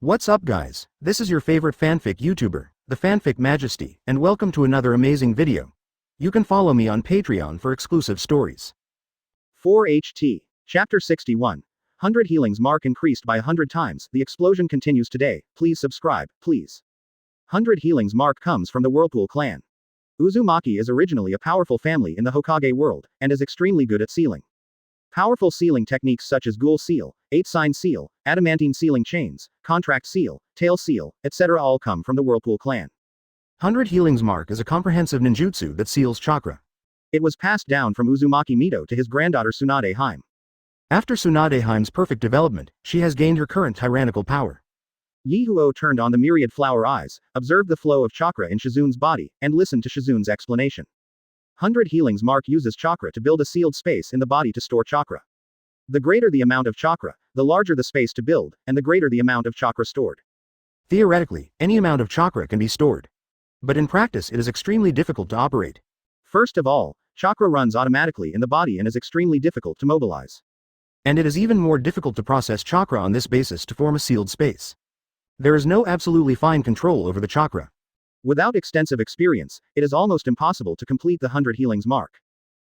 What's up guys, this is your favorite fanfic YouTuber, the Fanfic Majesty, and welcome to another amazing video. You can follow me on Patreon for exclusive stories. 4HT. Chapter 61. 100 healings mark increased by 100 times, the explosion continues today, please subscribe, please. 100 healings mark comes from the Whirlpool clan. Uzumaki is originally a powerful family in the Hokage world, and is extremely good at sealing. Powerful sealing techniques such as ghoul seal, 8-sign seal, adamantine sealing chains, contract seal, tail seal, etc. all come from the Whirlpool clan. 100 Healings Mark is a comprehensive ninjutsu that seals chakra. It was passed down from Uzumaki Mito to his granddaughter Tsunade Hime. After Tsunade Hime's perfect development, she has gained her current tyrannical power. Ye Huo turned on the myriad flower eyes, observed the flow of chakra in Shizun's body, and listened to Shizun's explanation. 100 Healings Mark uses chakra to build a sealed space in the body to store chakra. The greater the amount of chakra, the larger the space to build, and the greater the amount of chakra stored. Theoretically, any amount of chakra can be stored. But in practice it is extremely difficult to operate. First of all, chakra runs automatically in the body and is extremely difficult to mobilize. And it is even more difficult to process chakra on this basis to form a sealed space. There is no absolutely fine control over the chakra. Without extensive experience, it is almost impossible to complete the 100 healings mark.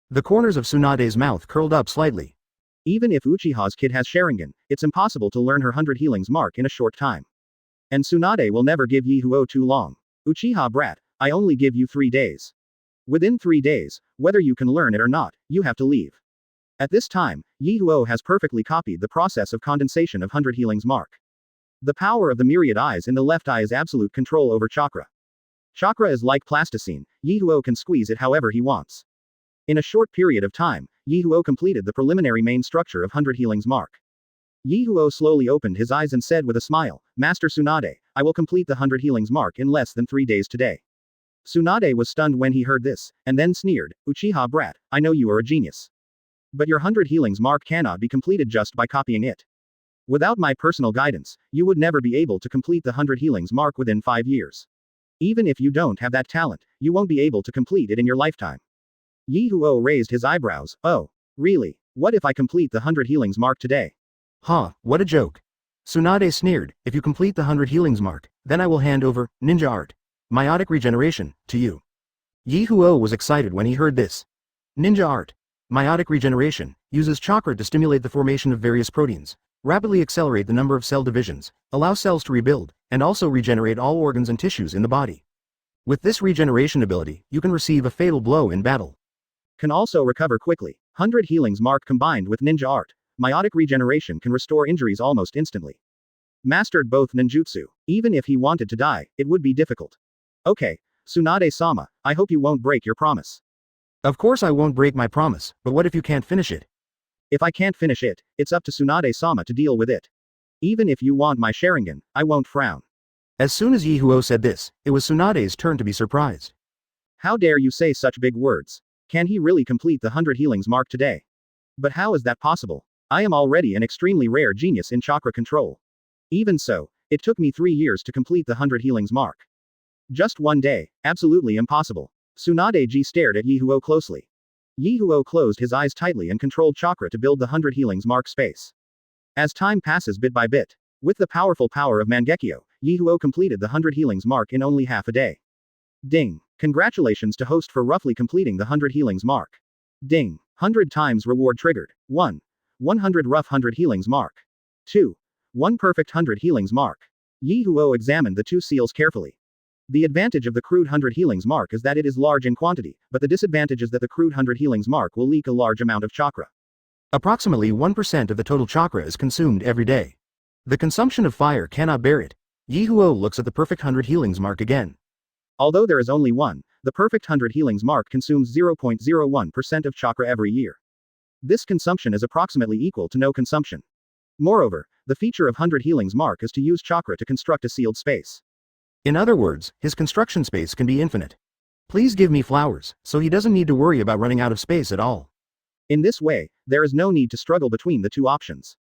The corners of Tsunade's mouth curled up slightly. Even if Uchiha's kid has Sharingan, it's impossible to learn her 100 healings mark in a short time. And Tsunade will never give Ye Huo too long. Uchiha brat, I only give you 3 days. Within 3 days, whether you can learn it or not, you have to leave. At this time, Ye Huo has perfectly copied the process of condensation of 100 healings mark. The power of the myriad eyes in the left eye is absolute control over chakra. Chakra is like plasticine, Ye Huo can squeeze it however he wants. In a short period of time, Ye Huo completed the preliminary main structure of 100 healings mark. Ye Huo slowly opened his eyes and said with a smile, Master Tsunade, I will complete the 100 healings mark in less than 3 days today. Tsunade was stunned when he heard this, and then sneered, Uchiha brat, I know you are a genius. But your 100 healings mark cannot be completed just by copying it. Without my personal guidance, you would never be able to complete the 100 healings mark within 5 years. Even if you don't have that talent, you won't be able to complete it in your lifetime. Ye Huo raised his eyebrows, oh, really, what if I complete the 100 healings mark today? What a joke. Tsunade sneered, if you complete the 100 healings mark, then I will hand over, ninja art, meiotic regeneration, to you. Ye Huo was excited when he heard this. Ninja art, meiotic regeneration, uses chakra to stimulate the formation of various proteins, rapidly accelerate the number of cell divisions, allow cells to rebuild, and also regenerate all organs and tissues in the body. With this regeneration ability, you can receive a fatal blow in battle. Can also recover quickly. 100 healings mark combined with ninja art, meiotic regeneration can restore injuries almost instantly. Mastered both ninjutsu. Even if he wanted to die, it would be difficult. Okay, Tsunade-sama, I hope you won't break your promise. Of course I won't break my promise, but what if you can't finish it? If I can't finish it, it's up to Tsunade-sama to deal with it. Even if you want my Sharingan, I won't frown. As soon as Ye Huo said this, it was Tsunade's turn to be surprised. How dare you say such big words? Can he really complete the 100 healings mark today? But how is that possible? I am already an extremely rare genius in chakra control. Even so, it took me 3 years to complete the 100 healings mark. Just 1 day, absolutely impossible. Tsunade-ji stared at Ye Huo closely. Ye Huo closed his eyes tightly and controlled chakra to build the 100 healings mark space. As time passes bit by bit, with the powerful power of Mangekyo, Ye Huo completed the 100 healings mark in only half a day. Ding. Congratulations to host for roughly completing the 100 healings mark. Ding. 100 times reward triggered. 1. 100 rough 100 healings mark. 2. 1 perfect 100 healings mark. Ye Huo examined the 2 seals carefully. The advantage of the crude 100 healings mark is that it is large in quantity, but the disadvantage is that the crude 100 healings mark will leak a large amount of chakra. Approximately 1% of the total chakra is consumed every day. The consumption of fire cannot bear it. Ye Huo looks at the perfect 100 healings mark again. Although there is only one, the perfect 100 healings mark consumes 0.01% of chakra every year. This consumption is approximately equal to no consumption. Moreover, the feature of 100 healings mark is to use chakra to construct a sealed space. In other words, his construction space can be infinite. Please give me flowers, so he doesn't need to worry about running out of space at all. In this way, there is no need to struggle between the 2 options.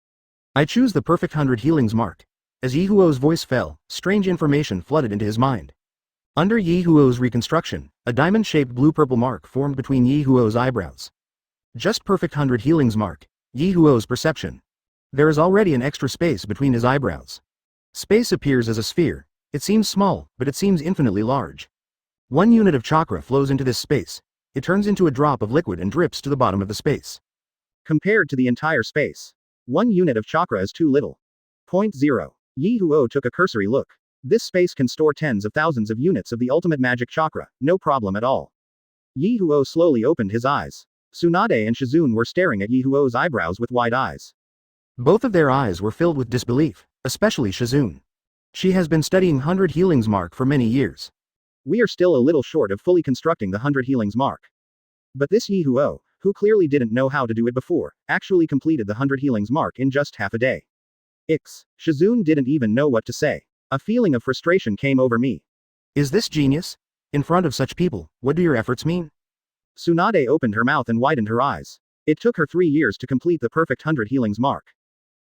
I choose the perfect 100 healings mark. As Ye Huo's voice fell, strange information flooded into his mind. Under Ye Huo's reconstruction, a diamond-shaped blue-purple mark formed between Ye Huo's eyebrows. Just perfect 100 healings mark. Ye Huo's perception. There is already an extra space between his eyebrows. Space appears as a sphere. It seems small, but it seems infinitely large. 1 unit of chakra flows into this space. It turns into a drop of liquid and drips to the bottom of the space. Compared to the entire space, 1 unit of chakra is too little. Point 0. Ye Huo took a cursory look. This space can store tens of thousands of units of the ultimate magic chakra, no problem at all. Ye Huo slowly opened his eyes. Tsunade and Shizune were staring at Ye Huo's eyebrows with wide eyes. Both of their eyes were filled with disbelief, especially Shizune. She has been studying 100 healings mark for many years. We are still a little short of fully constructing the 100 healings mark. But this Ye Huo, who clearly didn't know how to do it before, actually completed the 100 healings mark in just half a day. Shizune didn't even know what to say. A feeling of frustration came over me. Is this genius? In front of such people, what do your efforts mean? Tsunade opened her mouth and widened her eyes. It took her 3 years to complete the perfect 100 healings mark.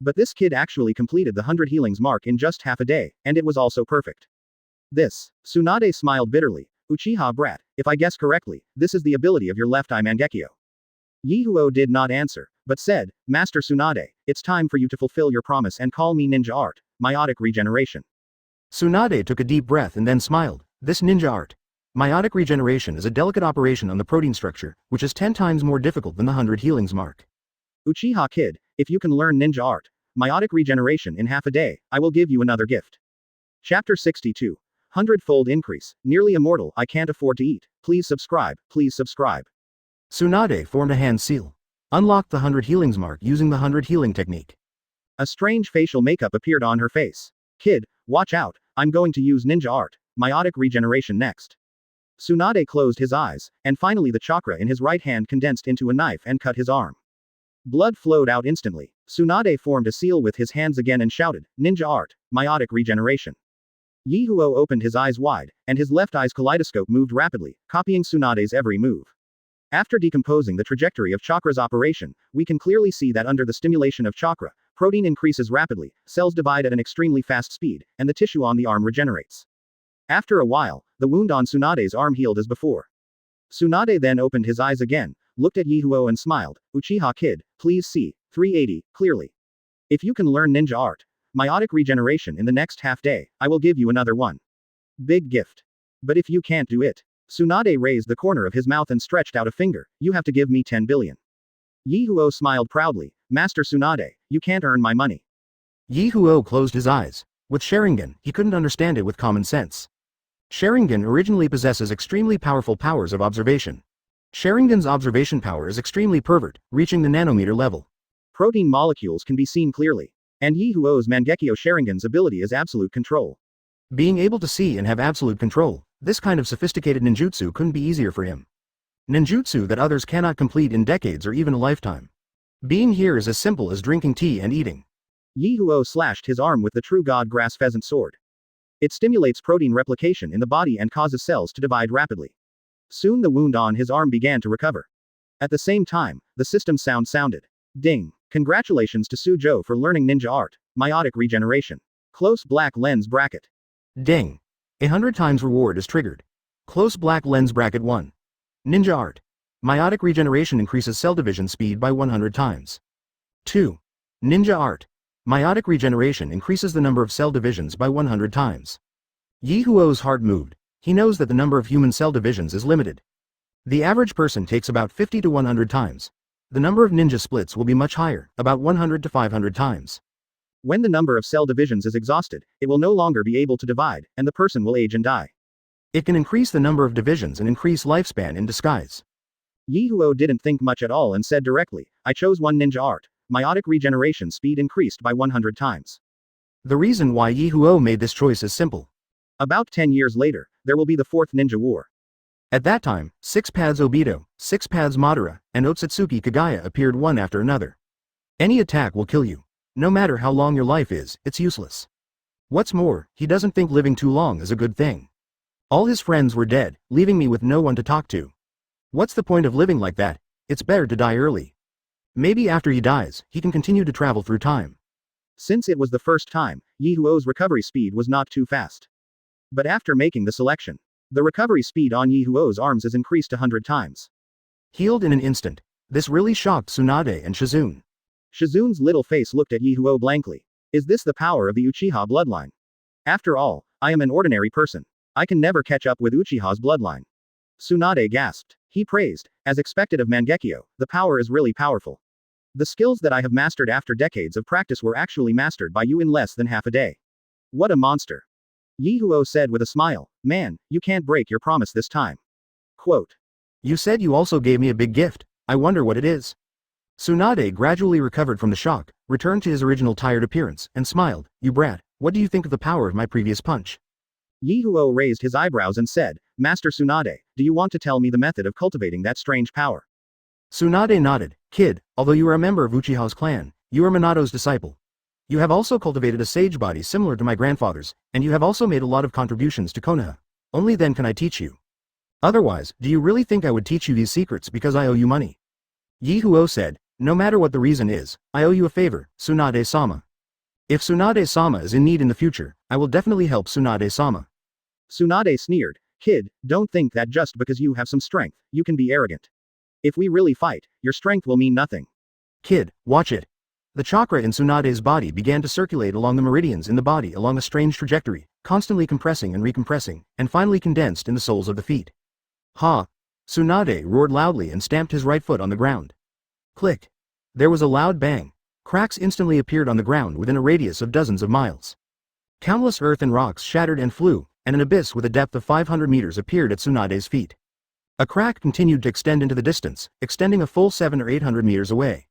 But this kid actually completed the 100 healings mark in just half a day, and it was also perfect. Tsunade smiled bitterly. Uchiha brat, if I guess correctly, this is the ability of your left eye Mangekyo. Ye Huo did not answer, but said, Master Tsunade, it's time for you to fulfill your promise and call me ninja art, meiotic regeneration. Tsunade took a deep breath and then smiled. This ninja art. Meiotic regeneration is a delicate operation on the protein structure, which is 10 times more difficult than the 100 healings mark. Uchiha kid, if you can learn ninja art, meiotic regeneration in half a day, I will give you another gift. Chapter 62. Hundredfold increase, nearly immortal, I can't afford to eat, please subscribe, please subscribe. Tsunade formed a hand seal. Unlocked the 100 healings mark using the 100 healing technique. A strange facial makeup appeared on her face. Kid, watch out, I'm going to use ninja art, meiotic regeneration next. Tsunade closed his eyes, and finally the chakra in his right hand condensed into a knife and cut his arm. Blood flowed out instantly. Tsunade formed a seal with his hands again and shouted, Ninja art, meiotic regeneration. Ye Huo opened his eyes wide, and his left eye's kaleidoscope moved rapidly, copying Tsunade's every move. After decomposing the trajectory of chakra's operation, we can clearly see that under the stimulation of chakra, protein increases rapidly, cells divide at an extremely fast speed, and the tissue on the arm regenerates. After a while, the wound on Tsunade's arm healed as before. Tsunade then opened his eyes again, looked at Ye Huo and smiled, Uchiha kid, please see, 380, clearly. If you can learn ninja art, meiotic regeneration in the next half day, I will give you another one. Big gift. But if you can't do it. Tsunade raised the corner of his mouth and stretched out a finger, you have to give me 10 billion. Ye Huo smiled proudly, Master Tsunade, you can't earn my money. Ye Huo closed his eyes. With Sharingan, he couldn't understand it with common sense. Sharingan originally possesses extremely powerful powers of observation. Sharingan's observation power is extremely pervert, reaching the nanometer level. Protein molecules can be seen clearly. And Ye Huo's Mangekyo Sharingan's ability is absolute control. Being able to see and have absolute control, this kind of sophisticated ninjutsu couldn't be easier for him. Ninjutsu that others cannot complete in decades or even a lifetime. Being here is as simple as drinking tea and eating. Ye Huo slashed his arm with the True God Grass Pheasant sword. It stimulates protein replication in the body and causes cells to divide rapidly. Soon the wound on his arm began to recover. At the same time, the system sound sounded. Ding! Congratulations to Suzhou for learning ninja art, meiotic regeneration. Close black lens bracket. Ding! 100 times reward is triggered. Close black lens bracket 1. Ninja art. Meiotic regeneration increases cell division speed by 100 times. 2. Ninja art. Meiotic regeneration increases the number of cell divisions by 100 times. Ye Huo's heart moved. He knows that the number of human cell divisions is limited. The average person takes about 50 to 100 times. The number of ninja splits will be much higher, about 100 to 500 times. When the number of cell divisions is exhausted, it will no longer be able to divide, and the person will age and die. It can increase the number of divisions and increase lifespan in disguise. Ye Huo didn't think much at all and said directly, I chose one ninja art. Meiotic regeneration speed increased by 100 times. The reason why Ye Huo made this choice is simple. About 10 years later, there will be the fourth ninja war. At that time, 6 paths Obito, 6 paths Madara, and Otsutsuki Kagaya appeared one after another. Any attack will kill you. No matter how long your life is, it's useless. What's more, he doesn't think living too long is a good thing. All his friends were dead, leaving me with no one to talk to. What's the point of living like that? It's better to die early. Maybe after he dies, he can continue to travel through time. Since it was the first time, Ye Huo's recovery speed was not too fast. But after making the selection, the recovery speed on Ye Huo's arms is increased 100 times. Healed in an instant. This really shocked Tsunade and Shizune. Shizune's little face looked at Ye Huo blankly. Is this the power of the Uchiha bloodline? After all, I am an ordinary person. I can never catch up with Uchiha's bloodline. Tsunade gasped. He praised, as expected of Mangekyo, the power is really powerful. The skills that I have mastered after decades of practice were actually mastered by you in less than half a day. What a monster. Ye Huo said with a smile, man, you can't break your promise this time. Quote. You said you also gave me a big gift, I wonder what it is. Tsunade gradually recovered from the shock, returned to his original tired appearance, and smiled, you brat, what do you think of the power of my previous punch? Ye Huo raised his eyebrows and said, Master Tsunade, do you want to tell me the method of cultivating that strange power? Tsunade nodded, kid, although you are a member of Uchiha's clan, you are Minato's disciple. You have also cultivated a sage body similar to my grandfather's, and you have also made a lot of contributions to Konoha. Only then can I teach you. Otherwise, do you really think I would teach you these secrets because I owe you money? Ye Huo said, no matter what the reason is, I owe you a favor, Tsunade-sama. If Tsunade-sama is in need in the future, I will definitely help Tsunade-sama. Tsunade sneered, kid, don't think that just because you have some strength, you can be arrogant. If we really fight, your strength will mean nothing. Kid, watch it. The chakra in Tsunade's body began to circulate along the meridians in the body along a strange trajectory, constantly compressing and recompressing, and finally condensed in the soles of the feet. Ha! Tsunade roared loudly and stamped his right foot on the ground. Click. There was a loud bang. Cracks instantly appeared on the ground within a radius of dozens of miles. Countless earth and rocks shattered and flew, and an abyss with a depth of 500 meters appeared at Tsunade's feet. A crack continued to extend into the distance, extending a full 700 or 800 meters away.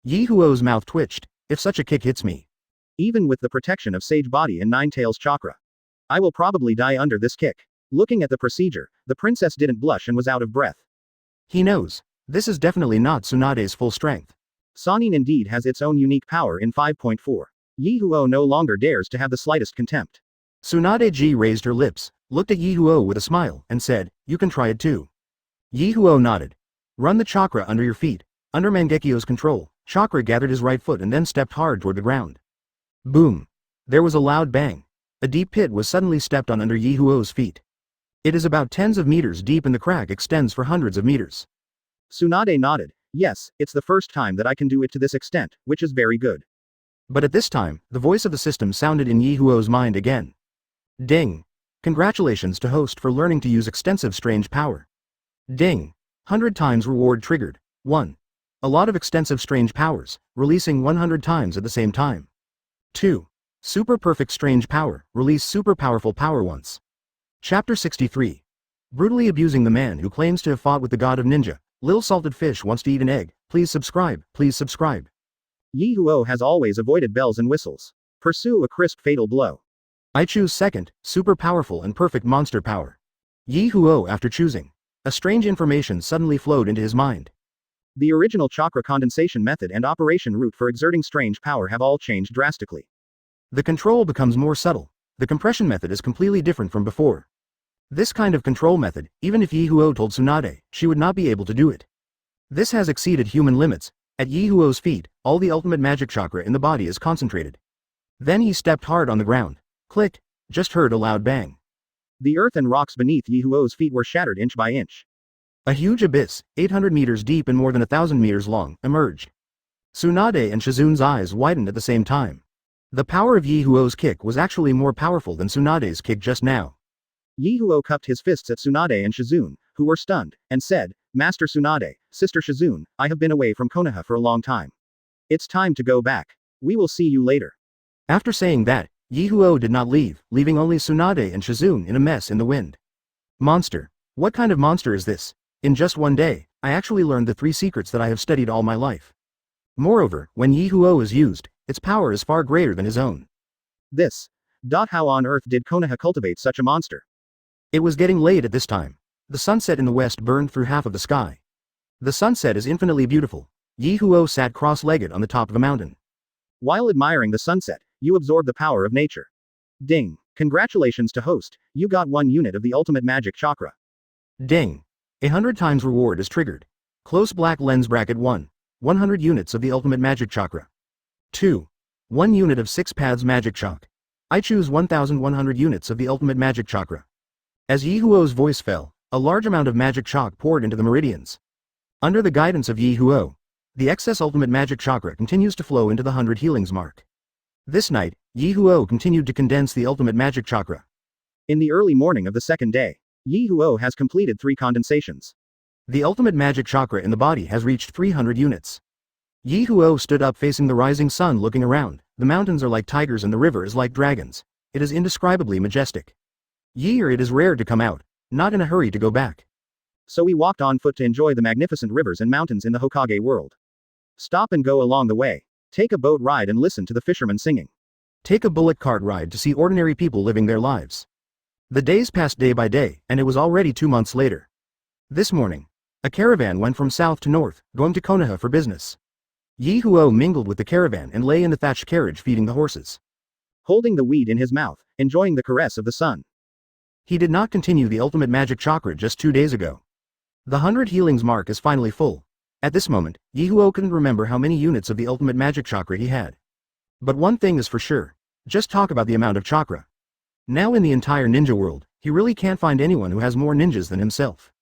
Ye Huo's mouth twitched, if such a kick hits me. Even with the protection of Sage Body and Nine Tails Chakra, I will probably die under this kick. Looking at the procedure, the princess didn't blush and was out of breath. He knows. This is definitely not Tsunade's full strength. Sannin indeed has its own unique power in 5.4. Ye Huo no longer dares to have the slightest contempt. Tsunade-ji raised her lips, looked at Ye Huo with a smile, and said, you can try it too. Ye Huo nodded. Run the chakra under your feet. Under Mangekyo's control, Chakra gathered his right foot and then stepped hard toward the ground. Boom. There was a loud bang. A deep pit was suddenly stepped on under Ye Huo's feet. It is about tens of meters deep and the crack extends for hundreds of meters. Tsunade nodded. Yes, it's the first time that I can do it to this extent, which is very good. But at this time, the voice of the system sounded in Ye Huo's mind again. Ding. Congratulations to host for learning to use extensive strange power. Ding. 100 times reward triggered. 1. A lot of extensive strange powers, releasing 100 times at the same time. 2. Super perfect strange power, release super powerful power once. Chapter 63. Brutally abusing the man who claims to have fought with the god of ninja. Lil Salted Fish wants to eat an egg. Please subscribe, please subscribe. Ye Huo has always avoided bells and whistles. Pursue a crisp fatal blow. I choose second, super powerful and perfect monster power. Ye Huo after choosing. A strange information suddenly flowed into his mind. The original chakra condensation method and operation route for exerting strange power have all changed drastically. The control becomes more subtle. The compression method is completely different from before. This kind of control method, even if Ye Huo told Tsunade, she would not be able to do it. This has exceeded human limits. At Ye Huo's feet, all the ultimate magic chakra in the body is concentrated. Then he stepped hard on the ground. Click, just heard a loud bang. The earth and rocks beneath Ye Huo's feet were shattered inch by inch. A huge abyss, 800 meters deep and more than 1,000 meters long, emerged. Tsunade and Shizun's eyes widened at the same time. The power of Ye Huo's kick was actually more powerful than Tsunade's kick just now. Ye Huo cupped his fists at Tsunade and Shizun, who were stunned, and said, Master Tsunade, Sister Shizun, I have been away from Konoha for a long time. It's time to go back. We will see you later. After saying that, Ye Huo did not leave, leaving only Tsunade and Shizun in a mess in the wind. Monster. What kind of monster is this? In just one day, I actually learned the 3 secrets that I have studied all my life. Moreover, when Ye Huo is used, its power is far greater than his own. This. How on earth did Konoha cultivate such a monster? It was getting late at this time. The sunset in the west burned through half of the sky. The sunset is infinitely beautiful. Ye Huo sat cross-legged on the top of a mountain. While admiring the sunset, you absorb the power of nature. Ding. Congratulations to host, you got 1 unit of the ultimate magic chakra. Ding. 100 times reward is triggered. Close black lens bracket 1. 100 units of the ultimate magic chakra. 2. 1 unit of 6 paths magic chalk. I choose 1100 units of the ultimate magic chakra. As Ye Huo's voice fell, a large amount of magic chalk poured into the meridians. Under the guidance of Ye Huo, the excess ultimate magic chakra continues to flow into the 100 healings mark. This night, Ye Huo continued to condense the ultimate magic chakra. In the early morning of the second day, Ye Huo has completed 3 condensations. The ultimate magic chakra in the body has reached 300 units. Ye Huo stood up facing the rising sun looking around. The mountains are like tigers and the river is like dragons. It is indescribably majestic. It is rare to come out, not in a hurry to go back. So we walked on foot to enjoy the magnificent rivers and mountains in the Hokage world. Stop and go along the way. Take a boat ride and listen to the fishermen singing. Take a bullock cart ride to see ordinary people living their lives. The days passed day by day, and it was already 2 months later. This morning, a caravan went from south to north, going to Konoha for business. Ye Huo mingled with the caravan and lay in the thatched carriage feeding the horses. Holding the weed in his mouth, enjoying the caress of the sun. He did not continue the ultimate magic chakra just 2 days ago. The 100 healings mark is finally full. At this moment, Ye Huo couldn't remember how many units of the ultimate magic chakra he had. But one thing is for sure. Just talk about the amount of chakra. Now in the entire ninja world, he really can't find anyone who has more ninjas than himself.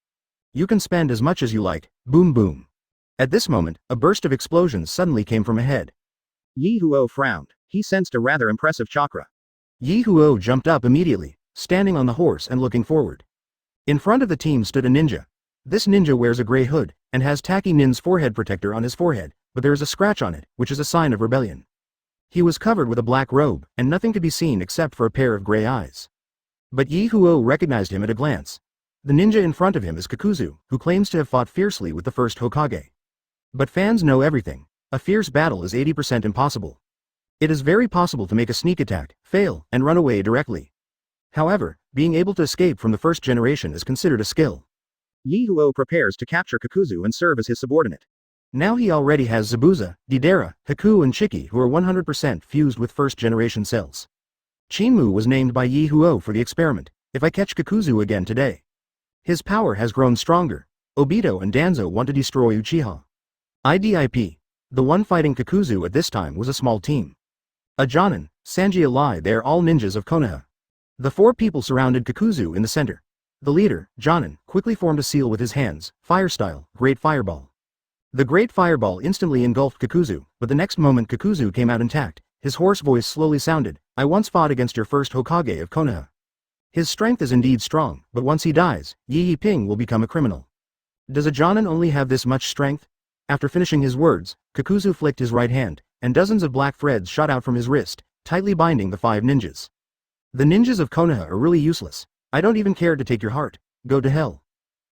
You can spend as much as you like, boom boom. At this moment, a burst of explosions suddenly came from ahead. Ye Huo frowned. He sensed a rather impressive chakra. Ye Huo jumped up immediately, standing on the horse and looking forward. In front of the team stood a ninja. This ninja wears a gray hood, and has Taki Nin's forehead protector on his forehead, but there is a scratch on it, which is a sign of rebellion. He was covered with a black robe, and nothing could be seen except for a pair of gray eyes. But Ye Huo recognized him at a glance. The ninja in front of him is Kakuzu, who claims to have fought fiercely with the first Hokage. But fans know everything. A fierce battle is 80% impossible. It is very possible to make a sneak attack, fail, and run away directly. However, being able to escape from the first generation is considered a skill. Ye Huo prepares to capture Kakuzu and serve as his subordinate. Now he already has Zabuza, Deidara, Haku and Chiki who are 100% fused with first-generation cells. Chinmu was named by Ye Huo for the experiment. If I catch Kakuzu again today. His power has grown stronger. Obito and Danzo want to destroy Uchiha. IDIP. The one fighting Kakuzu at this time was a small team. A Jonin, Sanji Alai, they are all ninjas of Konoha. The 4 people surrounded Kakuzu in the center. The leader, Jonin, quickly formed a seal with his hands, fire style, Great Fireball. The Great Fireball instantly engulfed Kakuzu, but the next moment Kakuzu came out intact. His hoarse voice slowly sounded, I once fought against your first Hokage of Konoha. His strength is indeed strong, but once he dies, Yi Yiping will become a criminal. Does a Jonin only have this much strength? After finishing his words, Kakuzu flicked his right hand, and dozens of black threads shot out from his wrist, tightly binding the 5 ninjas. The ninjas of Konoha are really useless. I don't even care to take your heart. Go to hell.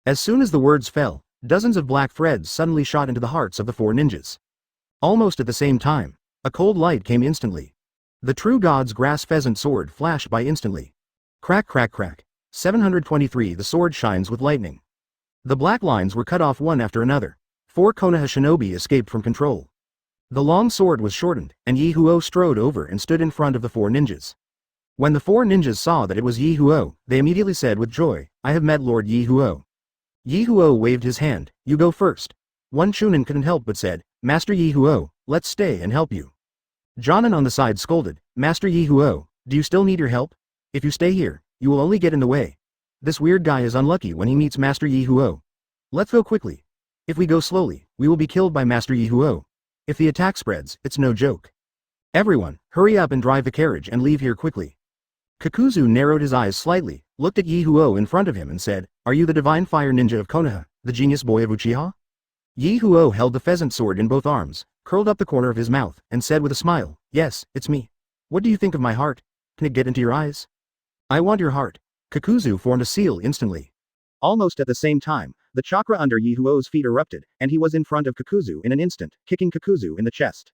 As soon as the words fell, dozens of black threads suddenly shot into the hearts of the 4 ninjas. Almost at the same time, a cold light came instantly. The true god's grass pheasant sword flashed by instantly. Crack crack crack. 723 The sword shines with lightning. The black lines were cut off one after another. 4 Konoha shinobi escaped from control. The long sword was shortened, and Ye Huo strode over and stood in front of the 4 ninjas. When the 4 ninjas saw that it was Ye Huo, they immediately said with joy, I have met Lord Ye Huo. Ye Huo waved his hand, you go first. One Chunin couldn't help but said, Master Ye Huo, let's stay and help you. Jonin on the side scolded, Master Ye Huo, do you still need your help? If you stay here, you will only get in the way. This weird guy is unlucky when he meets Master Ye Huo. Let's go quickly. If we go slowly, we will be killed by Master Ye Huo. If the attack spreads, it's no joke. Everyone, hurry up and drive the carriage and leave here quickly. Kakuzu narrowed his eyes slightly, looked at Ye Huo in front of him and said, Are you the divine fire ninja of Konoha, the genius boy of Uchiha? Ye Huo held the pheasant sword in both arms, curled up the corner of his mouth, and said with a smile, Yes, it's me. What do you think of my heart? Can it get into your eyes? I want your heart. Kakuzu formed a seal instantly. Almost at the same time, the chakra under Ye Huo's feet erupted, and he was in front of Kakuzu in an instant, kicking Kakuzu in the chest.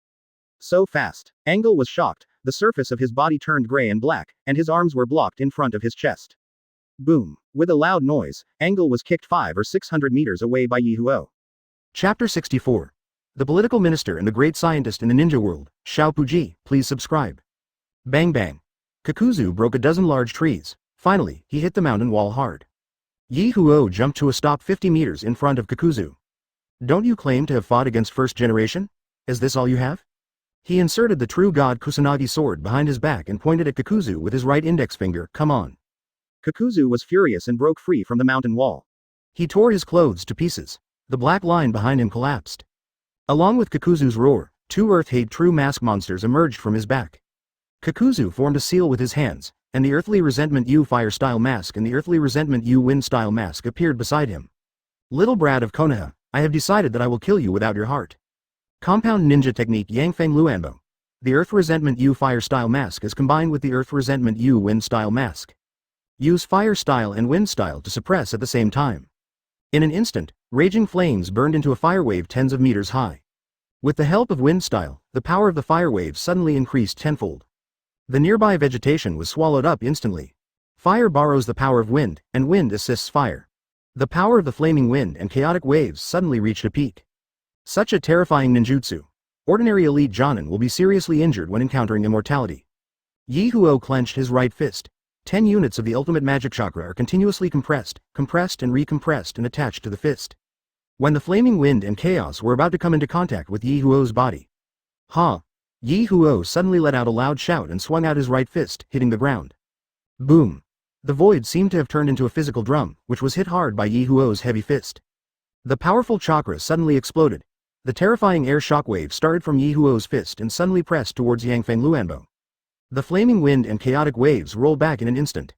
So fast. Angle was shocked, the surface of his body turned gray and black, and his arms were blocked in front of his chest. Boom. With a loud noise, Angle was kicked 500 or 600 meters away by Ye Huo. Chapter 64. The political minister and the great scientist in the ninja world, Xiao Puji, please subscribe. Bang bang. Kakuzu broke a dozen large trees. Finally, he hit the mountain wall hard. Ye Huo jumped to a stop 50 meters in front of Kakuzu. Don't you claim to have fought against first generation? Is this all you have? He inserted the true god Kusanagi sword behind his back and pointed at Kakuzu with his right index finger, come on. Kakuzu was furious and broke free from the mountain wall. He tore his clothes to pieces. The black line behind him collapsed. Along with Kakuzu's roar, 2 Earth-Hate true mask monsters emerged from his back. Kakuzu formed a seal with his hands, and the Earthly Resentment U Fire-style mask and the Earthly Resentment U Wind-style mask appeared beside him. Little brat of Konoha, I have decided that I will kill you without your heart. Compound Ninja Technique Yangfeng Luanbo. The Earth Resentment U Fire-style mask is combined with the Earth Resentment U Wind-style mask. Use Fire-style and Wind-style to suppress at the same time. In an instant, raging flames burned into a fire wave tens of meters high. With the help of Wind-style, the power of the fire wave suddenly increased tenfold. The nearby vegetation was swallowed up instantly. Fire borrows the power of wind, and wind assists fire. The power of the flaming wind and chaotic waves suddenly reached a peak. Such a terrifying ninjutsu. Ordinary elite Jonin will be seriously injured when encountering immortality. Ye Huo clenched his right fist. 10 units of the ultimate magic chakra are continuously compressed and recompressed and attached to the fist. When the flaming wind and chaos were about to come into contact with Ye Huo's body. Ha! Ye Huo suddenly let out a loud shout and swung out his right fist, hitting the ground. Boom! The void seemed to have turned into a physical drum, which was hit hard by Ye Huo's heavy fist. The powerful chakra suddenly exploded. The terrifying air shockwave started from Ye Huo's fist and suddenly pressed towards Yangfeng Luanbo. The flaming wind and chaotic waves rolled back in an instant.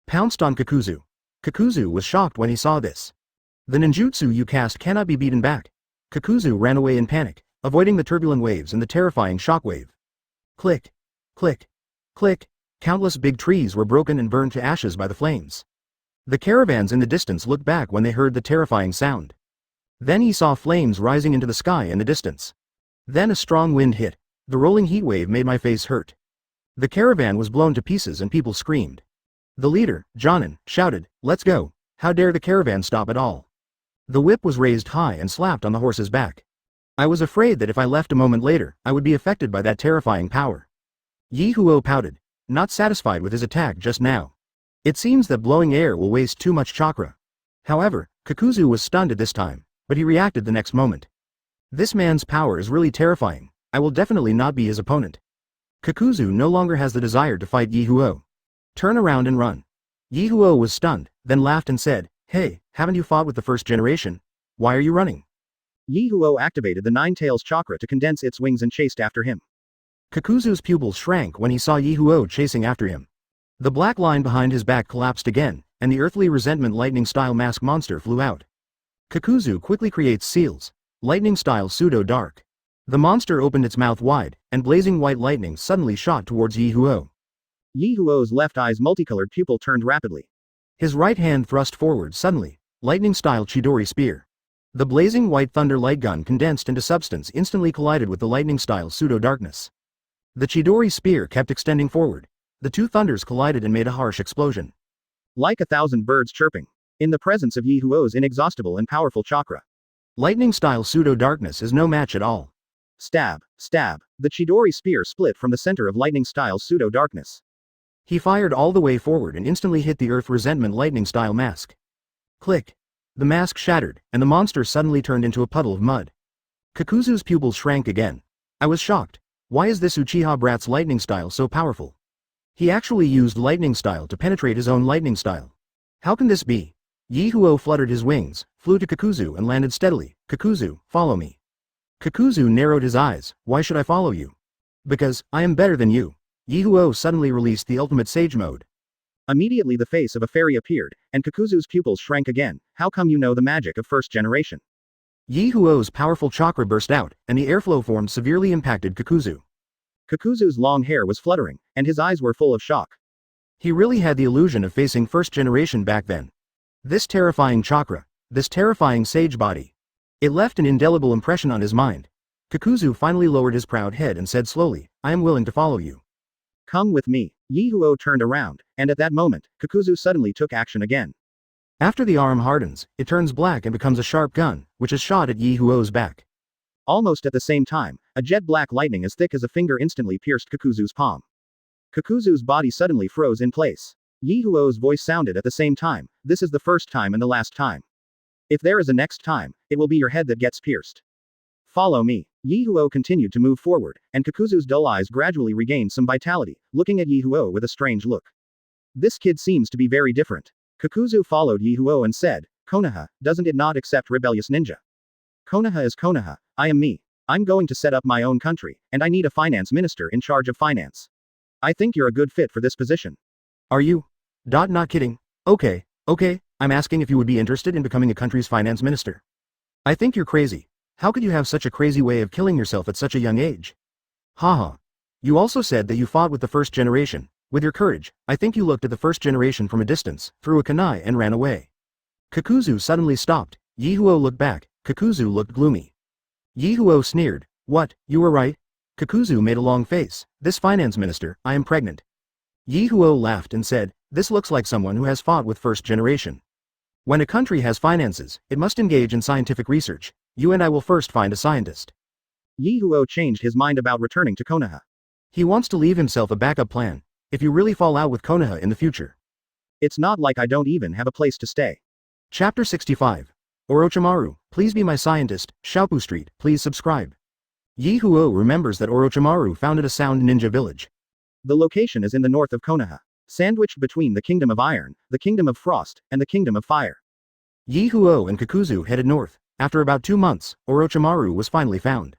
Pounced on Kakuzu. Kakuzu was shocked when he saw this. The ninjutsu you cast cannot be beaten back. Kakuzu ran away in panic, avoiding the turbulent waves and the terrifying shockwave. Click. Click. Click. Countless big trees were broken and burned to ashes by the flames. The caravans in the distance looked back when they heard the terrifying sound. Then he saw flames rising into the sky in the distance. Then a strong wind hit. The rolling heat wave made my face hurt. The caravan was blown to pieces and people screamed. The leader, Jonin, shouted, "Let's go! How dare the caravan stop at all?" The whip was raised high and slapped on the horse's back. I was afraid that if I left a moment later, I would be affected by that terrifying power. Ye Huo pouted, not satisfied with his attack just now. It seems that blowing air will waste too much chakra. However, Kakuzu was stunned at this time, but he reacted the next moment. This man's power is really terrifying. I will definitely not be his opponent. Kakuzu no longer has the desire to fight Ye Huo. Turn around and run. Ye Huo was stunned, then laughed and said, "Hey, haven't you fought with the first generation? Why are you running?" Ye Huo activated the Nine Tails chakra to condense its wings and chased after him. Kakuzu's pupils shrank when he saw Ye Huo chasing after him. The black line behind his back collapsed again, and the Earthly Resentment lightning-style mask monster flew out. Kakuzu quickly creates seals. Lightning-style pseudo-dark. The monster opened its mouth wide, and blazing white lightning suddenly shot towards Ye Huo. Ye Huo's left eye's multicolored pupil turned rapidly. His right hand thrust forward suddenly. Lightning-style Chidori spear. The blazing white thunder light gun condensed into substance instantly collided with the lightning-style pseudo-darkness. The Chidori spear kept extending forward. The two thunders collided and made a harsh explosion. Like 1,000 birds chirping. In the presence of Ye Huo's inexhaustible and powerful chakra. Lightning-style pseudo-darkness is no match at all. Stab, stab. The Chidori spear split from the center of lightning-style pseudo-darkness. He fired all the way forward and instantly hit the Earth Resentment lightning-style mask. Click. The mask shattered, and the monster suddenly turned into a puddle of mud. Kakuzu's pupils shrank again. I was shocked. Why is this Uchiha brat's lightning style so powerful? He actually used lightning style to penetrate his own lightning style. How can this be? Ye Huo fluttered his wings, flew to Kakuzu and landed steadily. "Kakuzu, follow me." Kakuzu narrowed his eyes. "Why should I follow you?" "Because, I am better than you." Ye Huo suddenly released the ultimate sage mode. Immediately the face of a fairy appeared, and Kakuzu's pupils shrank again. "How come you know the magic of first generation?" Ye Huo's powerful chakra burst out, and the airflow form severely impacted Kakuzu. Kakuzu's long hair was fluttering, and his eyes were full of shock. He really had the illusion of facing first generation back then. This terrifying chakra, this terrifying sage body. It left an indelible impression on his mind. Kakuzu finally lowered his proud head and said slowly, "I am willing to follow you." "Come with me." Ye Huo turned around, and at that moment, Kakuzu suddenly took action again. After the arm hardens, it turns black and becomes a sharp gun, which is shot at Ye Huo's back. Almost at the same time, a jet black lightning as thick as a finger instantly pierced Kakuzu's palm. Kakuzu's body suddenly froze in place. Ye Huo's voice sounded at the same time, "This is the first time and the last time. If there is a next time, it will be your head that gets pierced. Follow me." Ye Huo continued to move forward, and Kakuzu's dull eyes gradually regained some vitality, looking at Ye Huo with a strange look. This kid seems to be very different. Kakuzu followed Ye Huo and said, "Konoha, doesn't it not accept rebellious ninja? Konoha is Konoha, I am me. I'm going to set up my own country, and I need a finance minister in charge of finance. I think you're a good fit for this position. Are you? Not kidding. Okay, I'm asking if you would be interested in becoming a country's finance minister. I think you're crazy. How could you have such a crazy way of killing yourself at such a young age? Haha. You also said that you fought with the first generation. With your courage, I think you looked at the first generation from a distance, threw a kunai and ran away. Kakuzu suddenly stopped. Ye Huo looked back. Kakuzu looked gloomy. Ye Huo sneered. What, you were right? Kakuzu made a long face. This finance minister, I am pregnant. Ye Huo laughed and said, this looks like someone who has fought with first generation. When a country has finances, it must engage in scientific research. You and I will first find a scientist. Ye Huo changed his mind about returning to Konoha. He wants to leave himself a backup plan, if you really fall out with Konoha in the future. It's not like I don't even have a place to stay. Chapter 65. Orochimaru, please be my scientist. Xiaopu Street, please subscribe. Ye Huo remembers that Orochimaru founded a sound ninja village. The location is in the north of Konoha, sandwiched between the Kingdom of Iron, the Kingdom of Frost, and the Kingdom of Fire. Ye Huo and Kakuzu headed north. After about 2 months, Orochimaru was finally found.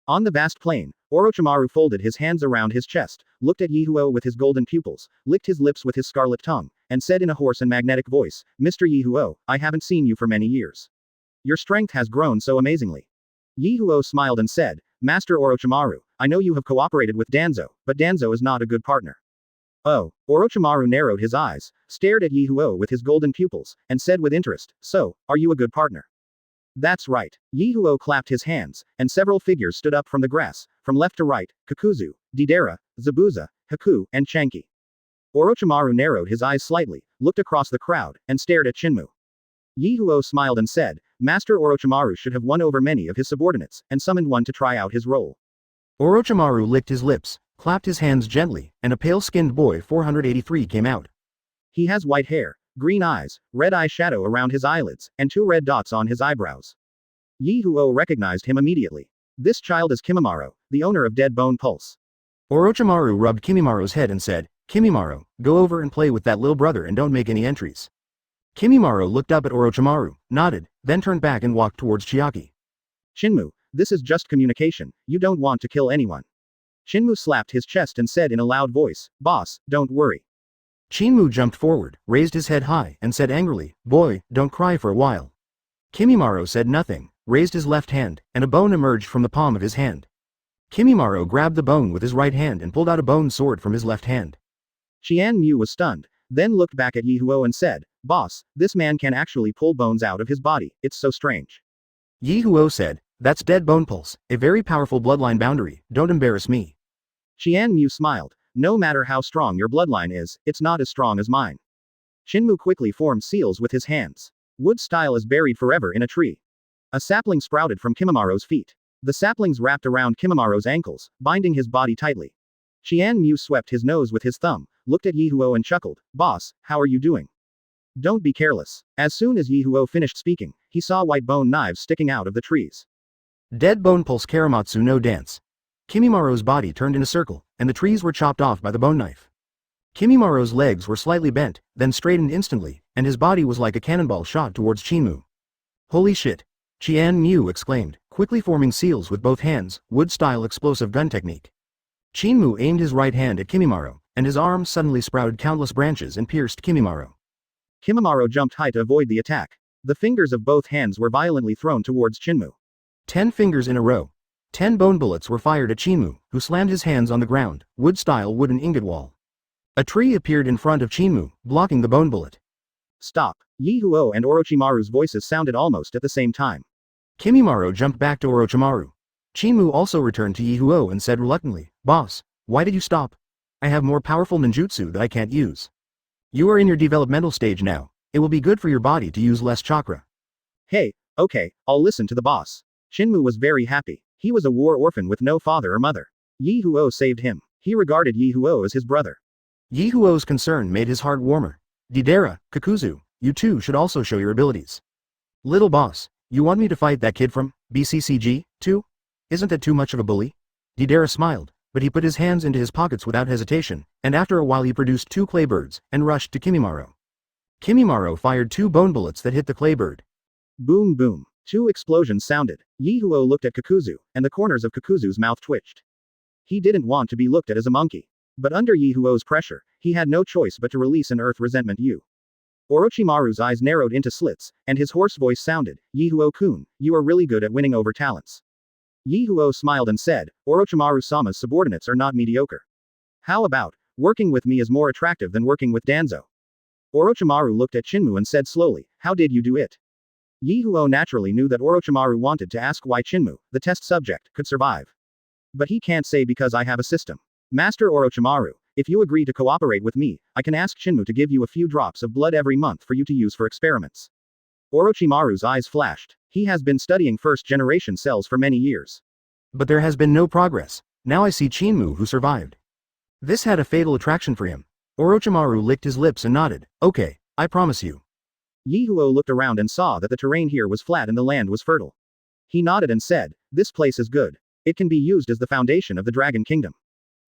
On the vast plain, Orochimaru folded his hands around his chest, looked at Ye Huo with his golden pupils, licked his lips with his scarlet tongue, and said in a hoarse and magnetic voice, Mr. Ye Huo, I haven't seen you for many years. Your strength has grown so amazingly. Ye Huo smiled and said, Master Orochimaru, I know you have cooperated with Danzo, but Danzo is not a good partner. Oh, Orochimaru narrowed his eyes, stared at Ye Huo with his golden pupils, and said with interest, so, are you a good partner? That's right. Ye Huo clapped his hands, and several figures stood up from the grass, from left to right, Kakuzu, Deidara, Zabuza, Haku, and Chanki. Orochimaru narrowed his eyes slightly, looked across the crowd, and stared at Shinmu. Ye Huo smiled and said, Master Orochimaru should have won over many of his subordinates, and summoned one to try out his role. Orochimaru licked his lips, clapped his hands gently, and a pale-skinned boy 483 came out. He has white hair, green eyes, red eyeshadow around his eyelids, and 2 red dots on his eyebrows. Ye Huo recognized him immediately. This child is Kimimaro, the owner of Dead Bone Pulse. Orochimaru rubbed Kimimaro's head and said, Kimimaro, go over and play with that little brother and don't make any entries. Kimimaro looked up at Orochimaru, nodded, then turned back and walked towards Chiaki. Shinmu, this is just communication, you don't want to kill anyone. Shinmu slapped his chest and said in a loud voice, Boss, don't worry. Shinmu jumped forward, raised his head high, and said angrily, Boy, don't cry for a while. Kimimaro said nothing, raised his left hand, and a bone emerged from the palm of his hand. Kimimaro grabbed the bone with his right hand and pulled out a bone sword from his left hand. Qian Mu was stunned, then looked back at Ye Huo and said, Boss, this man can actually pull bones out of his body, it's so strange. Ye Huo said, That's Dead Bone Pulse, a very powerful bloodline boundary, don't embarrass me. Qian Mu smiled, no matter how strong your bloodline is, it's not as strong as mine. Shinmu quickly formed seals with his hands. Wood style is buried forever in a tree. A sapling sprouted from Kimimaro's feet. The saplings wrapped around Kimimaro's ankles, binding his body tightly. Qian Mu swept his nose with his thumb, looked at Ye Huo and chuckled, Boss, how are you doing? Don't be careless. As soon as Ye Huo finished speaking, he saw white bone knives sticking out of the trees. Dead Bone Pulse Karamatsu no dance. Kimimaro's body turned in a circle, and the trees were chopped off by the bone knife. Kimimaro's legs were slightly bent, then straightened instantly, and his body was like a cannonball shot towards Shinmu. Holy shit! Qian Mu exclaimed, quickly forming seals with both hands, wood-style explosive gun technique. Shinmu aimed his right hand at Kimimaro, and his arm suddenly sprouted countless branches and pierced Kimimaro. Kimimaro jumped high to avoid the attack. The fingers of both hands were violently thrown towards Shinmu. 10 fingers in a row. 10 bone bullets were fired at Shinmu, who slammed his hands on the ground, wood-style wooden ingot wall. A tree appeared in front of Shinmu, blocking the bone bullet. Stop. Ye Huo and Orochimaru's voices sounded almost at the same time. Kimimaro jumped back to Orochimaru. Shinmu also returned to Ye Huo and said reluctantly, Boss, why did you stop? I have more powerful ninjutsu that I can't use. You are in your developmental stage now. It will be good for your body to use less chakra. Hey, okay, I'll listen to the boss. Shinmu was very happy. He was a war orphan with no father or mother. Ye Huo saved him. He regarded Ye Huo as his brother. Ye Huo's concern made his heart warmer. Deidara, Kakuzu, you two should also show your abilities. Little boss, you want me to fight that kid from BCCG, too? Isn't that too much of a bully? Deidara smiled, but he put his hands into his pockets without hesitation, and after a while he produced 2 clay birds, and rushed to Kimimaro. Kimimaro fired 2 bone bullets that hit the clay bird. Boom boom. 2 explosions sounded. Ye Huo looked at Kakuzu, and the corners of Kakuzu's mouth twitched. He didn't want to be looked at as a monkey. But under Ye Huo's pressure, he had no choice but to release an earth resentment you. Orochimaru's eyes narrowed into slits, and his hoarse voice sounded, Ye Huo-kun, you are really good at winning over talents. Ye Huo smiled and said, Orochimaru-sama's subordinates are not mediocre. How about, working with me is more attractive than working with Danzo. Orochimaru looked at Shinmu and said slowly, how did you do it? Ye Huo naturally knew that Orochimaru wanted to ask why Shinmu, the test subject, could survive. But he can't say because I have a system. Master Orochimaru, if you agree to cooperate with me, I can ask Shinmu to give you a few drops of blood every month for you to use for experiments. Orochimaru's eyes flashed. He has been studying first-generation cells for many years. But there has been no progress. Now I see Chinmu who survived. This had a fatal attraction for him. Orochimaru licked his lips and nodded. Okay, I promise you. Ye Huo looked around and saw that the terrain here was flat and the land was fertile. He nodded and said, this place is good. It can be used as the foundation of the Dragon Kingdom.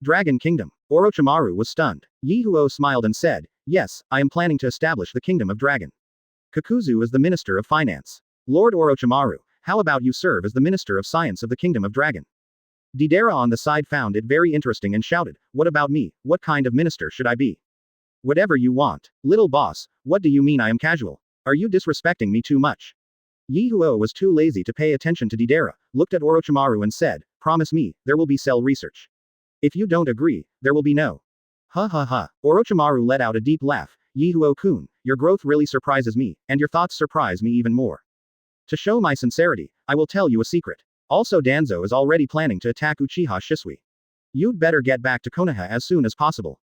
Dragon Kingdom. Orochimaru was stunned. Ye Huo smiled and said, yes, I am planning to establish the Kingdom of Dragon. Kakuzu is the Minister of Finance. Lord Orochimaru, how about you serve as the Minister of Science of the Kingdom of Dragon? Deidara on the side found it very interesting and shouted, what about me, what kind of minister should I be? Whatever you want. Little boss, what do you mean I am casual? Are you disrespecting me too much? Ye Huo was too lazy to pay attention to Deidara, looked at Orochimaru and said, promise me, there will be cell research. If you don't agree, there will be no. Ha ha ha. Orochimaru let out a deep laugh. Ye Huo-kun, your growth really surprises me, and your thoughts surprise me even more. To show my sincerity, I will tell you a secret. Also Danzo is already planning to attack Uchiha Shisui. You'd better get back to Konoha as soon as possible.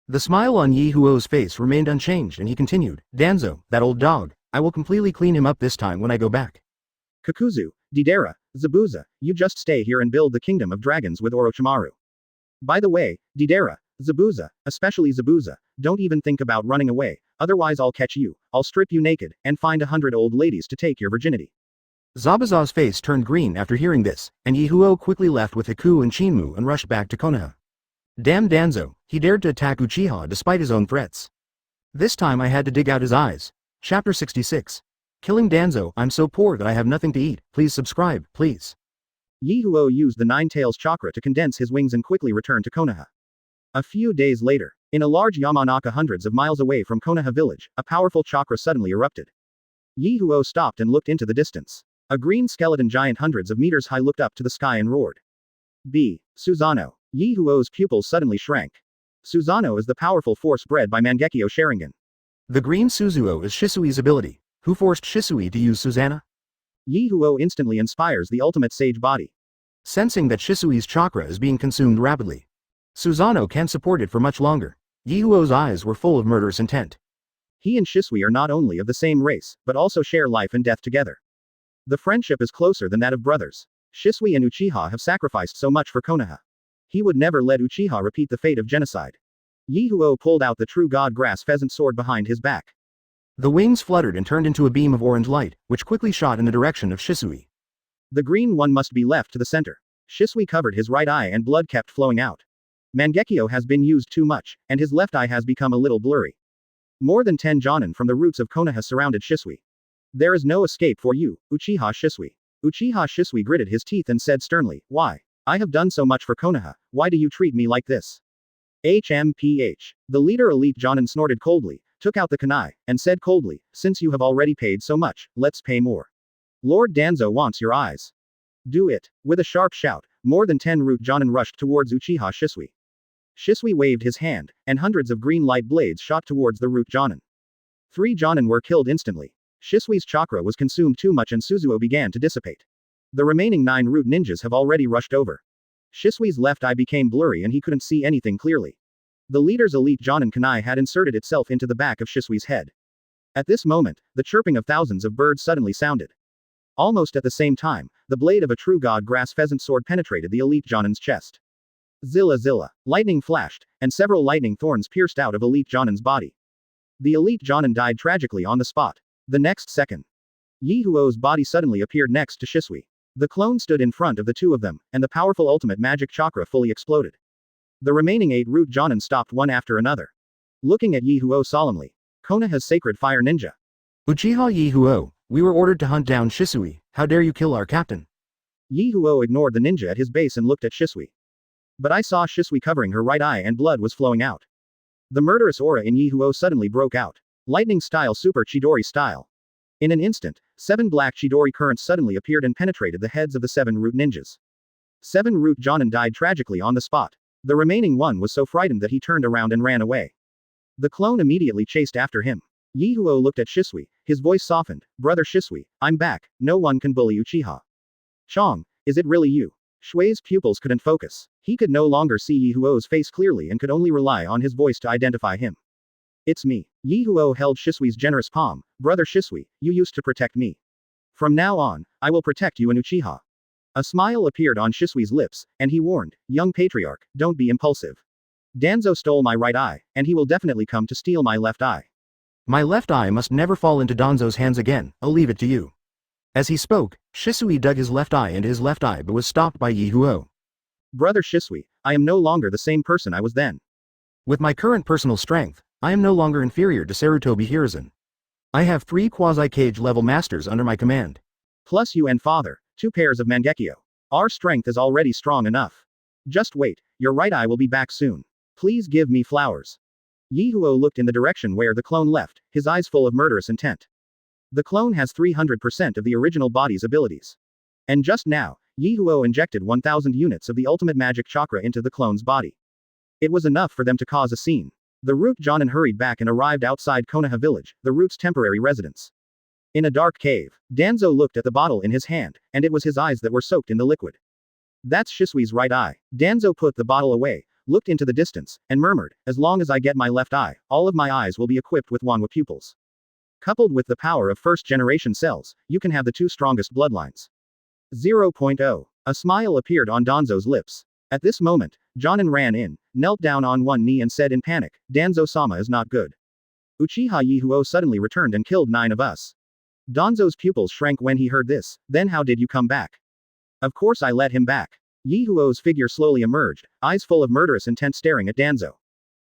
The smile on Ye Huo's face remained unchanged and he continued, Danzo, that old dog, I will completely clean him up this time when I go back. Kakuzu, Deidara, Zabuza, you just stay here and build the Kingdom of Dragons with Orochimaru. By the way, Deidara, Zabuza, especially Zabuza, don't even think about running away, otherwise I'll catch you, I'll strip you naked, and find 100 old ladies to take your virginity. Zabuza's face turned green after hearing this, and Ye Huo quickly left with Haku and Chinmu and rushed back to Konoha. Damn Danzo, he dared to attack Uchiha despite his own threats. This time I had to dig out his eyes. Chapter 66. Killing Danzo, I'm so poor that I have nothing to eat, please subscribe, please. Ye Huo used the Nine Tails chakra to condense his wings and quickly returned to Konoha. A few days later, in a large Yamanaka hundreds of miles away from Konoha village, a powerful chakra suddenly erupted. Ye Huo stopped and looked into the distance. A green skeleton giant hundreds of meters high looked up to the sky and roared. B. Susanoo. Ye Huo's pupils suddenly shrank. Susanoo is the powerful force bred by Mangekyo Sharingan. The green Suzuo is Shisui's ability. Who forced Shisui to use Susanoo? Ye Huo instantly inspires the ultimate sage body. Sensing that Shisui's chakra is being consumed rapidly, Susanoo can't support it for much longer. Ye Huo's eyes were full of murderous intent. He and Shisui are not only of the same race, but also share life and death together. The friendship is closer than that of brothers. Shisui and Uchiha have sacrificed so much for Konoha. He would never let Uchiha repeat the fate of genocide. Ye Huo pulled out the true god grass pheasant sword behind his back. The wings fluttered and turned into a beam of orange light, which quickly shot in the direction of Shisui. The green one must be left to the center. Shisui covered his right eye and blood kept flowing out. Mangekyo has been used too much, and his left eye has become a little blurry. More than 10 Jonin from the roots of Konoha surrounded Shisui. There is no escape for you, Uchiha Shisui. Uchiha Shisui gritted his teeth and said sternly, why? I have done so much for Konoha, why do you treat me like this? HMPH. The leader elite Jonin snorted coldly, took out the kunai, and said coldly, since you have already paid so much, let's pay more. Lord Danzo wants your eyes. Do it. With a sharp shout, more than 10 root Jonin rushed towards Uchiha Shisui. Shisui waved his hand, and hundreds of green light blades shot towards the root Jonin. 3 Jonin were killed instantly. Shisui's chakra was consumed too much and Suzuo began to dissipate. The remaining 9 root ninjas have already rushed over. Shisui's left eye became blurry and he couldn't see anything clearly. The leader's elite Jonin kunai had inserted itself into the back of Shisui's head. At this moment, the chirping of thousands of birds suddenly sounded. Almost at the same time, the blade of a true god grass pheasant sword penetrated the elite Jonin's chest. Zilla zilla. Lightning flashed, and several lightning thorns pierced out of elite Jonin's body. The elite Jonin died tragically on the spot. The next second, Ye Huo's body suddenly appeared next to Shisui. The clone stood in front of the two of them, and the powerful ultimate magic chakra fully exploded. The remaining 8 root Jonin stopped one after another. Looking at Ye Huo solemnly. Konoha's sacred fire ninja. Uchiha Ye Huo, we were ordered to hunt down Shisui, how dare you kill our captain? Ye Huo ignored the ninja at his base and looked at Shisui. But I saw Shisui covering her right eye and blood was flowing out. The murderous aura in Ye Huo suddenly broke out. Lightning style super Chidori style. In an instant, 7 black Chidori currents suddenly appeared and penetrated the heads of the 7 root ninjas. 7 root Jonin died tragically on the spot. The remaining one was so frightened that he turned around and ran away. The clone immediately chased after him. Ye Huo looked at Shisui, his voice softened. Brother Shisui, I'm back, no one can bully Uchiha. Chong, is it really you? Shui's pupils couldn't focus. He could no longer see Ye Huo's face clearly and could only rely on his voice to identify him. It's me. Ye Huo held Shisui's generous palm. Brother Shisui, you used to protect me. From now on, I will protect you and Uchiha. A smile appeared on Shisui's lips, and he warned, young patriarch, don't be impulsive. Danzo stole my right eye, and he will definitely come to steal my left eye. My left eye must never fall into Danzo's hands again, I'll leave it to you. As he spoke, Shisui dug his left eye into his left eye but was stopped by Ye Huo. Brother Shisui, I am no longer the same person I was then. With my current personal strength, I am no longer inferior to Sarutobi Hiruzen. I have 3 quasi-cage level masters under my command. Plus you and father, 2 pairs of Mangekyo. Our strength is already strong enough. Just wait, your right eye will be back soon. Please give me flowers. Ye Huo looked in the direction where the clone left, his eyes full of murderous intent. The clone has 300% of the original body's abilities. And just now, Ye Huo injected 1000 units of the ultimate magic chakra into the clone's body. It was enough for them to cause a scene. The Root Jonin hurried back and arrived outside Konoha village, the Root's temporary residence. In a dark cave, Danzo looked at the bottle in his hand, and it was his eyes that were soaked in the liquid. That's Shisui's right eye. Danzo put the bottle away, looked into the distance, and murmured, as long as I get my left eye, all of my eyes will be equipped with Wanwa pupils. Coupled with the power of first-generation cells, you can have the 2 strongest bloodlines. 0.0. A smile appeared on Danzo's lips. At this moment, Jonin ran in, knelt down on one knee and said in panic, Danzo-sama is not good. Uchiha Ye Huo suddenly returned and killed 9 of us. Danzo's pupils shrank when he heard this. Then how did you come back? Of course I let him back. Ye Huo's figure slowly emerged, eyes full of murderous intent staring at Danzo.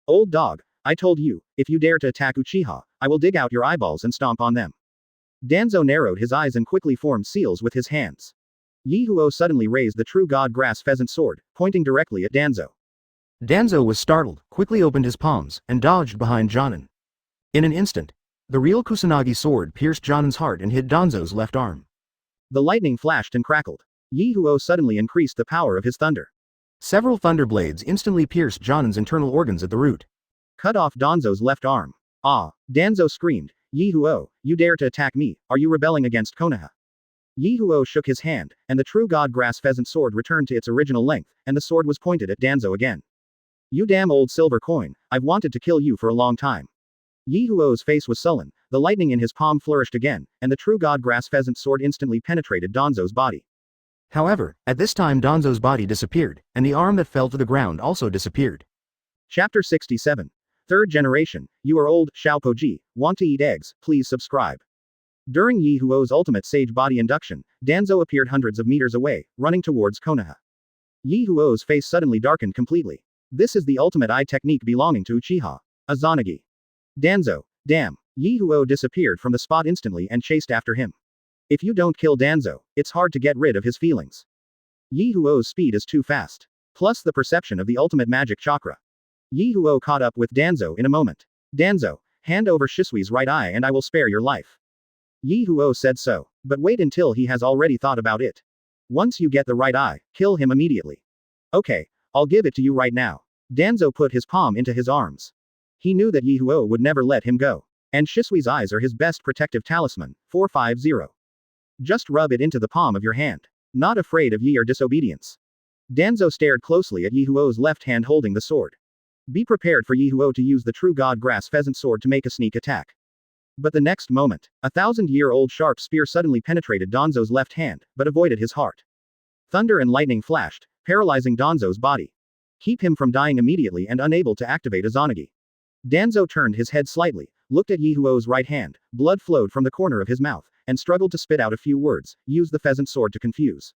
Old dog, I told you, if you dare to attack Uchiha, I will dig out your eyeballs and stomp on them. Danzo narrowed his eyes and quickly formed seals with his hands. Ye Huo suddenly raised the true god grass pheasant sword, pointing directly at Danzo. Danzo was startled, quickly opened his palms, and dodged behind Jonin. In an instant, the real Kusanagi sword pierced Jonin's heart and hit Danzo's left arm. The lightning flashed and crackled. Ye Huo suddenly increased the power of his thunder. Several thunder blades instantly pierced Jonin's internal organs at the root. Cut off Danzo's left arm. Ah! Danzo screamed, Ye Huo, you dare to attack me, are you rebelling against Konoha? Ye Huo shook his hand, and the true god grass pheasant sword returned to its original length, and the sword was pointed at Danzo again. You damn old silver coin, I've wanted to kill you for a long time. Ye Huo's face was sullen, the lightning in his palm flourished again, and the true god grass pheasant sword instantly penetrated Danzo's body. However, at this time Danzo's body disappeared, and the arm that fell to the ground also disappeared. Chapter 67. Third generation, you are old, Xiaopoji, want to eat eggs, please subscribe. During Ye Huo's ultimate sage body induction, Danzo appeared hundreds of meters away, running towards Konoha. Ye Huo's face suddenly darkened completely. This is the ultimate eye technique belonging to Uchiha. Izanagi. Danzo, damn. Ye Huo disappeared from the spot instantly and chased after him. If you don't kill Danzo, it's hard to get rid of his feelings. Ye Huo's speed is too fast. Plus the perception of the ultimate magic chakra. Ye Huo caught up with Danzo in a moment. Danzo, hand over Shisui's right eye and I will spare your life. Ye Huo said so, but wait until he has already thought about it. Once you get the right eye, kill him immediately. Okay, I'll give it to you right now. Danzo put his palm into his arms. He knew that Ye Huo would never let him go. And Shisui's eyes are his best protective talisman, 450. Just rub it into the palm of your hand. Not afraid of Ye or disobedience. Danzo stared closely at Ye Huo's left hand holding the sword. Be prepared for Ye Huo to use the true god grass pheasant sword to make a sneak attack. But the next moment, a 1000-year-old sharp spear suddenly penetrated Danzo's left hand, but avoided his heart. Thunder and lightning flashed, paralyzing Danzo's body. Keep him from dying immediately and unable to activate Izanagi. Danzo turned his head slightly, looked at Ye Huo's right hand, blood flowed from the corner of his mouth, and struggled to spit out a few words, use the pheasant sword to confuse.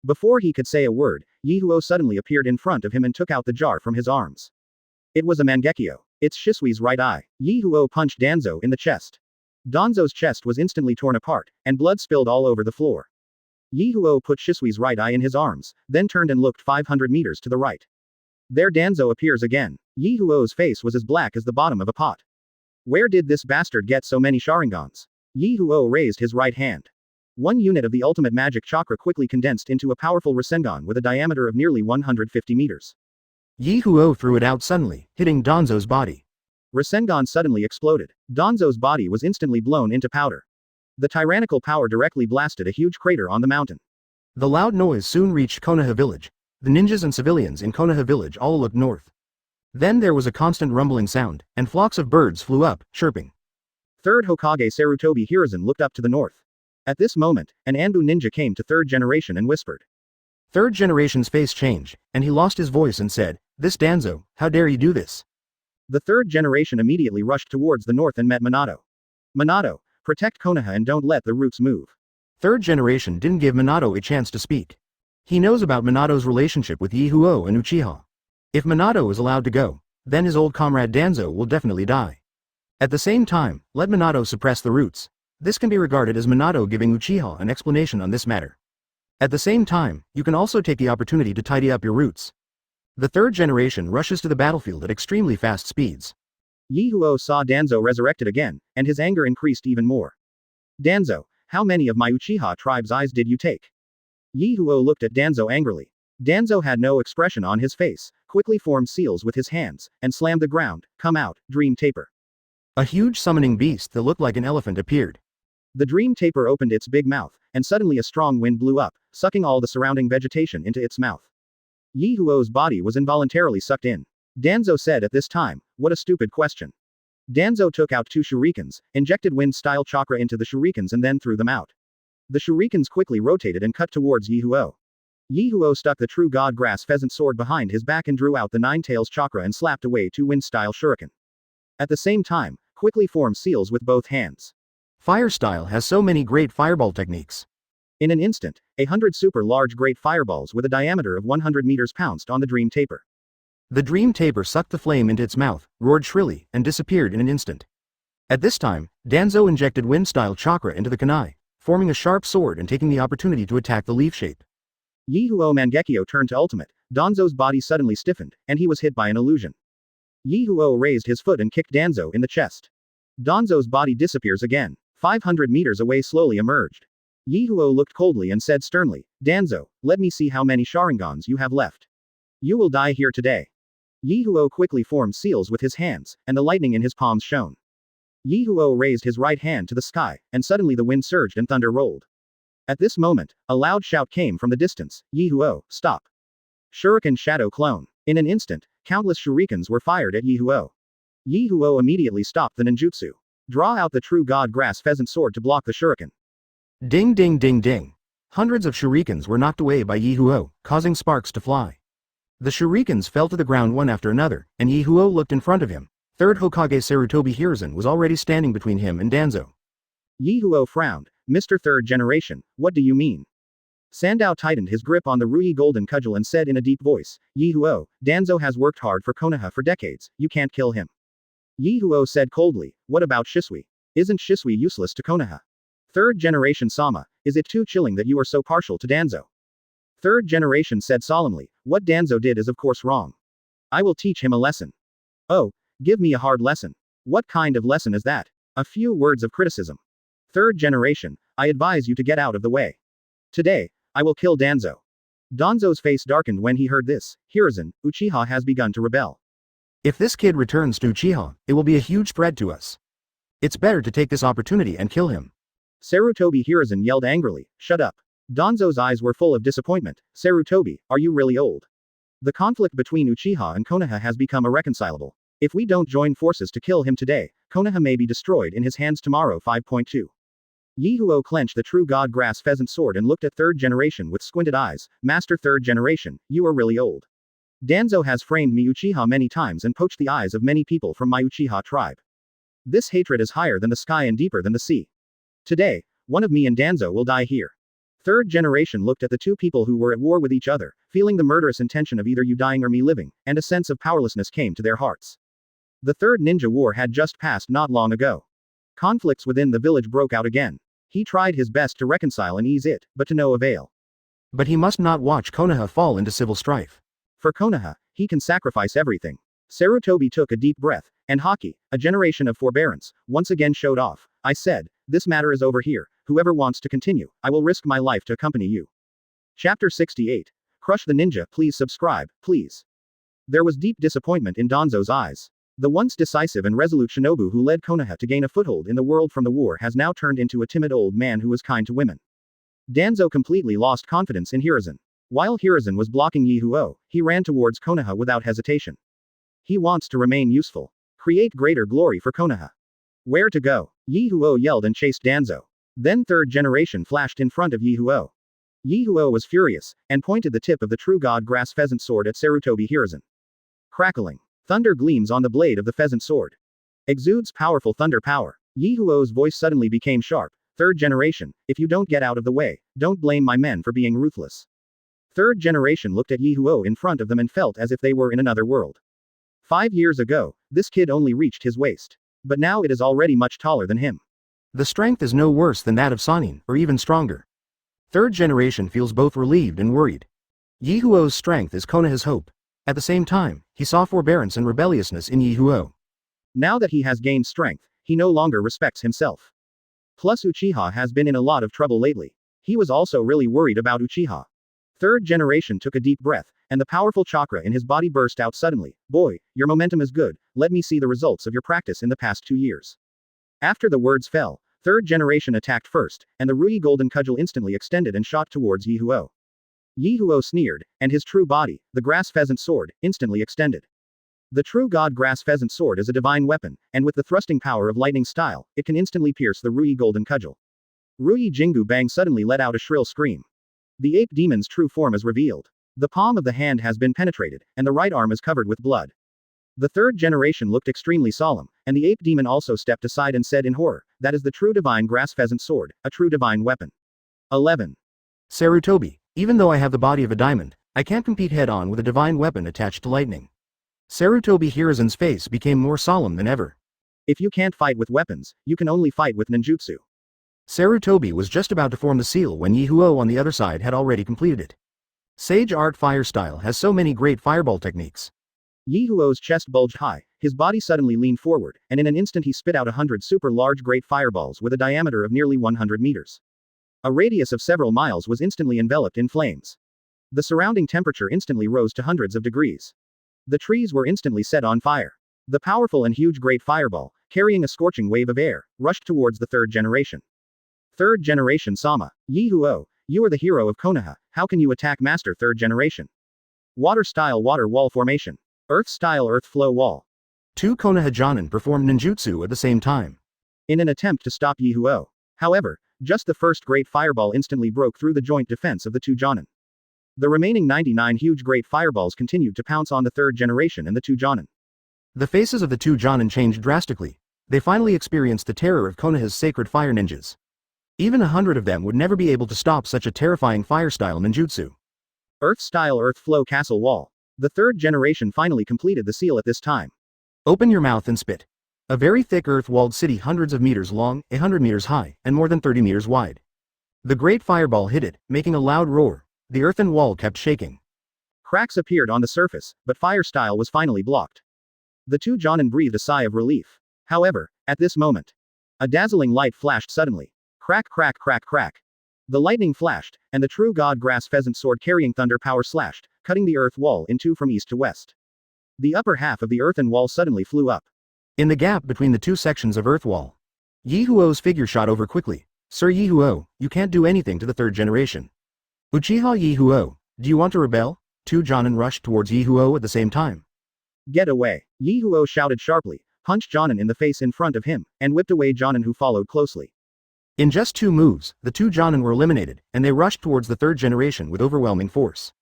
Before he could say a word, Ye Huo suddenly appeared in front of him and took out the jar from his arms. It was a Mangekyo. It's Shisui's right eye. Ye Huo punched Danzo in the chest. Danzo's chest was instantly torn apart, and blood spilled all over the floor. Ye Huo put Shisui's right eye in his arms, then turned and looked 500 meters to the right. There Danzo appears again. Ye Huo's face was as black as the bottom of a pot. Where did this bastard get so many Sharingans? Ye Huo raised his right hand. One unit of the ultimate magic chakra quickly condensed into a powerful Rasengan with a diameter of nearly 150 meters. Ye Huo threw it out suddenly, hitting Danzo's body. Rasengan suddenly exploded. Danzo's body was instantly blown into powder. The tyrannical power directly blasted a huge crater on the mountain. The loud noise soon reached Konoha village. The ninjas and civilians in Konoha village all looked north. Then there was a constant rumbling sound, and flocks of birds flew up, chirping. Third Hokage Sarutobi Hiruzen looked up to the north. At this moment, an Anbu ninja came to third generation and whispered. Third generation's face changed, and he lost his voice and said, "This Danzo, how dare you do this?" The third generation immediately rushed towards the north and met Minato. Minato, protect Konoha and don't let the roots move. Third generation didn't give Minato a chance to speak. He knows about Minato's relationship with Ye Huo and Uchiha. If Minato is allowed to go, then his old comrade Danzo will definitely die. At the same time, let Minato suppress the roots. This can be regarded as Minato giving Uchiha an explanation on this matter. At the same time, you can also take the opportunity to tidy up your roots. The third generation rushes to the battlefield at extremely fast speeds. Ye Huo saw Danzo resurrected again, and his anger increased even more. Danzo, how many of my Uchiha tribe's eyes did you take? Ye Huo looked at Danzo angrily. Danzo had no expression on his face, quickly formed seals with his hands, and slammed the ground. Come out, Dream Taper. A huge summoning beast that looked like an elephant appeared. The Dream Taper opened its big mouth, and suddenly a strong wind blew up, sucking all the surrounding vegetation into its mouth. Ye Huo's body was involuntarily sucked in. Danzo said at this time, what a stupid question. Danzo took out 2 shurikens, injected wind-style chakra into the shurikens and then threw them out. The shurikens quickly rotated and cut towards Ye Huo. Ye Huo stuck the true god grass pheasant sword behind his back and drew out the 9 tails chakra and slapped away 2 wind-style shuriken. At the same time, quickly formed seals with both hands. Fire style has so many great fireball techniques. In an instant, 100 super large great fireballs with a diameter of 100 meters pounced on the Dream Taper. The Dream Taper sucked the flame into its mouth, roared shrilly, and disappeared in an instant. At this time, Danzo injected wind-style chakra into the kunai, forming a sharp sword and taking the opportunity to attack the leaf shape. Ye Huo Mangekyo turned to ultimate. Danzo's body suddenly stiffened, and he was hit by an illusion. Ye Huo raised his foot and kicked Danzo in the chest. Danzo's body disappears again. 500 meters away slowly emerged. Ye Huo looked coldly and said sternly, Danzo, let me see how many Sharingans you have left. You will die here today. Ye Huo quickly formed seals with his hands, and the lightning in his palms shone. Ye Huo raised his right hand to the sky, and suddenly the wind surged and thunder rolled. At this moment, a loud shout came from the distance, Ye Huo, stop. Shuriken Shadow Clone. In an instant, countless shurikens were fired at Ye Huo. Ye Huo immediately stopped the ninjutsu. Draw out the true god grass pheasant sword to block the shuriken. Ding ding ding ding. Hundreds of shurikens were knocked away by Ye Huo, causing sparks to fly. The shurikens fell to the ground one after another, and Ye Huo looked in front of him. Third Hokage Sarutobi Hiruzen was already standing between him and Danzo. Ye Huo frowned. Mr. Third Generation, what do you mean? Sandao tightened his grip on the Rui golden cudgel and said in a deep voice, Ye Huo, Danzo has worked hard for Konoha for decades, you can't kill him. Ye Huo said coldly, what about Shisui? Isn't Shisui useless to Konoha? Third Generation Sama, is it too chilling that you are so partial to Danzo? Third Generation said solemnly, what Danzo did is of course wrong. I will teach him a lesson. Oh, give me a hard lesson. What kind of lesson is that? A few words of criticism. Third Generation, I advise you to get out of the way. Today, I will kill Danzo. Danzo's face darkened when he heard this. Hiruzen, Uchiha has begun to rebel. If this kid returns to Uchiha, it will be a huge threat to us. It's better to take this opportunity and kill him. Sarutobi Hiruzen yelled angrily, shut up. Danzo's eyes were full of disappointment. Sarutobi, are you really old? The conflict between Uchiha and Konoha has become irreconcilable. If we don't join forces to kill him today, Konoha may be destroyed in his hands tomorrow. 5.2. Ye Huo clenched the true god grass pheasant sword and looked at Third Generation with squinted eyes. Master Third Generation, you are really old. Danzo has framed me Uchiha many times and poached the eyes of many people from my Uchiha tribe. This hatred is higher than the sky and deeper than the sea. Today, one of me and Danzo will die here. Third Generation looked at the two people who were at war with each other, feeling the murderous intention of either you dying or me living, and a sense of powerlessness came to their hearts. The Third Ninja War had just passed not long ago. Conflicts within the village broke out again. He tried his best to reconcile and ease it, but to no avail. But he must not watch Konoha fall into civil strife. For Konoha, He can sacrifice everything. Sarutobi took a deep breath, and Haki, a generation of forbearance, once again showed off. I said, this matter is over here, whoever wants to continue, I will risk my life to accompany you. Chapter 68. Crush the Ninja, please subscribe, please. There was deep disappointment in Danzo's eyes. The once decisive and resolute shinobu who led Konoha to gain a foothold in the world from the war has now turned into a timid old man who was kind to women. Danzo completely lost confidence in Hiruzen. While Hiruzen was blocking Ye Huo, he ran towards Konoha without hesitation. He wants to remain useful. Create greater glory for Konoha. Where to go? Ye Huo yelled and chased Danzo. Then third generation flashed in front of Ye Huo. Ye Huo was furious, and pointed the tip of the true god grass pheasant sword at Sarutobi Hiruzen. Crackling. Thunder gleams on the blade of the pheasant sword. Exudes powerful thunder power. Ye Huo's voice suddenly became sharp. Third generation, if you don't get out of the way, don't blame my men for being ruthless. Third generation looked at Ye Huo in front of them and felt as if they were in another world. 5 years ago, this kid only reached his waist. But now it is already much taller than him. The strength is no worse than that of Sanin, or even stronger. Third generation feels both relieved and worried. Ye Huo's strength is Konoha's hope. At the same time, he saw forbearance and rebelliousness in Ye Huo. Now that he has gained strength, he no longer respects himself. Plus Uchiha has been in a lot of trouble lately. He was also really worried about Uchiha. Third generation took a deep breath, and the powerful chakra in his body burst out suddenly. Boy, your momentum is good, let me see the results of your practice in the past 2 years. After the words fell, third generation attacked first, and the Rui golden cudgel instantly extended and shot towards Ye Huo. Ye Huo sneered, and his true body, the grass pheasant sword, instantly extended. The true god grass pheasant sword is a divine weapon, and with the thrusting power of lightning style, it can instantly pierce the Rui golden cudgel. Rui Jingu Bang suddenly let out a shrill scream. The ape demon's true form is revealed. The palm of the hand has been penetrated, and the right arm is covered with blood. The third generation looked extremely solemn, and the ape demon also stepped aside and said in horror, that is the true divine grass pheasant sword, a true divine weapon. 11. Sarutobi, even though I have the body of a diamond, I can't compete head-on with a divine weapon attached to lightning. Sarutobi Hiruzen's face became more solemn than ever. If you can't fight with weapons, you can only fight with ninjutsu. Sarutobi was just about to form the seal when Ye Huo on the other side had already completed it. Sage Art Fire Style has so many great fireball techniques. Ye Huo's chest bulged high, his body suddenly leaned forward, and in an instant he spit out 100 super large great fireballs with a diameter of nearly 100 meters. A radius of several miles was instantly enveloped in flames. The surrounding temperature instantly rose to hundreds of degrees. The trees were instantly set on fire. The powerful and huge great fireball, carrying a scorching wave of air, rushed towards the third generation. Third generation Sama. Ye Huo, you are the hero of Konoha, how can you attack master third generation? Water style water wall formation. Earth style earth flow wall. 2 Konoha Jonin performed ninjutsu at the same time. In an attempt to stop Ye Huo. However, just the first great fireball instantly broke through the joint defense of the 2 Jonin. The remaining 99 huge great fireballs continued to pounce on the third generation and the 2 Jonin. The faces of the 2 Jonin changed drastically. They finally experienced the terror of Konoha's sacred fire ninjas. Even 100 of them would never be able to stop such a terrifying fire-style ninjutsu. Earth-style earth flow castle wall. The third generation finally completed the seal at this time. Open your mouth and spit. A very thick earth-walled city hundreds of meters long, 100 meters high, and more than 30 meters wide. The great fireball hit it, making a loud roar. The earthen wall kept shaking. Cracks appeared on the surface, but fire style was finally blocked. The 2 Jonin breathed a sigh of relief. However, at this moment, a dazzling light flashed suddenly. Crack crack crack crack. The lightning flashed, and the true god grass pheasant sword carrying thunder power slashed, cutting the earth wall in two from east to west. The upper half of the earthen wall suddenly flew up. In the gap between the 2 sections of earth wall, Ye Huo's figure shot over quickly. Sir Ye Huo, you can't do anything to the third generation. Uchiha Ye Huo, do you want to rebel? 2 Jonin rushed towards Ye Huo at the same time. Get away! Ye Huo shouted sharply, punched Jonin in the face in front of him, and whipped away Jonin who followed closely. In just 2 moves, the 2 Jonin were eliminated, and they rushed towards the third generation with overwhelming force.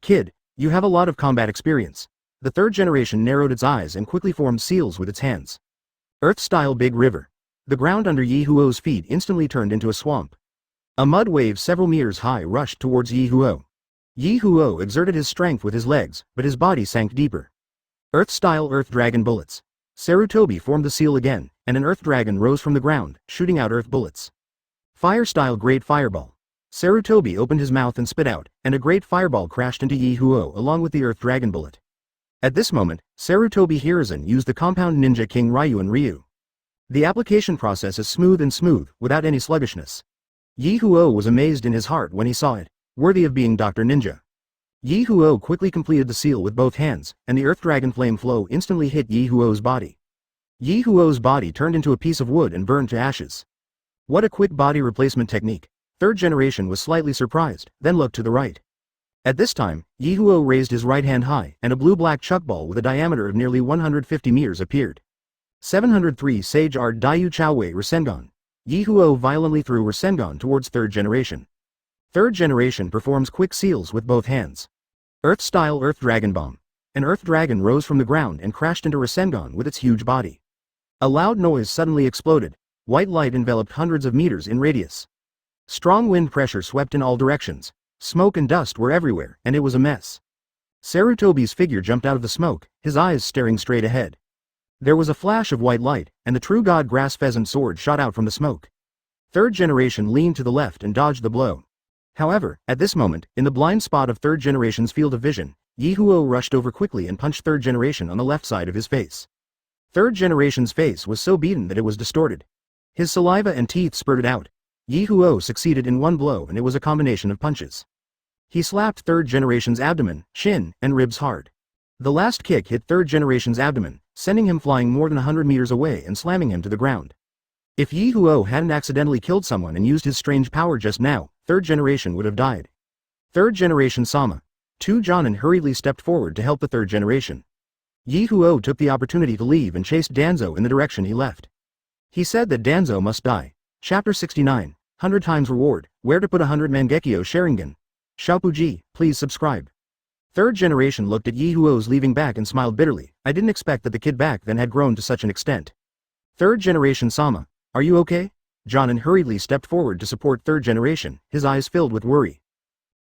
Kid, you have a lot of combat experience. The third generation narrowed its eyes and quickly formed seals with its hands. Earth-style big river. The ground under Ye Huo's feet instantly turned into a swamp. A mud wave several meters high rushed towards Ye Huo. Ye Huo exerted his strength with his legs, but his body sank deeper. Earth-style earth dragon bullets. Sarutobi formed the seal again, and an earth dragon rose from the ground, shooting out earth bullets. Fire-style great fireball. Sarutobi opened his mouth and spit out, and a great fireball crashed into Ye Huo along with the earth dragon bullet. At this moment, Sarutobi Hiruzen used the compound ninja King Ryuan Ryu. The application process is smooth, without any sluggishness. Ye Huo was amazed in his heart when he saw it, worthy of being Dr. Ninja. Ye Huo quickly completed the seal with both hands, and the Earth Dragon Flame Flow instantly hit Ye Huo's body. Ye Huo's body turned into a piece of wood and burned to ashes. What a quick body replacement technique. Third generation was slightly surprised, then looked to the right. At this time, Ye Huo raised his right hand high, and a blue-black chuck ball with a diameter of nearly 150 meters appeared. 703 Sage Art Daiyu Chaowei Rasengan. Ye Huo violently threw Rasengan towards third generation. Third generation performs quick seals with both hands. Earth-style Earth Dragon Bomb. An Earth Dragon rose from the ground and crashed into Rasengan with its huge body. A loud noise suddenly exploded. White light enveloped hundreds of meters in radius. Strong wind pressure swept in all directions. Smoke and dust were everywhere, and it was a mess. Sarutobi's figure jumped out of the smoke, his eyes staring straight ahead. There was a flash of white light, and the true god grass pheasant sword shot out from the smoke. Third generation leaned to the left and dodged the blow. However, at this moment, in the blind spot of third generation's field of vision, Ye Huo rushed over quickly and punched third generation on the left side of his face. Third generation's face was so beaten that it was distorted. His saliva and teeth spurted out. Ye Huo succeeded in one blow, and it was a combination of punches. He slapped third generation's abdomen, shin, and ribs hard. The last kick hit third generation's abdomen, sending him flying more than 100 meters away and slamming him to the ground. If Ye Huo hadn't accidentally killed someone and used his strange power just now, third generation would have died. Third generation Sama. Two Jonin hurriedly stepped forward to help the third generation. Ye Huo took the opportunity to leave and chased Danzo in the direction he left. He said that Danzo must die. Chapter 69, 100 times reward, where to put 100 Mangekyo Sharingan. Xiaopuji, please subscribe. Third generation looked at Ye Huo's leaving back and smiled bitterly. I didn't expect that the kid back then had grown to such an extent. Third generation Sama. Are you okay? Jonin hurriedly stepped forward to support third generation, his eyes filled with worry.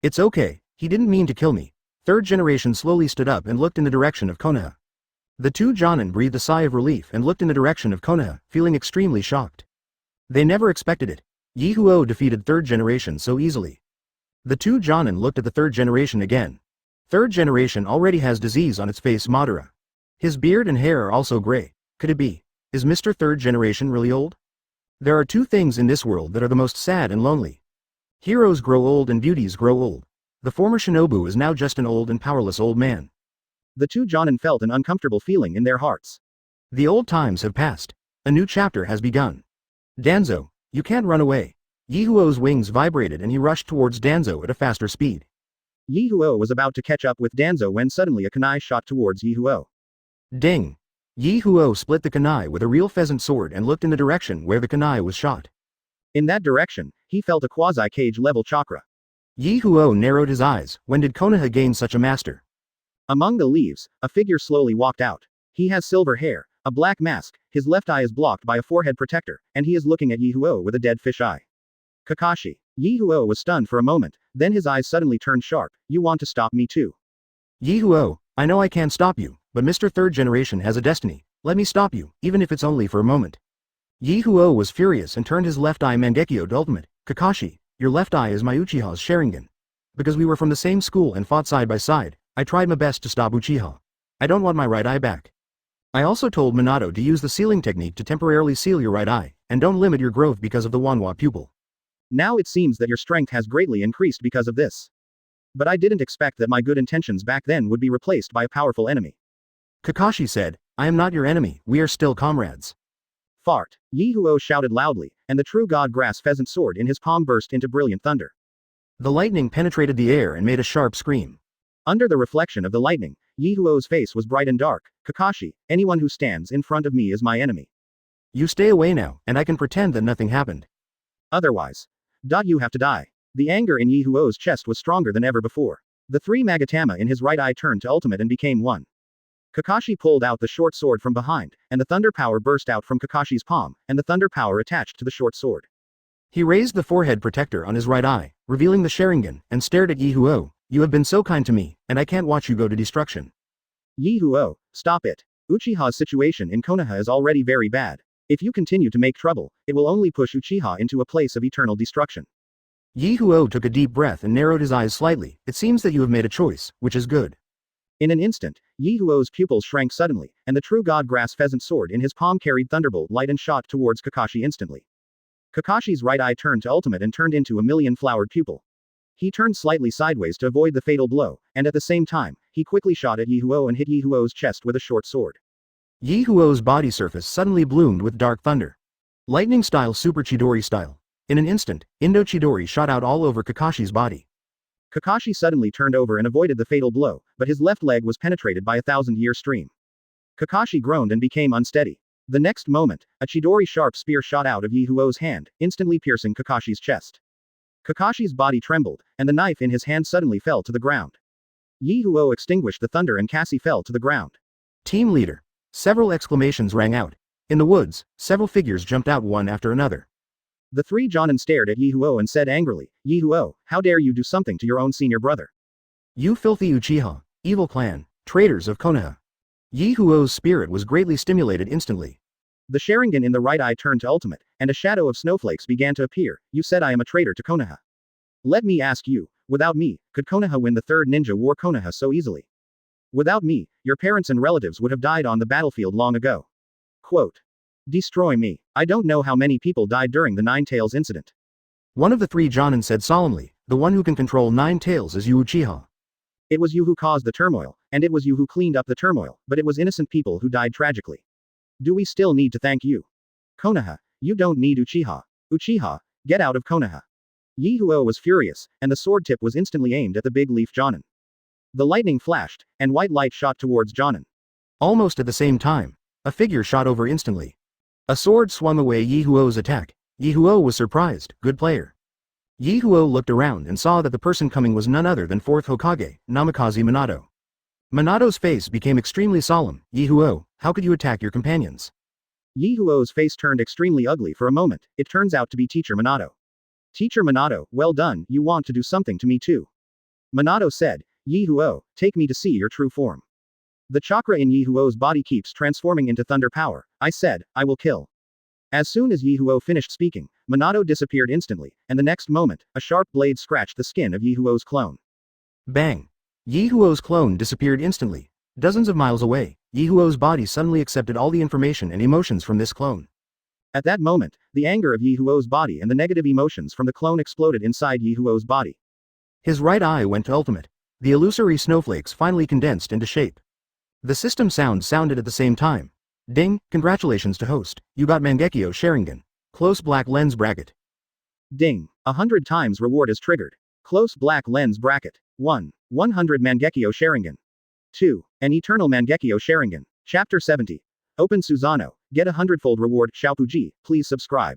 It's okay, he didn't mean to kill me. Third generation slowly stood up and looked in the direction of Konoha. The two Jonin breathed a sigh of relief and looked in the direction of Konoha, feeling extremely shocked. They never expected it. Ye Huo defeated third generation so easily. The two Jonin looked at the third generation again. Third generation already has disease on its face, Madara. His beard and hair are also gray. Could it be? Is Mr. Third Generation really old? There are two things in this world that are the most sad and lonely. Heroes grow old and beauties grow old. The former Shinobu is now just an old and powerless old man. The two Jonin felt an uncomfortable feeling in their hearts. The old times have passed. A new chapter has begun. Danzo, you can't run away. Ye Huo's wings vibrated and he rushed towards Danzo at a faster speed. Ye Huo was about to catch up with Danzo when suddenly a kunai shot towards Ye Huo. Ding! Ye Huo split the kunai with a real pheasant sword and looked in the direction where the kunai was shot. In that direction, he felt a quasi-cage level chakra. Ye Huo narrowed his eyes. When did Konoha gain such a master? Among the leaves, a figure slowly walked out. He has silver hair, a black mask, his left eye is blocked by a forehead protector, and he is looking at Ye Huo with a dead fish eye. Kakashi. Ye Huo was stunned for a moment, then his eyes suddenly turned sharp. You want to stop me too? Ye Huo, I know I can't stop you, but Mr. Third Generation has a destiny. Let me stop you, even if it's only for a moment. Ye Huo was furious and turned his left eye Mangekyo to ultimate. Kakashi, your left eye is my Uchiha's Sharingan. Because we were from the same school and fought side by side, I tried my best to stop Uchiha. I don't want my right eye back. I also told Minato to use the sealing technique to temporarily seal your right eye, and don't limit your growth because of the Wanwa pupil. Now it seems that your strength has greatly increased because of this. But I didn't expect that my good intentions back then would be replaced by a powerful enemy. Kakashi said, I am not your enemy, we are still comrades. Fart. Ye Huo shouted loudly, and the true god grass pheasant sword in his palm burst into brilliant thunder. The lightning penetrated the air and made a sharp scream. Under the reflection of the lightning, Ye Huo's face was bright and dark. Kakashi, anyone who stands in front of me is my enemy. You stay away now, and I can pretend that nothing happened. Otherwise. You have to die. The anger in Ye Huo's chest was stronger than ever before. The three Magatama in his right eye turned to ultimate and became one. Kakashi pulled out the short sword from behind, and the thunder power burst out from Kakashi's palm, and the thunder power attached to the short sword. He raised the forehead protector on his right eye, revealing the Sharingan, and stared at Ye Huo. You have been so kind to me, and I can't watch you go to destruction. Ye Huo, stop it. Uchiha's situation in Konoha is already very bad. If you continue to make trouble, it will only push Uchiha into a place of eternal destruction. Ye Huo took a deep breath and narrowed his eyes slightly. It seems that you have made a choice, which is good. In an instant, Ye Huo's pupils shrank suddenly, and the true god grass pheasant sword in his palm carried thunderbolt light and shot towards Kakashi instantly. Kakashi's right eye turned to ultimate and turned into a million-flowered pupil. He turned slightly sideways to avoid the fatal blow, and at the same time, he quickly shot at Ye Huo and hit Ye Huo's chest with a short sword. Ye Huo's body surface suddenly bloomed with dark thunder. Lightning style Super Chidori style. In an instant, Indo Chidori shot out all over Kakashi's body. Kakashi suddenly turned over and avoided the fatal blow, but his left leg was penetrated by a thousand-year stream. Kakashi groaned and became unsteady. The next moment, a Chidori sharp spear shot out of Ye Huo's hand, instantly piercing Kakashi's chest. Kakashi's body trembled, and the knife in his hand suddenly fell to the ground. Ye Huo extinguished the thunder and Cassie fell to the ground. Team leader. Several exclamations rang out. In the woods, several figures jumped out one after another. The three Jonin stared at Ye Huo and said angrily, Ye Huo, how dare you do something to your own senior brother? You filthy Uchiha, evil clan, traitors of Konoha. Ye Huo's spirit was greatly stimulated instantly. The Sharingan in the right eye turned to ultimate, and a shadow of snowflakes began to appear. You said I am a traitor to Konoha. Let me ask you, without me, could Konoha win the third ninja war Konoha so easily? Without me, your parents and relatives would have died on the battlefield long ago. Quote. Destroy me. I don't know how many people died during the Nine Tails incident. One of the three Jonin said solemnly, the one who can control Nine Tails is you Uchiha. It was you who caused the turmoil, and it was you who cleaned up the turmoil, but it was innocent people who died tragically. Do we still need to thank you? Konoha, you don't need Uchiha. Uchiha, get out of Konoha. Ye Huo was furious, and the sword tip was instantly aimed at the big leaf Jonin. The lightning flashed, and white light shot towards Jonin. Almost at the same time, a figure shot over instantly. A sword swung away Ye Huo's attack. Ye Huo was surprised, good player. Ye Huo looked around and saw that the person coming was none other than 4th Hokage, Namikaze Minato. Minato's face became extremely solemn. Ye Huo, how could you attack your companions? Ye Huo's face turned extremely ugly for a moment. It turns out to be Teacher Minato. Teacher Minato, well done, you want to do something to me too. Minato said, Ye Huo, take me to see your true form. The chakra in Ye Huo's body keeps transforming into thunder power. I said, I will kill. As soon as Ye Huo finished speaking, Minato disappeared instantly, and the next moment, a sharp blade scratched the skin of Ye Huo's clone. Bang! Ye Huo's clone disappeared instantly. Dozens of miles away, Ye Huo's body suddenly accepted all the information and emotions from this clone. At that moment, the anger of Ye Huo's body and the negative emotions from the clone exploded inside Ye Huo's body. His right eye went to ultimate. The illusory snowflakes finally condensed into shape. The system sound sounded at the same time. Ding, congratulations to host, you got Mangekyo Sharingan. Close black lens bracket. Ding, 100 times reward is triggered. Close black lens bracket. 1. 100 Mangekyo Sharingan. 2. An eternal Mangekyo Sharingan. Chapter 70. Open Susanoo, get a hundredfold reward. Xiaopuji, please subscribe.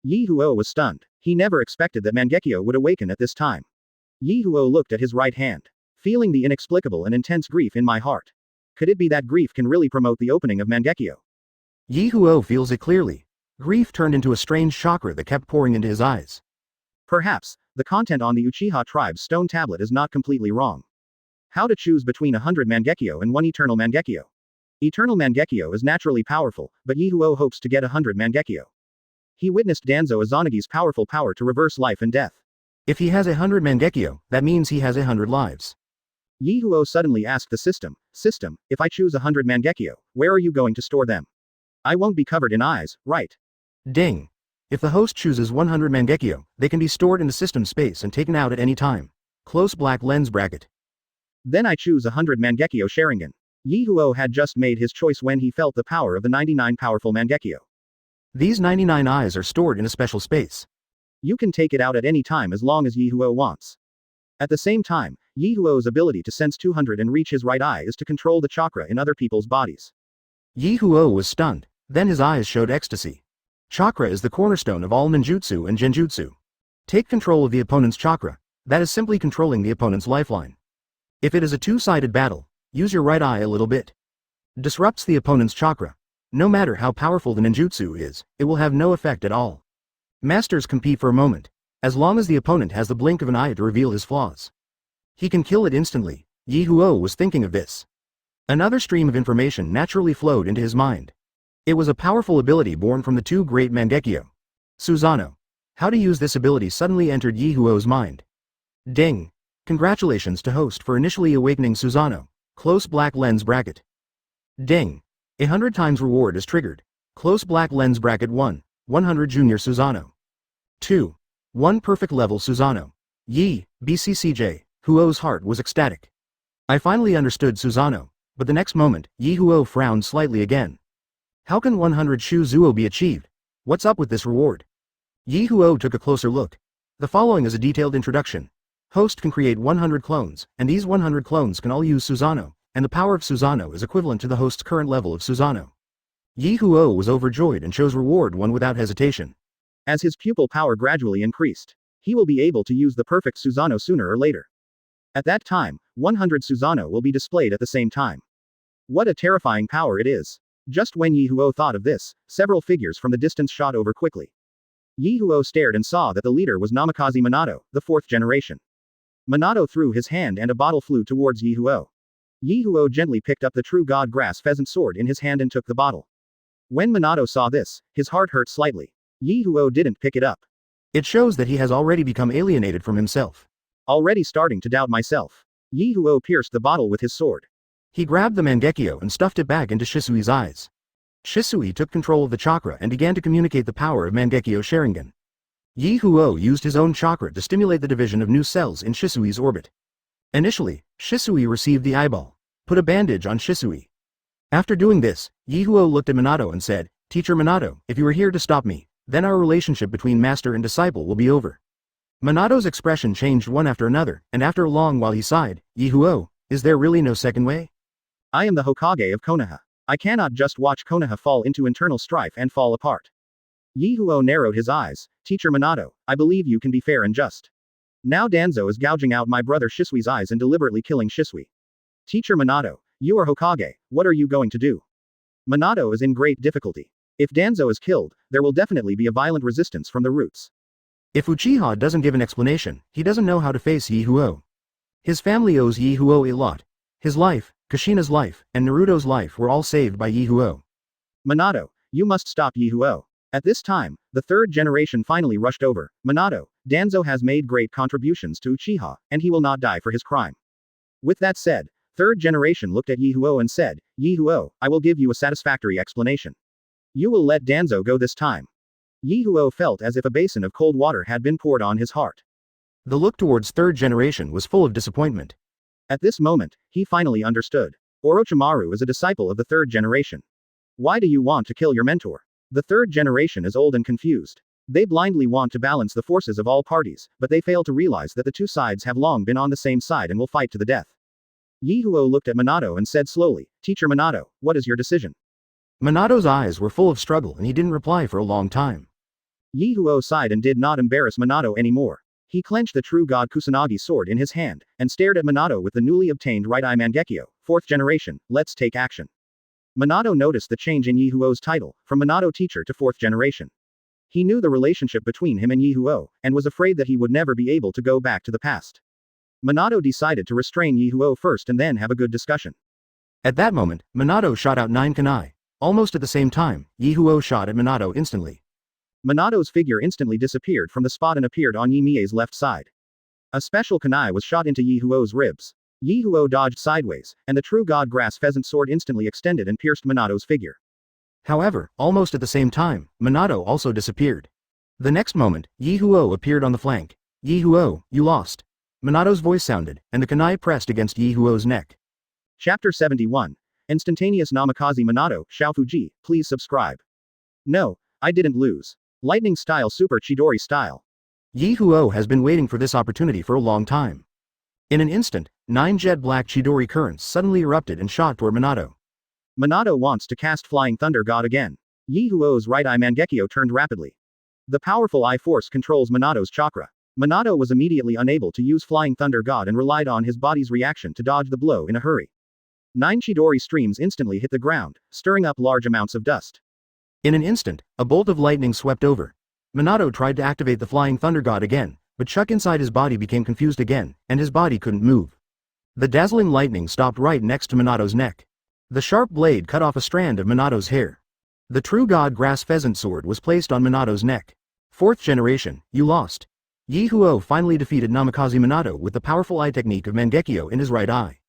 Ye Huo was stunned. He never expected that Mangekyo would awaken at this time. Ye Huo looked at his right hand. Feeling the inexplicable and intense grief in my heart. Could it be that grief can really promote the opening of Mangekyo? Ye Huo feels it clearly. Grief turned into a strange chakra that kept pouring into his eyes. Perhaps, the content on the Uchiha tribe's stone tablet is not completely wrong. How to choose between 100 Mangekyo and 1 eternal Mangekyo? Eternal Mangekyo is naturally powerful, but Ye Huo hopes to get 100 Mangekyo. He witnessed Danzo Izanagi's powerful power to reverse life and death. If he has 100 Mangekyo, that means he has 100 lives. Ye Huo suddenly asked the system, if I choose 100 Mangekyo, where are you going to store them? I won't be covered in eyes, right? Ding. If the host chooses 100 Mangekyo, they can be stored in the system space and taken out at any time. Close black lens bracket. Then I choose 100 Mangekyo Sharingan. Ye Huo had just made his choice when he felt the power of the 99 powerful Mangekyo. These 99 eyes are stored in a special space. You can take it out at any time as long as Ye Huo wants. At the same time, Ye Huo's ability to sense 200 and reach his right eye is to control the chakra in other people's bodies. Ye Huo was stunned, then his eyes showed ecstasy. Chakra is the cornerstone of all ninjutsu and genjutsu. Take control of the opponent's chakra, that is simply controlling the opponent's lifeline. If it is a two-sided battle, use your right eye a little bit. Disrupts the opponent's chakra. No matter how powerful the ninjutsu is, it will have no effect at all. Masters compete for a moment, as long as the opponent has the blink of an eye to reveal his flaws. He can kill it instantly. Ye Huo was thinking of this. Another stream of information naturally flowed into his mind. It was a powerful ability born from the two great Mangekyo. Susanoo. How to use this ability suddenly entered Ye Huo's mind. Ding. Congratulations to host for initially awakening Susanoo. Close black lens bracket. Ding. 100 times reward is triggered. Close black lens bracket 1. 100 Junior Susanoo. 2. 1 perfect level Susanoo. Yi, BCCJ, Huo's heart was ecstatic. I finally understood Susanoo, but the next moment, Yi Huo frowned slightly again. How can 100 Shu Zuo be achieved? What's up with this reward? Yi Huo took a closer look. The following is a detailed introduction. Host can create 100 clones, and these 100 clones can all use Susanoo, and the power of Susanoo is equivalent to the host's current level of Susanoo. Yi Huo was overjoyed and chose reward 1 without hesitation. As his pupil power gradually increased, he will be able to use the perfect Susanoo sooner or later. At that time, 100 Susanoo will be displayed at the same time. What a terrifying power it is. Just when Yi Huo thought of this, several figures from the distance shot over quickly. Yi Huo stared and saw that the leader was Namikaze Minato, the 4th generation. Minato threw his hand and a bottle flew towards Yi Huo. Yi Huo gently picked up the true god grass pheasant sword in his hand and took the bottle. When Minato saw this, his heart hurt slightly. Yi Huo didn't pick it up. It shows that he has already become alienated from himself. Already starting to doubt myself. Yi Huo pierced the bottle with his sword. He grabbed the Mangekyo and stuffed it back into Shisui's eyes. Shisui took control of the chakra and began to communicate the power of Mangekyo Sharingan. Yi Huo used his own chakra to stimulate the division of new cells in Shisui's orbit. Initially, Shisui received the eyeball. Put a bandage on Shisui. After doing this, Yi Huo looked at Minato and said, Teacher Minato, if you are here to stop me, then our relationship between master and disciple will be over. Minato's expression changed one after another, and after a long while he sighed, Yi Huo, is there really no second way? I am the Hokage of Konoha. I cannot just watch Konoha fall into internal strife and fall apart. Yi Huo narrowed his eyes. Teacher Minato, I believe you can be fair and just. Now Danzo is gouging out my brother Shisui's eyes and deliberately killing Shisui. Teacher Minato, you are Hokage, what are you going to do? Minato is in great difficulty. If Danzo is killed, there will definitely be a violent resistance from the roots. If Uchiha doesn't give an explanation, he doesn't know how to face Yi Huo. His family owes Yi Huo a lot. His life, Kushina's life, and Naruto's life were all saved by Yi Huo. Minato, you must stop Yi Huo. At this time, the 3rd generation finally rushed over. Minato, Danzo has made great contributions to Uchiha, and he will not die for his crime. With that said, 3rd generation looked at Yi Huo and said, Yi Huo, I will give you a satisfactory explanation. You will let Danzo go this time. Yi Huo felt as if a basin of cold water had been poured on his heart. The look towards 3rd generation was full of disappointment. At this moment, he finally understood. Orochimaru is a disciple of the 3rd generation. Why do you want to kill your mentor? The 3rd generation is old and confused. They blindly want to balance the forces of all parties, but they fail to realize that the two sides have long been on the same side and will fight to the death. Yi Huo looked at Minato and said slowly, Teacher Minato, what is your decision? Minato's eyes were full of struggle and he didn't reply for a long time. Yi Huo sighed and did not embarrass Minato anymore. He clenched the true god Kusanagi sword in his hand, and stared at Minato with the newly obtained right eye Mangekyo, 4th generation, let's take action. Minato noticed the change in Yi Huo's title, from Minato teacher to 4th generation. He knew the relationship between him and Yi Huo, and was afraid that he would never be able to go back to the past. Minato decided to restrain Yi Huo first and then have a good discussion. At that moment, Minato shot out 9 kunai. Almost at the same time, Yi Huo shot at Minato instantly. Minato's figure instantly disappeared from the spot and appeared on Yi Mie's left side. A special kunai was shot into Yi Huo's ribs. Yi Huo dodged sideways, and the true god grass pheasant sword instantly extended and pierced Minato's figure. However, almost at the same time, Minato also disappeared. The next moment, Yi Huo appeared on the flank. Yi Huo, you lost. Minato's voice sounded, and the kunai pressed against Yi Huo's neck. Chapter 71. Instantaneous Namikaze Minato, Xiaofuji, please subscribe. No, I didn't lose. Lightning style Super Chidori style. Yi Huo has been waiting for this opportunity for a long time. In an instant, 9 jet black Chidori currents suddenly erupted and shot toward Minato. Minato wants to cast Flying Thunder God again. Yi Huo's right eye Mangekyo turned rapidly. The powerful eye force controls Minato's chakra. Minato was immediately unable to use Flying Thunder God and relied on his body's reaction to dodge the blow in a hurry. 9 Chidori streams instantly hit the ground, stirring up large amounts of dust. In an instant, a bolt of lightning swept over. Minato tried to activate the Flying Thunder God again, but Chuck inside his body became confused again, and his body couldn't move. The dazzling lightning stopped right next to Minato's neck. The sharp blade cut off a strand of Minato's hair. The true god grass pheasant sword was placed on Minato's neck. 4th generation, you lost. Yi Huo finally defeated Namikaze Minato with the powerful eye technique of Mangekyo in his right eye.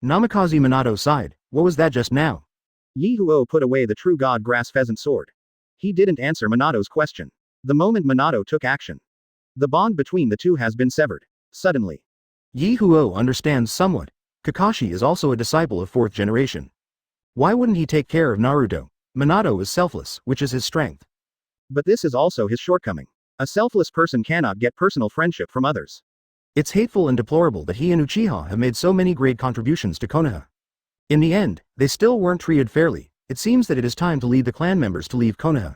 Namikaze Minato sighed, what was that just now? Ye Huo put away the true god grass pheasant sword. He didn't answer Minato's question. The moment Minato took action, the bond between the two has been severed. Suddenly, Ye Huo understands somewhat. Kakashi is also a disciple of fourth generation. Why wouldn't he take care of Naruto? Minato is selfless, which is his strength. But this is also his shortcoming. A selfless person cannot get personal friendship from others. It's hateful and deplorable that he and Uchiha have made so many great contributions to Konoha. In the end, they still weren't treated fairly. It seems that it is time to lead the clan members to leave Konoha.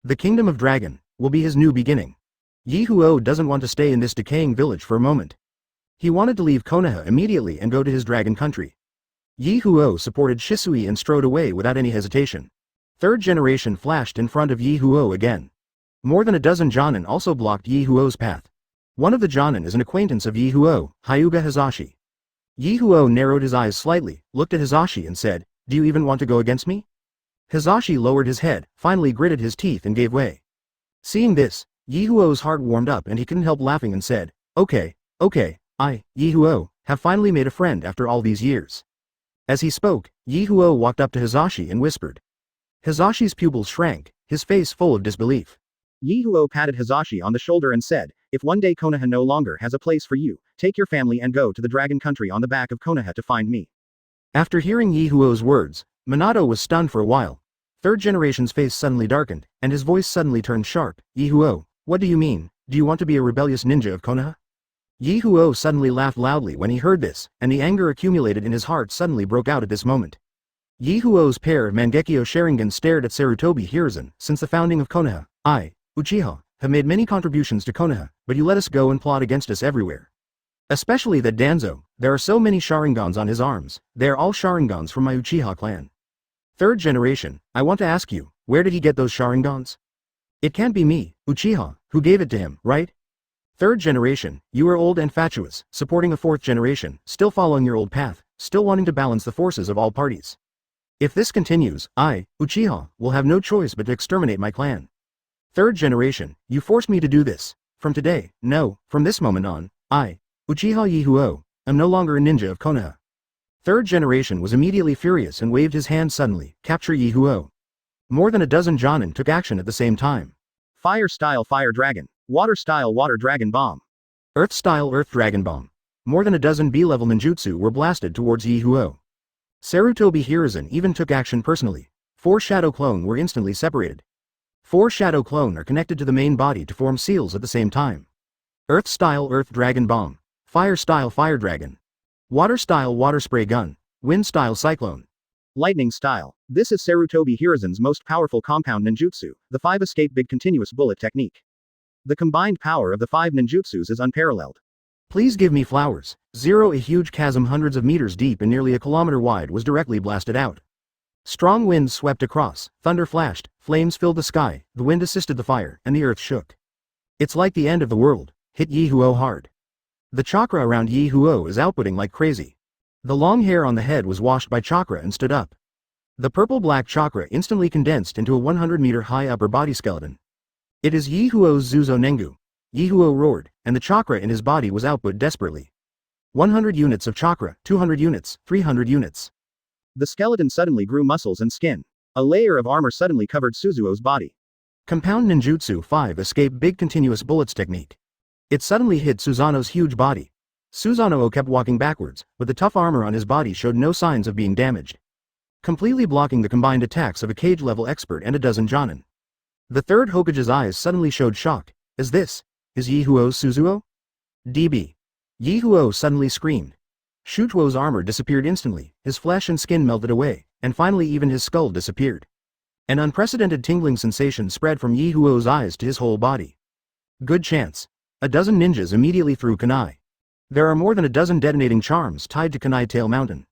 The Kingdom of Dragon will be his new beginning. Ye Huo doesn't want to stay in this decaying village for a moment. He wanted to leave Konoha immediately and go to his dragon country. Ye Huo supported Shisui and strode away without any hesitation. Third generation flashed in front of Ye Huo again. More than a dozen Jonin also blocked Ye Huo's path. One of the Jonin is an acquaintance of Ye Huo, Hyuga Hizashi. Ye Huo narrowed his eyes slightly, looked at Hizashi and said, do you even want to go against me? Hizashi lowered his head, finally gritted his teeth and gave way. Seeing this, Ye Huo's heart warmed up and he couldn't help laughing and said, okay, I, Ye Huo, have finally made a friend after all these years. As he spoke, Ye Huo walked up to Hizashi and whispered. Hizashi's pupils shrank, his face full of disbelief. Ye Huo patted Hizashi on the shoulder and said, if one day Konoha no longer has a place for you, take your family and go to the dragon country on the back of Konoha to find me. After hearing Ye Huo's words, Minato was stunned for a while. Third generation's face suddenly darkened, and his voice suddenly turned sharp. Ye Huo, what do you mean? Do you want to be a rebellious ninja of Konoha? Ye Huo suddenly laughed loudly when he heard this, and the anger accumulated in his heart suddenly broke out at this moment. Ye Huo's pair of Mangekyo Sharingan stared at Sarutobi Hiruzen. Since the founding of Konoha, I, Uchiha, have made many contributions to Konoha, but you let us go and plot against us everywhere. Especially that Danzo, there are so many Sharingans on his arms, they are all Sharingans from my Uchiha clan. Third generation, I want to ask you, where did he get those Sharingans? It can't be me, Uchiha, who gave it to him, right? Third generation, you are old and fatuous, supporting a fourth generation, still following your old path, still wanting to balance the forces of all parties. If this continues, I, Uchiha, will have no choice but to exterminate my clan. Third generation, you forced me to do this. From today, no, from this moment on, I, Uchiha Ye Huo, am no longer a ninja of Konoha. Third generation was immediately furious and waved his hand suddenly, capture Ye Huo. More than a dozen Jonin took action at the same time. Fire-style Fire Dragon. Water-style Water Dragon Bomb. Earth-style Earth Dragon Bomb. More than a dozen B-level ninjutsu were blasted towards Ye Huo. Sarutobi Hiruzen even took action personally. 4 Shadow Clone were instantly separated. 4 Shadow Clone are connected to the main body to form seals at the same time. Earth-style Earth Dragon Bomb. Fire-style Fire Dragon. Water-style Water Spray Gun. Wind-style Cyclone. Lightning-style. This is Sarutobi Hiruzen's most powerful compound ninjutsu, the 5 Escape Big Continuous Bullet Technique. The combined power of the 5 ninjutsus is unparalleled. Please give me flowers. A huge chasm hundreds of meters deep and nearly a kilometer wide was directly blasted out. Strong winds swept across, thunder flashed, flames filled the sky, the wind assisted the fire, and the earth shook. It's like the end of the world, hit Ye Huo hard. The chakra around Ye Huo is outputting like crazy. The long hair on the head was washed by chakra and stood up. The purple-black chakra instantly condensed into a 100-meter high upper body skeleton. It is Ye Huo's Zuzo Nengu. Ye Huo roared, and the chakra in his body was output desperately. 100 units of chakra, 200 units, 300 units. The skeleton suddenly grew muscles and skin. A layer of armor suddenly covered Suzuo's body. Compound Ninjutsu 5 Escape Big Continuous Bullets Technique. It suddenly hit Susanoo's huge body. Susanoo kept walking backwards, but the tough armor on his body showed no signs of being damaged. Completely blocking the combined attacks of a cage-level expert and a dozen Jonin. The third Hokage's eyes suddenly showed shock. Is Ye Huo's Suzuo? DB. Ye Huo suddenly screamed. Shutuo's armor disappeared instantly, his flesh and skin melted away, and finally even his skull disappeared. An unprecedented tingling sensation spread from Ye Huo's eyes to his whole body. Good chance. A dozen ninjas immediately threw kunai. There are more than a dozen detonating charms tied to Kunai Tail Mountain.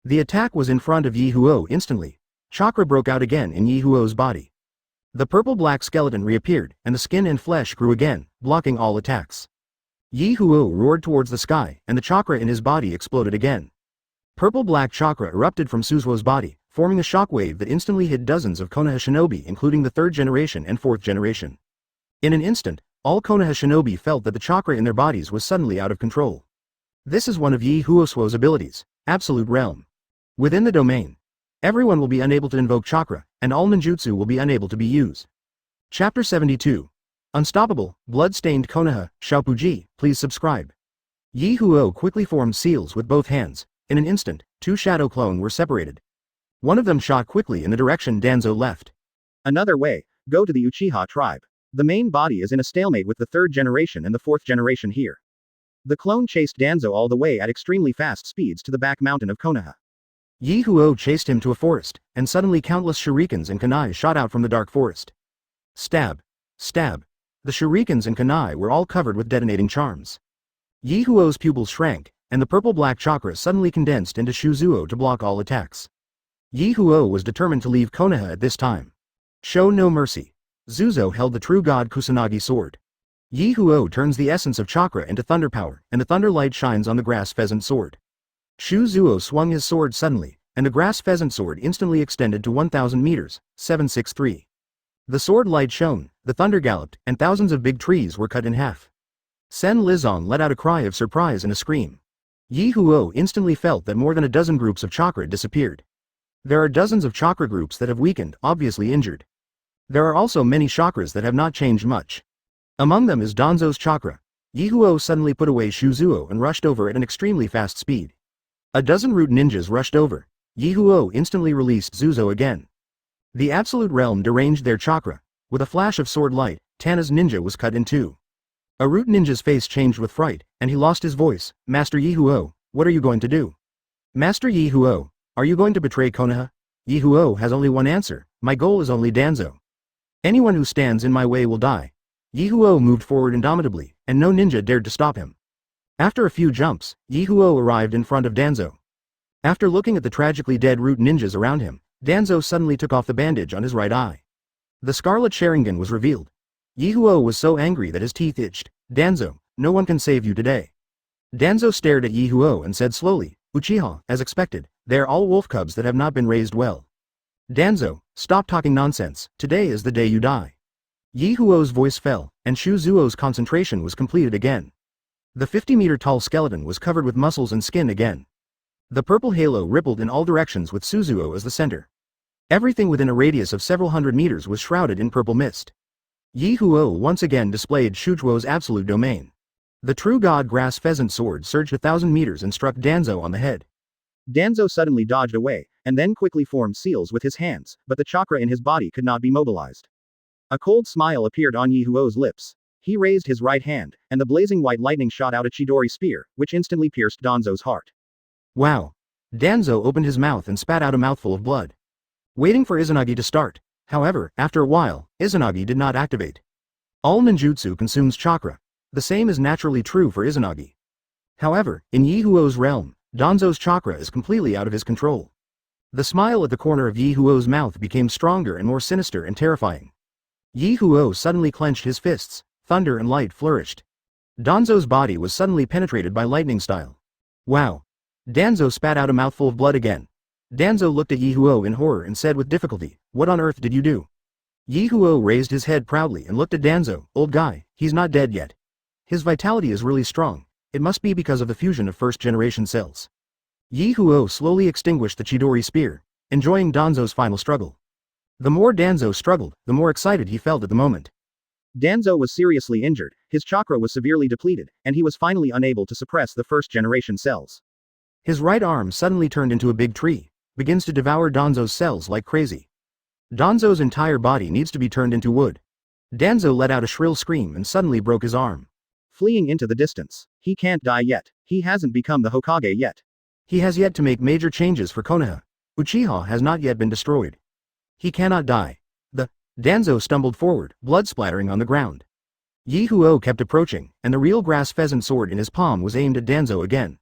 The attack was in front of Ye Huo instantly. Chakra broke out again in Ye Huo's body. The purple-black skeleton reappeared, and the skin and flesh grew again, blocking all attacks. Ye Huo roared towards the sky, and the chakra in his body exploded again. Purple-black chakra erupted from Suzuo's body, forming a shockwave that instantly hit dozens of Konoha shinobi including the 3rd generation and 4th generation. In an instant, all Konoha shinobi felt that the chakra in their bodies was suddenly out of control. This is one of Ye Huo's abilities. Absolute Realm. Within the domain, everyone will be unable to invoke chakra, and all ninjutsu will be unable to be used. Chapter 72. Unstoppable, Blood-Stained Konoha, Shoupuji, please subscribe. Ye Huo quickly formed seals with both hands. In an instant, two shadow clone were separated. One of them shot quickly in the direction Danzo left. Another way, go to the Uchiha tribe. The main body is in a stalemate with the third generation and the fourth generation here. The clone chased Danzo all the way at extremely fast speeds to the back mountain of Konoha. Ye Huo chased him to a forest, and suddenly countless shurikens and kunai shot out from the dark forest. Stab. Stab. The shurikens and kunai were all covered with detonating charms. Ye Huo's pupils shrank, and the purple-black chakra suddenly condensed into Shuzuo to block all attacks. Ye Huo was determined to leave Konoha at this time. Show no mercy. Zuzo held the true god Kusanagi sword. Ye Huo turns the essence of chakra into thunder power, and the thunder light shines on the grass pheasant sword. Shuzuo swung his sword suddenly, and the grass pheasant sword instantly extended to 1,000 meters, 763. The sword light shone, the thunder galloped, and thousands of big trees were cut in half. Sen Lizong let out a cry of surprise and a scream. Ye Huo instantly felt that more than a dozen groups of chakra disappeared. There are dozens of chakra groups that have weakened, obviously injured. There are also many chakras that have not changed much. Among them is Danzo's chakra. Ye Huo suddenly put away Shuzuo and rushed over at an extremely fast speed. A dozen root ninjas rushed over. Ye Huo instantly released Zuzo again. The Absolute Realm deranged their chakra. With a flash of sword light, Tana's ninja was cut in two. A root ninja's face changed with fright, and he lost his voice. Master Ye Huo, what are you going to do? Master Ye Huo, are you going to betray Konoha? Ye Huo has only one answer. My goal is only Danzo. Anyone who stands in my way will die. Ye Huo moved forward indomitably, and no ninja dared to stop him. After a few jumps, Ye Huo arrived in front of Danzo. After looking at the tragically dead root ninjas around him, Danzo suddenly took off the bandage on his right eye. The scarlet Sharingan was revealed. Ye Huo was so angry that his teeth itched. Danzo, no one can save you today. Danzo stared at Ye Huo and said slowly, Uchiha, as expected, they are all wolf cubs that have not been raised well. Danzo, stop talking nonsense, today is the day you die. Ye Huo's voice fell, and Shuzuo's concentration was completed again. The 50-meter-tall skeleton was covered with muscles and skin again. The purple halo rippled in all directions with Suzuo as the center. Everything within a radius of several hundred meters was shrouded in purple mist. Ye Huo once again displayed Shuzuo's absolute domain. The true god grass pheasant sword surged 1,000 meters and struck Danzo on the head. Danzo suddenly dodged away, and then quickly formed seals with his hands, but the chakra in his body could not be mobilized. A cold smile appeared on Ye Huo's lips. He raised his right hand, and the blazing white lightning shot out a Chidori spear, which instantly pierced Danzo's heart. Wow. Danzo opened his mouth and spat out a mouthful of blood. Waiting for Izanagi to start. However, after a while, Izanagi did not activate. All ninjutsu consumes chakra. The same is naturally true for Izanagi. However, in Ye Huo's realm, Danzo's chakra is completely out of his control. The smile at the corner of Ye Huo's mouth became stronger and more sinister and terrifying. Ye Huo suddenly clenched his fists. Thunder and light flourished. Danzo's body was suddenly penetrated by lightning style. Wow. Danzo spat out a mouthful of blood again. Danzo looked at Ye Huo in horror and said with difficulty, what on earth did you do? Ye Huo raised his head proudly and looked at Danzo, old guy, he's not dead yet. His vitality is really strong. It must be because of the fusion of first-generation cells. Ye Huo slowly extinguished the Chidori spear, enjoying Danzo's final struggle. The more Danzo struggled, the more excited he felt at the moment. Danzo was seriously injured, his chakra was severely depleted, and he was finally unable to suppress the first-generation cells. His right arm suddenly turned into a big tree, begins to devour Danzo's cells like crazy. Danzo's entire body needs to be turned into wood. Danzo let out a shrill scream and suddenly broke his arm. Fleeing into the distance. He can't die yet. He hasn't become the Hokage yet. He has yet to make major changes for Konoha. Uchiha has not yet been destroyed. He cannot die. Danzo stumbled forward, blood splattering on the ground. Ye Huo kept approaching, and the real grass pheasant sword in his palm was aimed at Danzo again.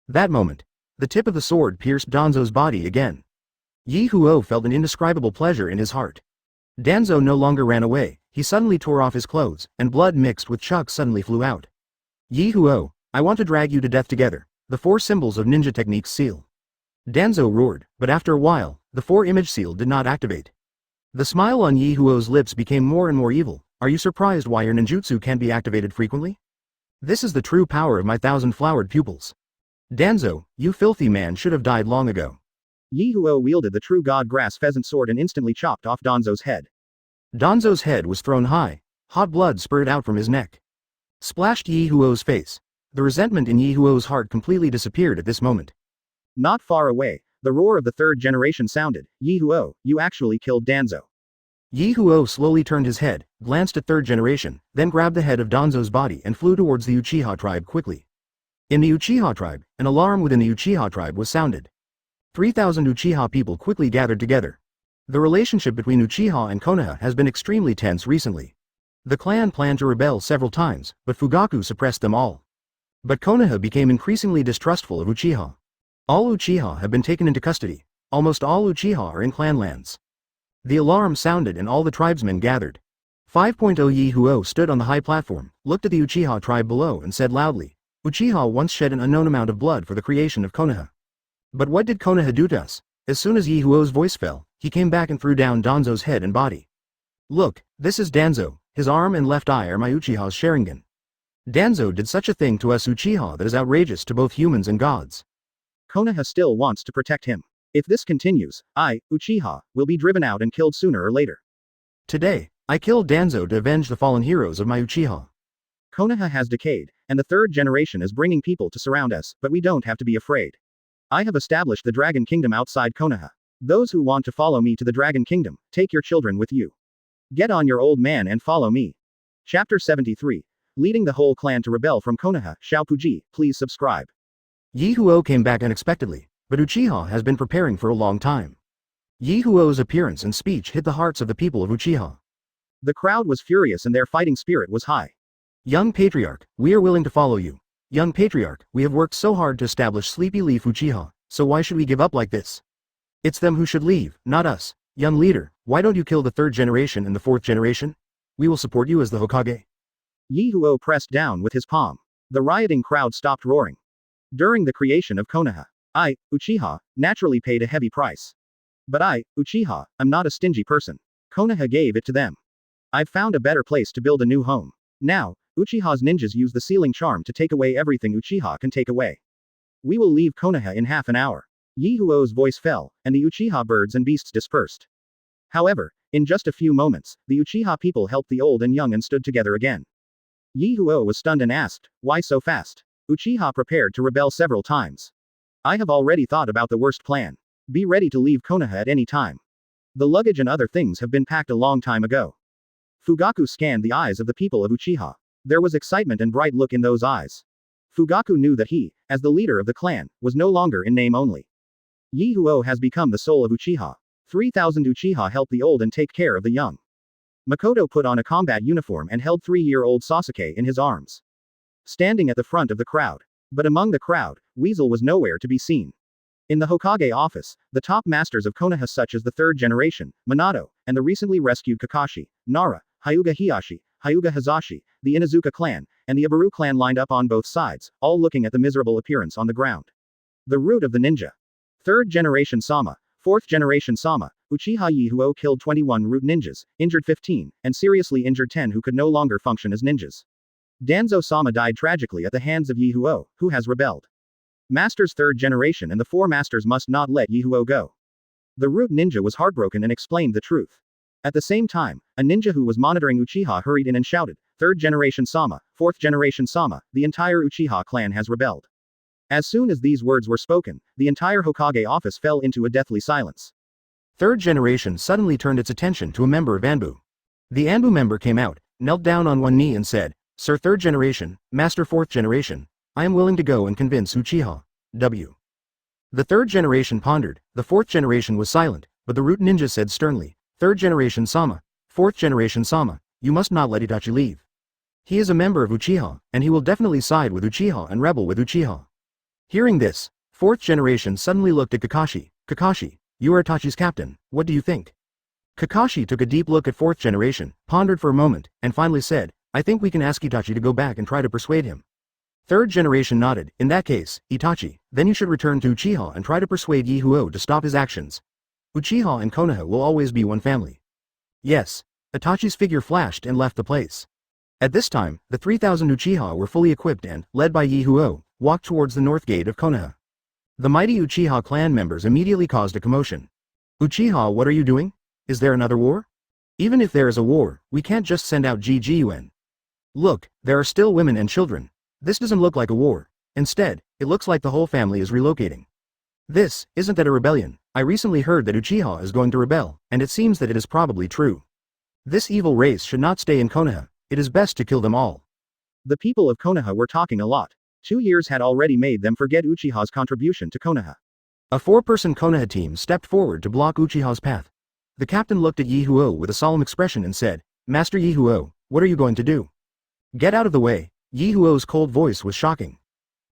That moment, the tip of the sword pierced Danzo's body again. Ye Huo felt an indescribable pleasure in his heart. Danzo no longer ran away, he suddenly tore off his clothes, and blood mixed with chalk suddenly flew out. Ye Huo, I want to drag you to death together, the 4 symbols of ninja techniques seal. Danzo roared, but after a while, the 4-image seal did not activate. The smile on Ye Huo's lips became more and more evil. Are you surprised why your ninjutsu can't be activated frequently? This is the true power of my 1,000 flowered pupils. Danzo, you filthy man should have died long ago. Ye Huo wielded the true god grass pheasant sword and instantly chopped off Danzo's head. Danzo's head was thrown high. Hot blood spurted out from his neck. Splashed Ye Huo's face. The resentment in Ye Huo's heart completely disappeared at this moment. Not far away, the roar of the third generation sounded. Ye Huo, you actually killed Danzo. Ye Huo slowly turned his head, glanced at third generation, then grabbed the head of Danzo's body and flew towards the Uchiha tribe quickly. In the Uchiha tribe, an alarm within the Uchiha tribe was sounded. 3,000 Uchiha people quickly gathered together. The relationship between Uchiha and Konoha has been extremely tense recently. The clan planned to rebel several times, but Fugaku suppressed them all. But Konoha became increasingly distrustful of Uchiha. All Uchiha have been taken into custody. Almost all Uchiha are in clan lands. The alarm sounded and all the tribesmen gathered. 5.0 Ye Huo stood on the high platform, looked at the Uchiha tribe below and said loudly, Uchiha once shed an unknown amount of blood for the creation of Konoha. But what did Konoha do to us? As soon as Ye Huo's voice fell, he came back and threw down Danzo's head and body. Look, this is Danzo, his arm and left eye are my Uchiha's Sharingan. Danzo did such a thing to us Uchiha that is outrageous to both humans and gods. Konoha still wants to protect him. If this continues, I, Uchiha, will be driven out and killed sooner or later. Today, I killed Danzo to avenge the fallen heroes of my Uchiha. Konoha has decayed, and the third generation is bringing people to surround us, but we don't have to be afraid. I have established the Dragon Kingdom outside Konoha. Those who want to follow me to the Dragon Kingdom, take your children with you. Get on your old man and follow me. Chapter 73. Leading the whole clan to rebel from Konoha. Xiaopuji, please subscribe. Ye Huo came back unexpectedly, but Uchiha has been preparing for a long time. Ye Huo's appearance and speech hit the hearts of the people of Uchiha. The crowd was furious and their fighting spirit was high. Young Patriarch, we are willing to follow you. Young Patriarch, we have worked so hard to establish Sleepy Leaf Uchiha, so why should we give up like this? It's them who should leave, not us. Young leader, why don't you kill the third generation and the fourth generation? We will support you as the Hokage. Ye Huo pressed down with his palm. The rioting crowd stopped roaring. During the creation of Konoha, I, Uchiha, naturally paid a heavy price. But I, Uchiha, am not a stingy person. Konoha gave it to them. I've found a better place to build a new home. Now, Uchiha's ninjas use the sealing charm to take away everything Uchiha can take away. We will leave Konoha in half an hour. Ye Huo's voice fell, and the Uchiha birds and beasts dispersed. However, in just a few moments, the Uchiha people helped the old and young and stood together again. Ye Huo was stunned and asked, why so fast? Uchiha prepared to rebel several times. I have already thought about the worst plan. Be ready to leave Konoha at any time. The luggage and other things have been packed a long time ago. Fugaku scanned the eyes of the people of Uchiha. There was excitement and bright look in those eyes. Fugaku knew that he, as the leader of the clan, was no longer in name only. Ye Huo has become the soul of Uchiha. 3,000 Uchiha help the old and take care of the young. Makoto put on a combat uniform and held 3-year-old Sasuke in his arms. Standing at the front of the crowd. But among the crowd, Weasel was nowhere to be seen. In the Hokage office, the top masters of Konoha such as the third generation, Minato, and the recently rescued Kakashi, Nara, Hyuga Hiyashi, Hyuga Hazashi, the Inuzuka clan, and the Abaru clan lined up on both sides, all looking at the miserable appearance on the ground. The root of the ninja. Third generation Sama, fourth generation Sama, Uchiha Ye Huo killed 21 root ninjas, injured 15, and seriously injured 10 who could no longer function as ninjas. Danzo Sama died tragically at the hands of Ye Huo, who has rebelled. Masters third generation and the 4 masters must not let Ye Huo go. The root ninja was heartbroken and explained the truth. At the same time, a ninja who was monitoring Uchiha hurried in and shouted, third generation Sama, fourth generation Sama, the entire Uchiha clan has rebelled. As soon as these words were spoken, the entire Hokage office fell into a deathly silence. Third generation suddenly turned its attention to a member of Anbu. The Anbu member came out, knelt down on one knee and said, Sir third generation, Master fourth generation, I am willing to go and convince Uchiha W. The third generation pondered, the fourth generation was silent, but the root ninja said sternly, third generation Sama, fourth generation Sama, you must not let Itachi leave. He is a member of Uchiha, and he will definitely side with Uchiha and rebel with Uchiha. Hearing this, fourth generation suddenly looked at Kakashi. Kakashi, you are Itachi's captain, what do you think? Kakashi took a deep look at fourth generation, pondered for a moment, and finally said, I think we can ask Itachi to go back and try to persuade him. Third generation nodded, in that case, Itachi, then you should return to Uchiha and try to persuade Ye Huo to stop his actions. Uchiha and Konoha will always be one family. Yes. Itachi's figure flashed and left the place. At this time, the 3,000 Uchiha were fully equipped and, led by Ye Huo, walked towards the north gate of Konoha. The mighty Uchiha clan members immediately caused a commotion. Uchiha, what are you doing? Is there another war? Even if there is a war, we can't just send out GGUN. Look, there are still women and children. This doesn't look like a war. Instead, it looks like the whole family is relocating. Isn't that a rebellion? I recently heard that Uchiha is going to rebel, and it seems that it is probably true. This evil race should not stay in Konoha. It is best to kill them all. The people of Konoha were talking a lot. 2 years had already made them forget Uchiha's contribution to Konoha. A 4-person Konoha team stepped forward to block Uchiha's path. The captain looked at Ye Huo with a solemn expression and said, Master Ye Huo, what are you going to do? Get out of the way. Ye Huo's cold voice was shocking.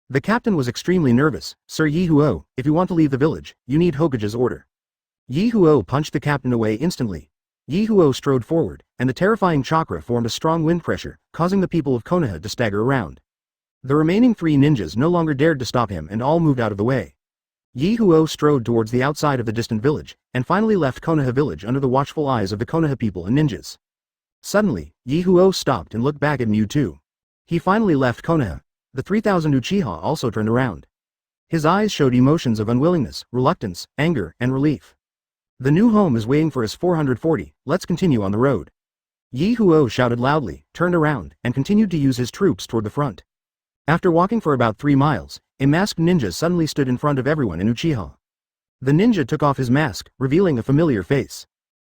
The captain was extremely nervous. Sir Ye Huo, if you want to leave the village, you need Hokage's order. Ye Huo punched the captain away instantly. Ye Huo strode forward, and the terrifying chakra formed a strong wind pressure, causing the people of Konoha to stagger around. The remaining 3 ninjas no longer dared to stop him and all moved out of the way. Ye Huo strode towards the outside of the distant village, and finally left Konoha village under the watchful eyes of the Konoha people and ninjas. Suddenly, Ye Huo stopped and looked back at Mewtwo. He finally left Konoha. The 3,000 Uchiha also turned around. His eyes showed emotions of unwillingness, reluctance, anger, and relief. The new home is waiting for us 440, let's continue on the road. Ye Huo shouted loudly, turned around, and continued to use his troops toward the front. After walking for about 3 miles, a masked ninja suddenly stood in front of everyone in Uchiha. The ninja took off his mask, revealing a familiar face.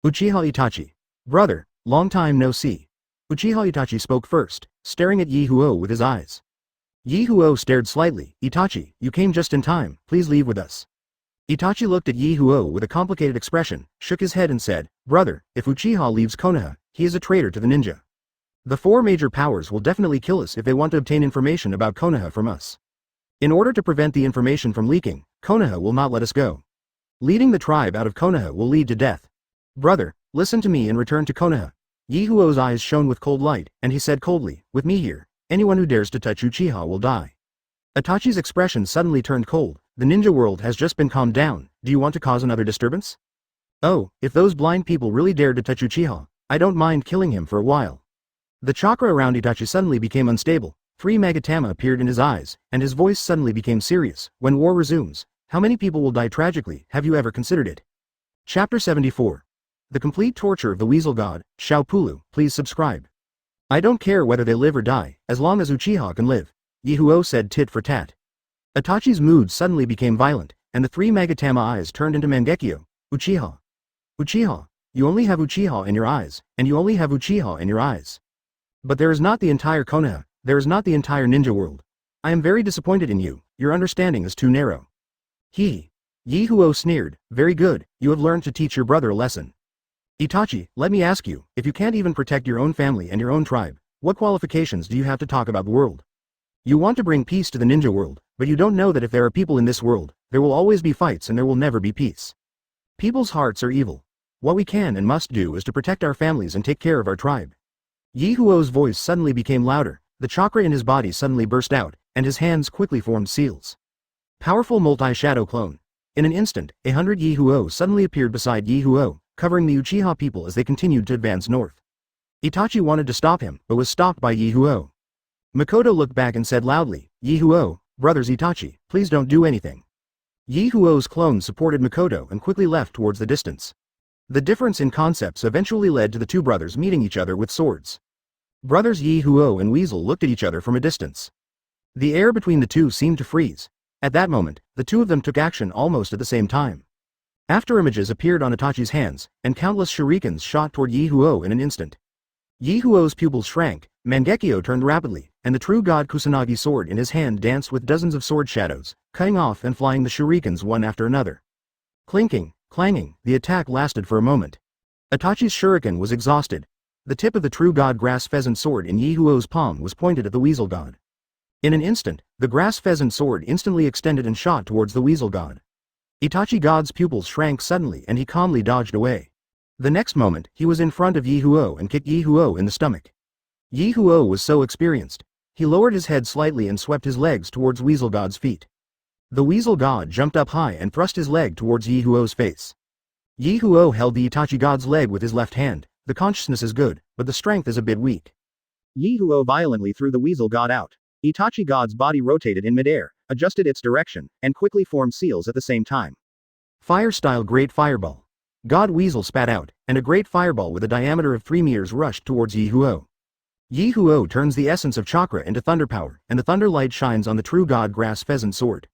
Uchiha Itachi. Brother, long time no see. Uchiha Itachi spoke first, staring at Ye Huo with his eyes. Ye Huo stared slightly. Itachi, you came just in time, please leave with us. Itachi looked at Ye Huo with a complicated expression, shook his head and said, Brother, if Uchiha leaves Konoha, he is a traitor to the ninja. The 4 major powers will definitely kill us if they want to obtain information about Konoha from us. In order to prevent the information from leaking, Konoha will not let us go. Leading the tribe out of Konoha will lead to death. Brother, listen to me and return to Konoha. Ye Huo's eyes shone with cold light, and he said coldly, with me here, anyone who dares to touch Uchiha will die. Itachi's expression suddenly turned cold. The ninja world has just been calmed down, do you want to cause another disturbance? Oh, if those blind people really dared to touch Uchiha, I don't mind killing him for a while. The chakra around Itachi suddenly became unstable. 3 Magatama appeared in his eyes, and his voice suddenly became serious. When war resumes, how many people will die tragically, have you ever considered it? Chapter 74. The Complete Torture of the Weasel God, Shaopulu, please subscribe. I don't care whether they live or die, as long as Uchiha can live. Ye Huo said tit for tat. Itachi's mood suddenly became violent, and the 3 Magatama eyes turned into Mangekyo. Uchiha. Uchiha. You only have Uchiha in your eyes, and you only have Uchiha in your eyes. But there is not the entire Konoha, there is not the entire ninja world. I am very disappointed in you, your understanding is too narrow. He. Ye Huo sneered, very good, you have learned to teach your brother a lesson. Itachi, let me ask you, if you can't even protect your own family and your own tribe, what qualifications do you have to talk about the world? You want to bring peace to the ninja world, but you don't know that if there are people in this world, there will always be fights and there will never be peace. People's hearts are evil. What we can and must do is to protect our families and take care of our tribe. Ye Huo's voice suddenly became louder, the chakra in his body suddenly burst out, and his hands quickly formed seals. Powerful multi-shadow clone. In an instant, 100 Ye Huo suddenly appeared beside Ye Huo, covering the Uchiha people as they continued to advance north. Itachi wanted to stop him, but was stopped by Ye Huo. Makoto looked back and said loudly, Ye Huo, brothers Itachi, please don't do anything. Ye Huo's clone supported Makoto and quickly left towards the distance. The difference in concepts eventually led to the 2 brothers meeting each other with swords. Brothers Ye Huo and Weasel looked at each other from a distance. The air between the 2 seemed to freeze. At that moment, the 2 of them took action almost at the same time. After images appeared on Itachi's hands, and countless shurikens shot toward Ye Huo in an instant. Ye Huo's pupils shrank, Mangekyo turned rapidly, and the true god Kusanagi's sword in his hand danced with dozens of sword shadows, cutting off and flying the shurikens one after another. Clinking, clanging, the attack lasted for a moment. Itachi's shuriken was exhausted. The tip of the true god grass pheasant sword in Ye Huo's palm was pointed at the weasel god. In an instant, the grass pheasant sword instantly extended and shot towards the weasel god. Itachi god's pupils shrank suddenly and he calmly dodged away. The next moment, he was in front of Ye Huo and kicked Ye Huo in the stomach. Ye Huo was so experienced. He lowered his head slightly and swept his legs towards Weasel God's feet. The Weasel God jumped up high and thrust his leg towards Ye Huo's face. Ye Huo held the Itachi God's leg with his left hand. The consciousness is good, but the strength is a bit weak. Ye Huo violently threw the Weasel God out. Itachi God's body rotated in midair, adjusted its direction, and quickly formed seals at the same time. Fire-style Great Fireball. God Weasel spat out, and a great fireball with a diameter of 3 meters rushed towards Ye Huo. Ye Huo turns the essence of chakra into thunder power, and the thunder light shines on the true god grass pheasant sword.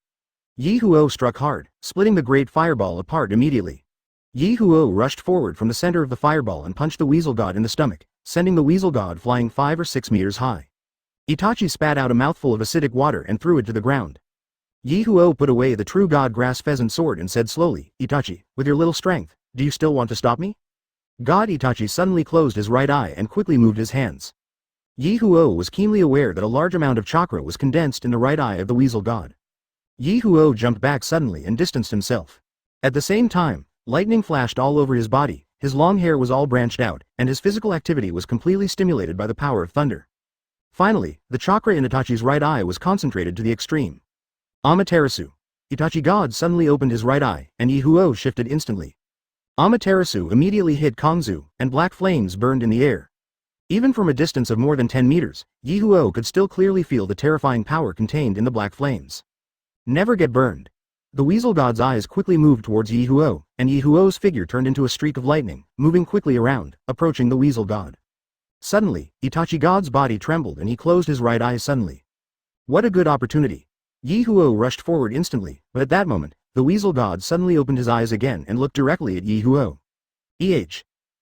Ye Huo struck hard, splitting the great fireball apart immediately. Ye Huo rushed forward from the center of the fireball and punched the weasel god in the stomach, sending the weasel god flying 5 or 6 meters high. Itachi spat out a mouthful of acidic water and threw it to the ground. Ye Huo put away the true god grass pheasant sword and said slowly, Itachi, with your little strength, do you still want to stop me? God Itachi suddenly closed his right eye and quickly moved his hands. Ye Huo was keenly aware that a large amount of chakra was condensed in the right eye of the weasel god. Ye Huo jumped back suddenly and distanced himself. At the same time, lightning flashed all over his body, his long hair was all branched out, and his physical activity was completely stimulated by the power of thunder. Finally, the chakra in Itachi's right eye was concentrated to the extreme. Amaterasu. Itachi God suddenly opened his right eye, and Ye Huo shifted instantly. Amaterasu immediately hit Kongzu, and black flames burned in the air. Even from a distance of more than 10 meters, Ye Huo could still clearly feel the terrifying power contained in the black flames. Never get burned. The weasel god's eyes quickly moved towards Ye Huo, and Ye Huo's figure turned into a streak of lightning, moving quickly around, approaching the weasel god. Suddenly, Itachi God's body trembled and he closed his right eye suddenly. What a good opportunity. Ye Huo rushed forward instantly, but at that moment, the weasel god suddenly opened his eyes again and looked directly at Ye Huo.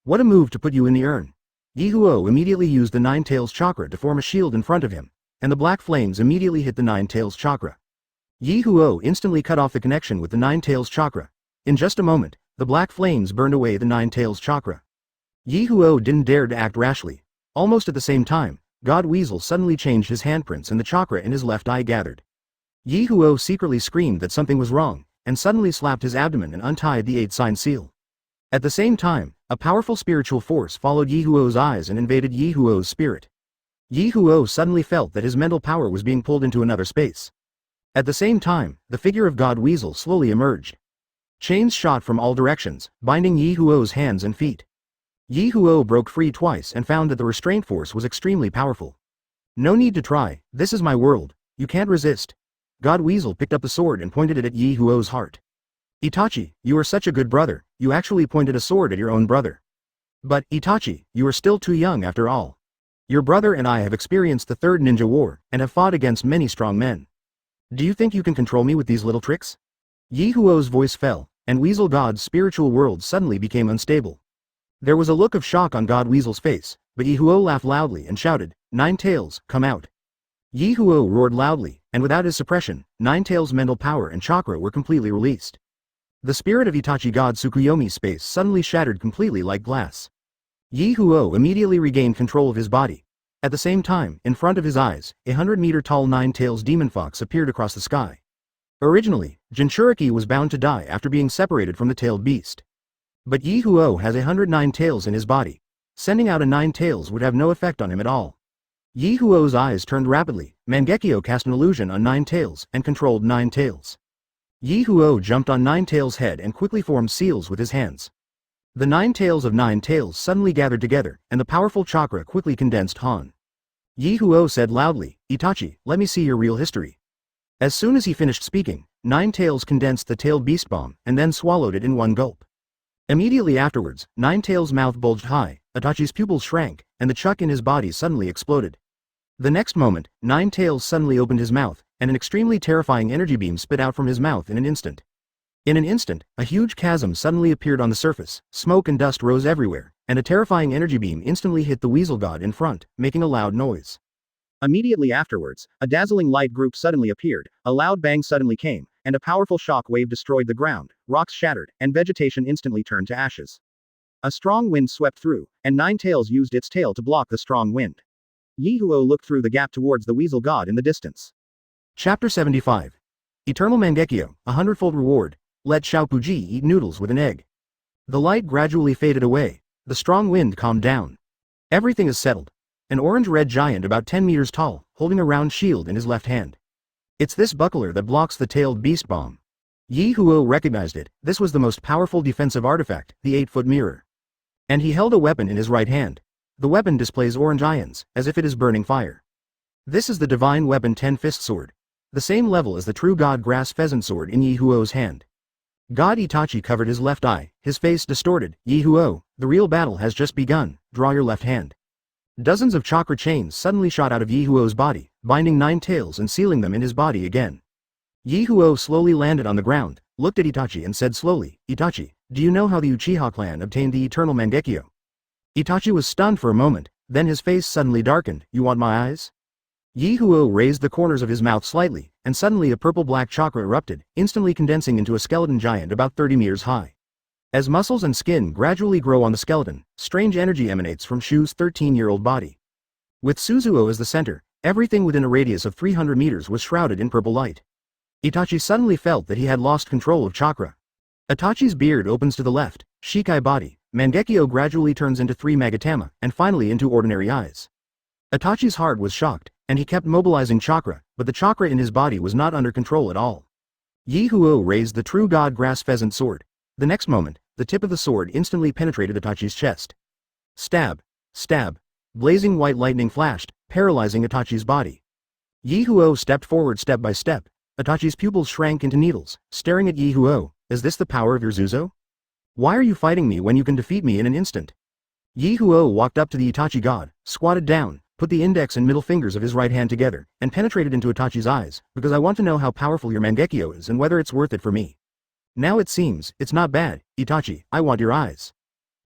What a move to put you in the urn. Ye Huo immediately used the Nine Tails chakra to form a shield in front of him, and the black flames immediately hit the Nine Tails chakra. Ye Huo instantly cut off the connection with the Nine Tails chakra. In just a moment, the black flames burned away the Nine Tails chakra. Ye Huo didn't dare to act rashly. Almost at the same time, God Weasel suddenly changed his handprints and the chakra in his left eye gathered. Ye Huo secretly screamed that something was wrong, and suddenly slapped his abdomen and untied the 8-sign seal. At the same time, a powerful spiritual force followed Ye Huo's eyes and invaded Ye Huo's spirit. Ye Huo suddenly felt that his mental power was being pulled into another space. At the same time, the figure of God Weasel slowly emerged. Chains shot from all directions, binding Ye Huo's hands and feet. Ye Huo broke free twice and found that the restraint force was extremely powerful. No need to try, this is my world, you can't resist. God Weasel picked up the sword and pointed it at Ye Huo's heart. Itachi, you are such a good brother, you actually pointed a sword at your own brother. But, Itachi, you are still too young after all. Your brother and I have experienced the Third Ninja War, and have fought against many strong men. Do you think you can control me with these little tricks? Ye Huo's voice fell, and Weasel God's spiritual world suddenly became unstable. There was a look of shock on God Weasel's face, but Ye Huo laughed loudly and shouted, Nine Tails, come out. Ye Huo roared loudly, and without his suppression, Nine Tails' mental power and chakra were completely released. The spirit of Itachi God Tsukuyomi's space suddenly shattered completely like glass. Ye Huo immediately regained control of his body. At the same time, in front of his eyes, a 100-meter-tall Nine Tails demon fox appeared across the sky. Originally, Jinchuriki was bound to die after being separated from the tailed beast. But Ye Huo has 109 tails in his body. Sending out a 9 tails would have no effect on him at all. Ye Huo's eyes turned rapidly, Mangekyo cast an illusion on 9 tails and controlled 9 tails. Ye Huo jumped on 9 tails' head and quickly formed seals with his hands. The 9 tails of 9 tails suddenly gathered together, and the powerful chakra quickly condensed Han. Ye Huo said loudly, Itachi, let me see your real history. As soon as he finished speaking, 9 tails condensed the tailed beast bomb and then swallowed it in one gulp. Immediately afterwards, 9 tails' mouth bulged high, Itachi's pupils shrank, and the chuck in his body suddenly exploded. The next moment, 9 tails suddenly opened his mouth, and an extremely terrifying energy beam spit out from his mouth in an instant. In an instant, a huge chasm suddenly appeared on the surface, smoke and dust rose everywhere, and a terrifying energy beam instantly hit the weasel god in front, making a loud noise. Immediately afterwards, a dazzling light group suddenly appeared, a loud bang suddenly came, and a powerful shock wave destroyed the ground, rocks shattered, and vegetation instantly turned to ashes. A strong wind swept through, and 9 tails used its tail to block the strong wind. Ye Huo looked through the gap towards the weasel god in the distance. Chapter 75. Eternal Mangekyo, a hundredfold reward. Let Xiaopuji eat noodles with an egg. The light gradually faded away. The strong wind calmed down. Everything is settled. An orange-red giant about 10 meters tall, holding a round shield in his left hand. It's this buckler that blocks the tailed beast bomb. Ye Huo recognized it, this was the most powerful defensive artifact, the 8-foot mirror. And he held a weapon in his right hand. The weapon displays orange ions, as if it is burning fire. This is the divine weapon Ten-Fist Sword. The same level as the true god Grass Pheasant Sword in Ye Huo's hand. God Itachi covered his left eye, his face distorted. Ye Huo, the real battle has just begun, draw your left hand. Dozens of chakra chains suddenly shot out of Ye Huo's body, binding 9 tails and sealing them in his body again. Ye Huo slowly landed on the ground, looked at Itachi and said slowly, Itachi, do you know how the Uchiha clan obtained the eternal Mangekyo? Itachi was stunned for a moment, then his face suddenly darkened. You want my eyes? Ye Huo raised the corners of his mouth slightly, and suddenly a purple-black chakra erupted, instantly condensing into a skeleton giant about 30 meters high. As muscles and skin gradually grow on the skeleton, strange energy emanates from Shu's 13-year-old body. With Suzuo as the center, everything within a radius of 300 meters was shrouded in purple light. Itachi suddenly felt that he had lost control of chakra. Itachi's beard opens to the left, Shikai body, Mangekyo gradually turns into 3 Magatama, and finally into ordinary eyes. Itachi's heart was shocked, and he kept mobilizing chakra, but the chakra in his body was not under control at all. Ye Huo raised the true god Grass Pheasant Sword. The next moment, the tip of the sword instantly penetrated Itachi's chest. Stab! Stab! Blazing white lightning flashed, paralyzing Itachi's body. Ye Huo stepped forward step by step. Itachi's pupils shrank into needles, staring at Ye Huo. Is this the power of your Zuzo? Why are you fighting me when you can defeat me in an instant? Ye Huo walked up to the Itachi god, squatted down, put the index and middle fingers of his right hand together, and penetrated into Itachi's eyes, because I want to know how powerful your Mangekyo is and whether it's worth it for me. Now it seems, it's not bad, Itachi, I want your eyes.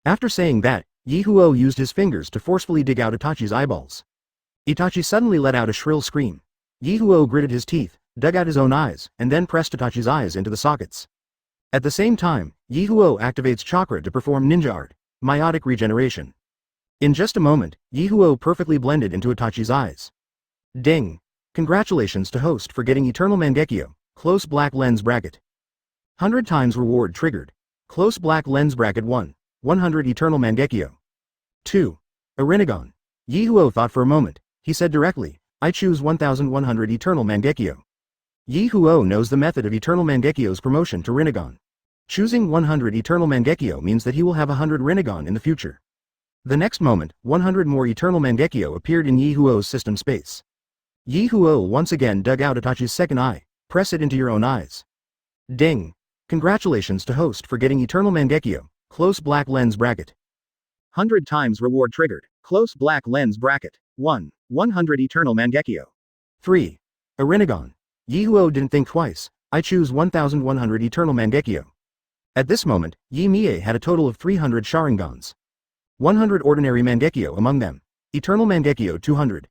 After saying that, Ye Huo used his fingers to forcefully dig out Itachi's eyeballs. Itachi suddenly let out a shrill scream. Ye Huo gritted his teeth, dug out his own eyes, and then pressed Itachi's eyes into the sockets. At the same time, Ye Huo activates chakra to perform ninja art, meiotic regeneration. In just a moment, Ye Huo perfectly blended into Itachi's eyes. Ding! Congratulations to host for getting Eternal Mangekyo, close black lens bracket. 100 times reward triggered. Close black lens bracket 1. 100 Eternal Mangekyo. 2. A Rinnegan. Ye Huo thought for a moment. He said directly, I choose 1100 Eternal Mangekyo. Ye Huo knows the method of Eternal Mangekyo's promotion to Rinnegan. Choosing 100 Eternal Mangekyo means that he will have 100 Rinnegan in the future. The next moment, 100 more Eternal Mangekyo appeared in Ye Huo's system space. Ye Huo once again dug out Itachi's second eye. Press it into your own eyes. Ding! Congratulations to host for getting Eternal Mangekyo, close black lens bracket. 100 times reward triggered. Close black lens bracket. 1. 100 Eternal Mangekyo. 3. A Rinnegan. Ye Huo didn't think twice. I choose 1100 Eternal Mangekyo. At this moment, Ye Mie had a total of 300 Sharingans. 100 ordinary Mangekyo among them. Eternal Mangekyo 200.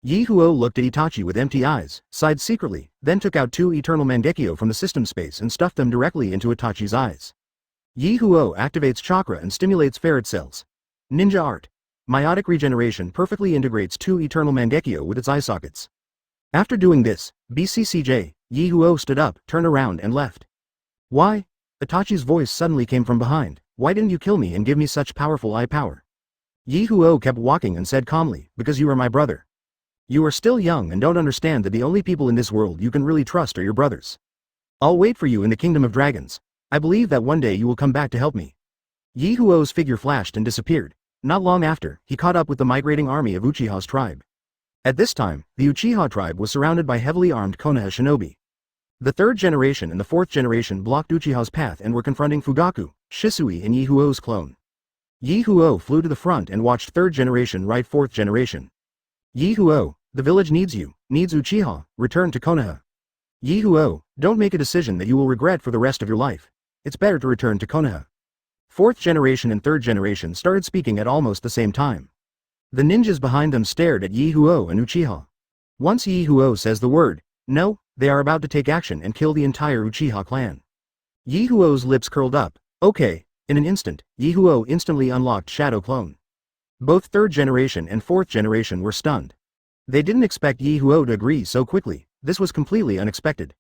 Ye Huo looked at Itachi with empty eyes, sighed secretly, then took out 2 Eternal Mangekyo from the system space and stuffed them directly into Itachi's eyes. Ye Huo activates chakra and stimulates ferret cells. Ninja art. Meiotic regeneration perfectly integrates 2 Eternal Mangekyo with its eye sockets. After doing this, BCCJ, Ye Huo stood up, turned around and left. Why? Itachi's voice suddenly came from behind. Why didn't you kill me and give me such powerful eye power? Ye Huo kept walking and said calmly, because you are my brother. You are still young and don't understand that the only people in this world you can really trust are your brothers. I'll wait for you in the Kingdom of Dragons. I believe that one day you will come back to help me. Ye Huo's figure flashed and disappeared. Not long after, he caught up with the migrating army of Uchiha's tribe. At this time, the Uchiha tribe was surrounded by heavily armed Konoha shinobi. The 3rd generation and the 4th generation blocked Uchiha's path and were confronting Fugaku, Shisui and Ye Huo's clone. Ye Huo flew to the front and watched 3rd generation right 4th generation. Ye Huo, the village needs you, needs Uchiha, return to Konoha. Ye Huo, don't make a decision that you will regret for the rest of your life. It's better to return to Konoha. 4th generation and 3rd generation started speaking at almost the same time. The ninjas behind them stared at Ye Huo and Uchiha. Once Ye Huo says the word, no, they are about to take action and kill the entire Uchiha clan. Ye Huo's lips curled up. Okay, in an instant, Ye Huo instantly unlocked Shadow Clone. Both 3rd generation and 4th generation were stunned. They didn't expect Ye Huo to agree so quickly. This was completely unexpected.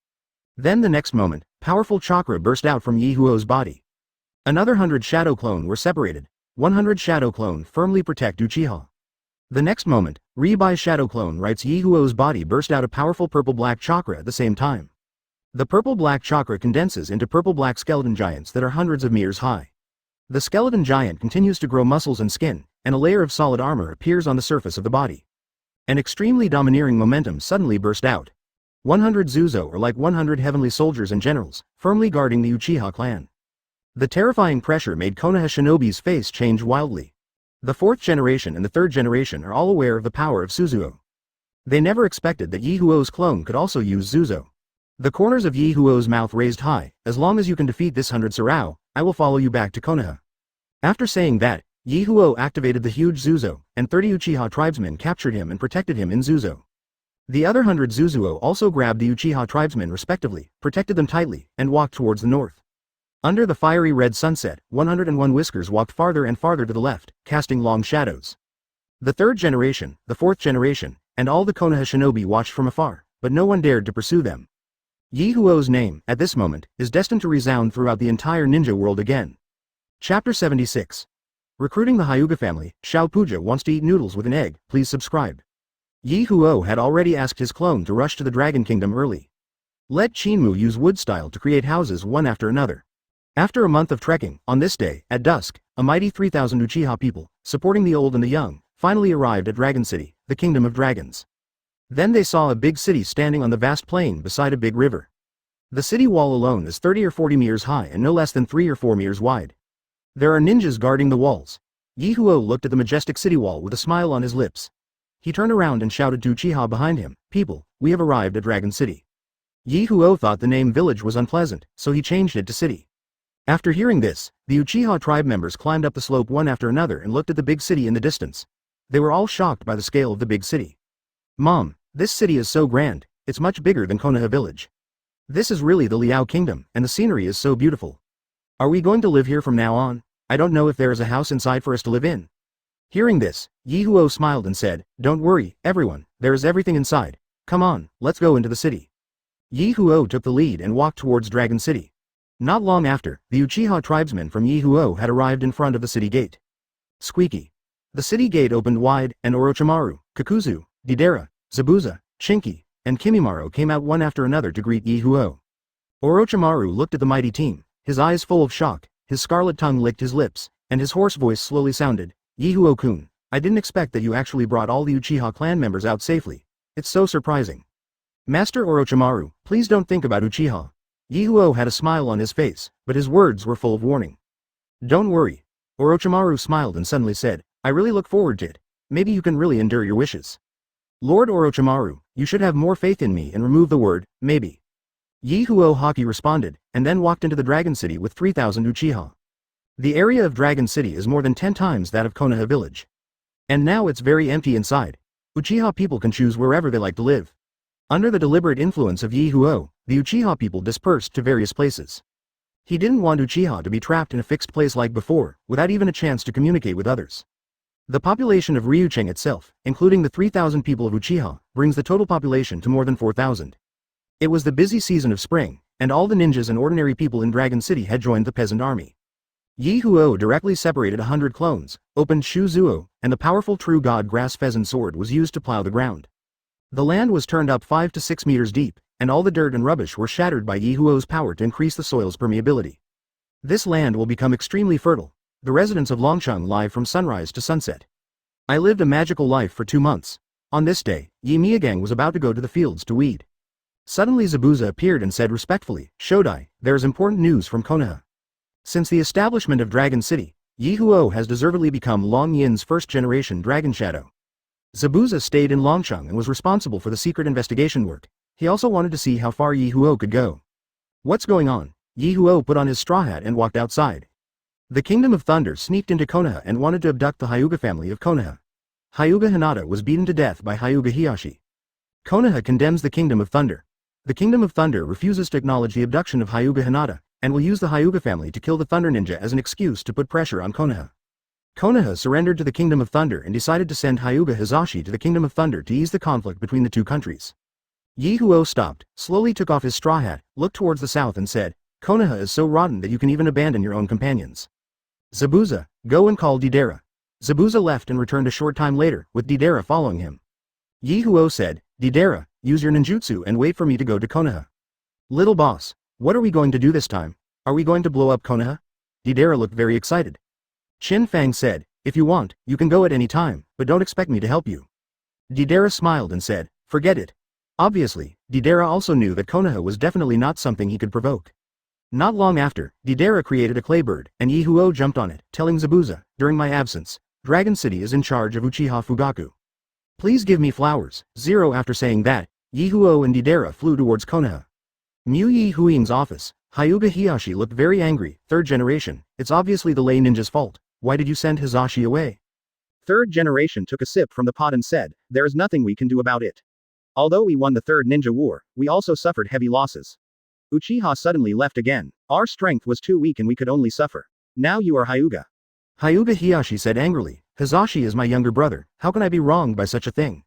Then the next moment, powerful chakra burst out from Ye Huo's body. Another 100 Shadow Clone were separated. 100 Shadow Clone firmly protect Uchiha. The next moment, Rebai Shadow Clone writes Ye Huo's body burst out a powerful purple-black chakra at the same time. The purple-black chakra condenses into purple-black skeleton giants that are hundreds of meters high. The skeleton giant continues to grow muscles and skin, and a layer of solid armor appears on the surface of the body. An extremely domineering momentum suddenly burst out. 100 Zuzo are like 100 heavenly soldiers and generals, firmly guarding the Uchiha clan. The terrifying pressure made Konoha Shinobi's face change wildly. The fourth generation and the third generation are all aware of the power of Suzuo. They never expected that Ye Huo's clone could also use Zuzo. The corners of Ye Huo's mouth raised high. As long as you can defeat this 100 Sarao, I will follow you back to Konoha. After saying that, Ye Huo activated the huge Zuzo, and 30 Uchiha tribesmen captured him and protected him in Zuzo. The other 100 Zuzuo also grabbed the Uchiha tribesmen respectively, protected them tightly, and walked towards the north. Under the fiery red sunset, 101 Whiskers walked farther and farther to the left, casting long shadows. The third generation, the fourth generation, and all the Konoha shinobi watched from afar, but no one dared to pursue them. Ye Huo's name, at this moment, is destined to resound throughout the entire ninja world again. Chapter 76. Recruiting the Hyuga family, Xiao Puja wants to eat noodles with an egg, please subscribe. Ye Huo had already asked his clone to rush to the Dragon Kingdom early. Let Chinmu use wood style to create houses one after another. After a month of trekking, on this day, at dusk, a mighty 3,000 Uchiha people, supporting the old and the young, finally arrived at Dragon City, the Kingdom of Dragons. Then they saw a big city standing on the vast plain beside a big river. The city wall alone is 30 or 40 meters high and no less than 3 or 4 meters wide. There are ninjas guarding the walls. Ye Huo looked at the majestic city wall with a smile on his lips. He turned around and shouted to Uchiha behind him, "People, we have arrived at Dragon City." Ye Huo thought the name village was unpleasant, so he changed it to city. After hearing this, the Uchiha tribe members climbed up the slope one after another and looked at the big city in the distance. They were all shocked by the scale of the big city. "Mom, this city is so grand, it's much bigger than Konoha village. This is really the Liao Kingdom, and the scenery is so beautiful. Are we going to live here from now on? I don't know if there is a house inside for us to live in." Hearing this, Ye Huo smiled and said, "Don't worry, everyone, there is everything inside. Come on, let's go into the city." Ye Huo took the lead and walked towards Dragon City. Not long after, the Uchiha tribesmen from Ye Huo had arrived in front of the city gate. Squeaky. The city gate opened wide, and Orochimaru, Kakuzu, Deidara, Zabuza, Shinki, and Kimimaro came out one after another to greet Ye Huo. Orochimaru looked at the mighty team, his eyes full of shock, his scarlet tongue licked his lips, and his hoarse voice slowly sounded, "Ye Huo-kun, I didn't expect that you actually brought all the Uchiha clan members out safely. It's so surprising." "Master Orochimaru, please don't think about Uchiha." Ye Huo had a smile on his face, but his words were full of warning. "Don't worry." Orochimaru smiled and suddenly said, "I really look forward to it. Maybe you can really endure your wishes. Lord Orochimaru, you should have more faith in me and remove the word, maybe." Ye Huo Haki responded, and then walked into the Dragon City with 3,000 Uchiha. The area of Dragon City is more than 10 times that of Konoha village. And now it's very empty inside. Uchiha people can choose wherever they like to live. Under the deliberate influence of Ye Huo, the Uchiha people dispersed to various places. He didn't want Uchiha to be trapped in a fixed place like before, without even a chance to communicate with others. The population of Ryucheng itself, including the 3,000 people of Uchiha, brings the total population to more than 4,000. It was the busy season of spring, and all the ninjas and ordinary people in Dragon City had joined the peasant army. Ye Huo directly separated 100 clones, opened Shu Zuo, and the powerful True God Grass Pheasant Sword was used to plow the ground. The land was turned up 5 to 6 meters deep, and all the dirt and rubbish were shattered by Ye Huo's power to increase the soil's permeability. This land will become extremely fertile. The residents of Longcheng live from sunrise to sunset. I lived a magical life for 2 months. On this day, Yi Miyagang was about to go to the fields to weed. Suddenly Zabuza appeared and said respectfully, "Shodai, there is important news from Konoha. Since the establishment of Dragon City, Ye Huo has deservedly become Long Yin's first-generation Dragon Shadow." Zabuza stayed in Longcheng and was responsible for the secret investigation work. He also wanted to see how far Ye Huo could go. "What's going on?" Ye Huo put on his straw hat and walked outside. The Kingdom of Thunder sneaked into Konoha and wanted to abduct the Hyuga family of Konoha. Hyuga Hinata was beaten to death by Hyuga Hiyashi. Konoha condemns the Kingdom of Thunder. The Kingdom of Thunder refuses to acknowledge the abduction of Hyuga Hinata, and will use the Hyuga family to kill the Thunder Ninja as an excuse to put pressure on Konoha. Konoha surrendered to the Kingdom of Thunder and decided to send Hyuga Hizashi to the Kingdom of Thunder to ease the conflict between the two countries. Ye Huo stopped, slowly took off his straw hat, looked towards the south and said, "Konoha is so rotten that you can even abandon your own companions. Zabuza, go and call Deidara." Zabuza left and returned a short time later, with Deidara following him. Ye Huo said, "Deidara, use your ninjutsu and wait for me to go to Konoha." "Little boss, what are we going to do this time? Are we going to blow up Konoha?" Deidara looked very excited. Qin Fang said, "If you want, you can go at any time, but don't expect me to help you." Deidara smiled and said, forget it. Obviously, Deidara also knew that Konoha was definitely not something he could provoke. Not long after, Deidara created a clay bird, and Ye Huo jumped on it, telling Zabuza, during my absence, Dragon City is in charge of Uchiha Fugaku. Please give me flowers. Zero. After saying that, Ye Huo and Deidara flew towards Konoha. Mu Yi Huiying's office. Hyuga Hiyashi looked very angry. Third generation, it's obviously the lay ninja's fault. Why did you send Hizashi away? Third generation took a sip from the pot and said, there is nothing we can do about it. Although we won the third ninja war, we also suffered heavy losses. Uchiha suddenly left again. Our strength was too weak and we could only suffer. Now you are Hyuga. Hyuga Hiyashi said angrily, Hizashi is my younger brother, how can I be wronged by such a thing?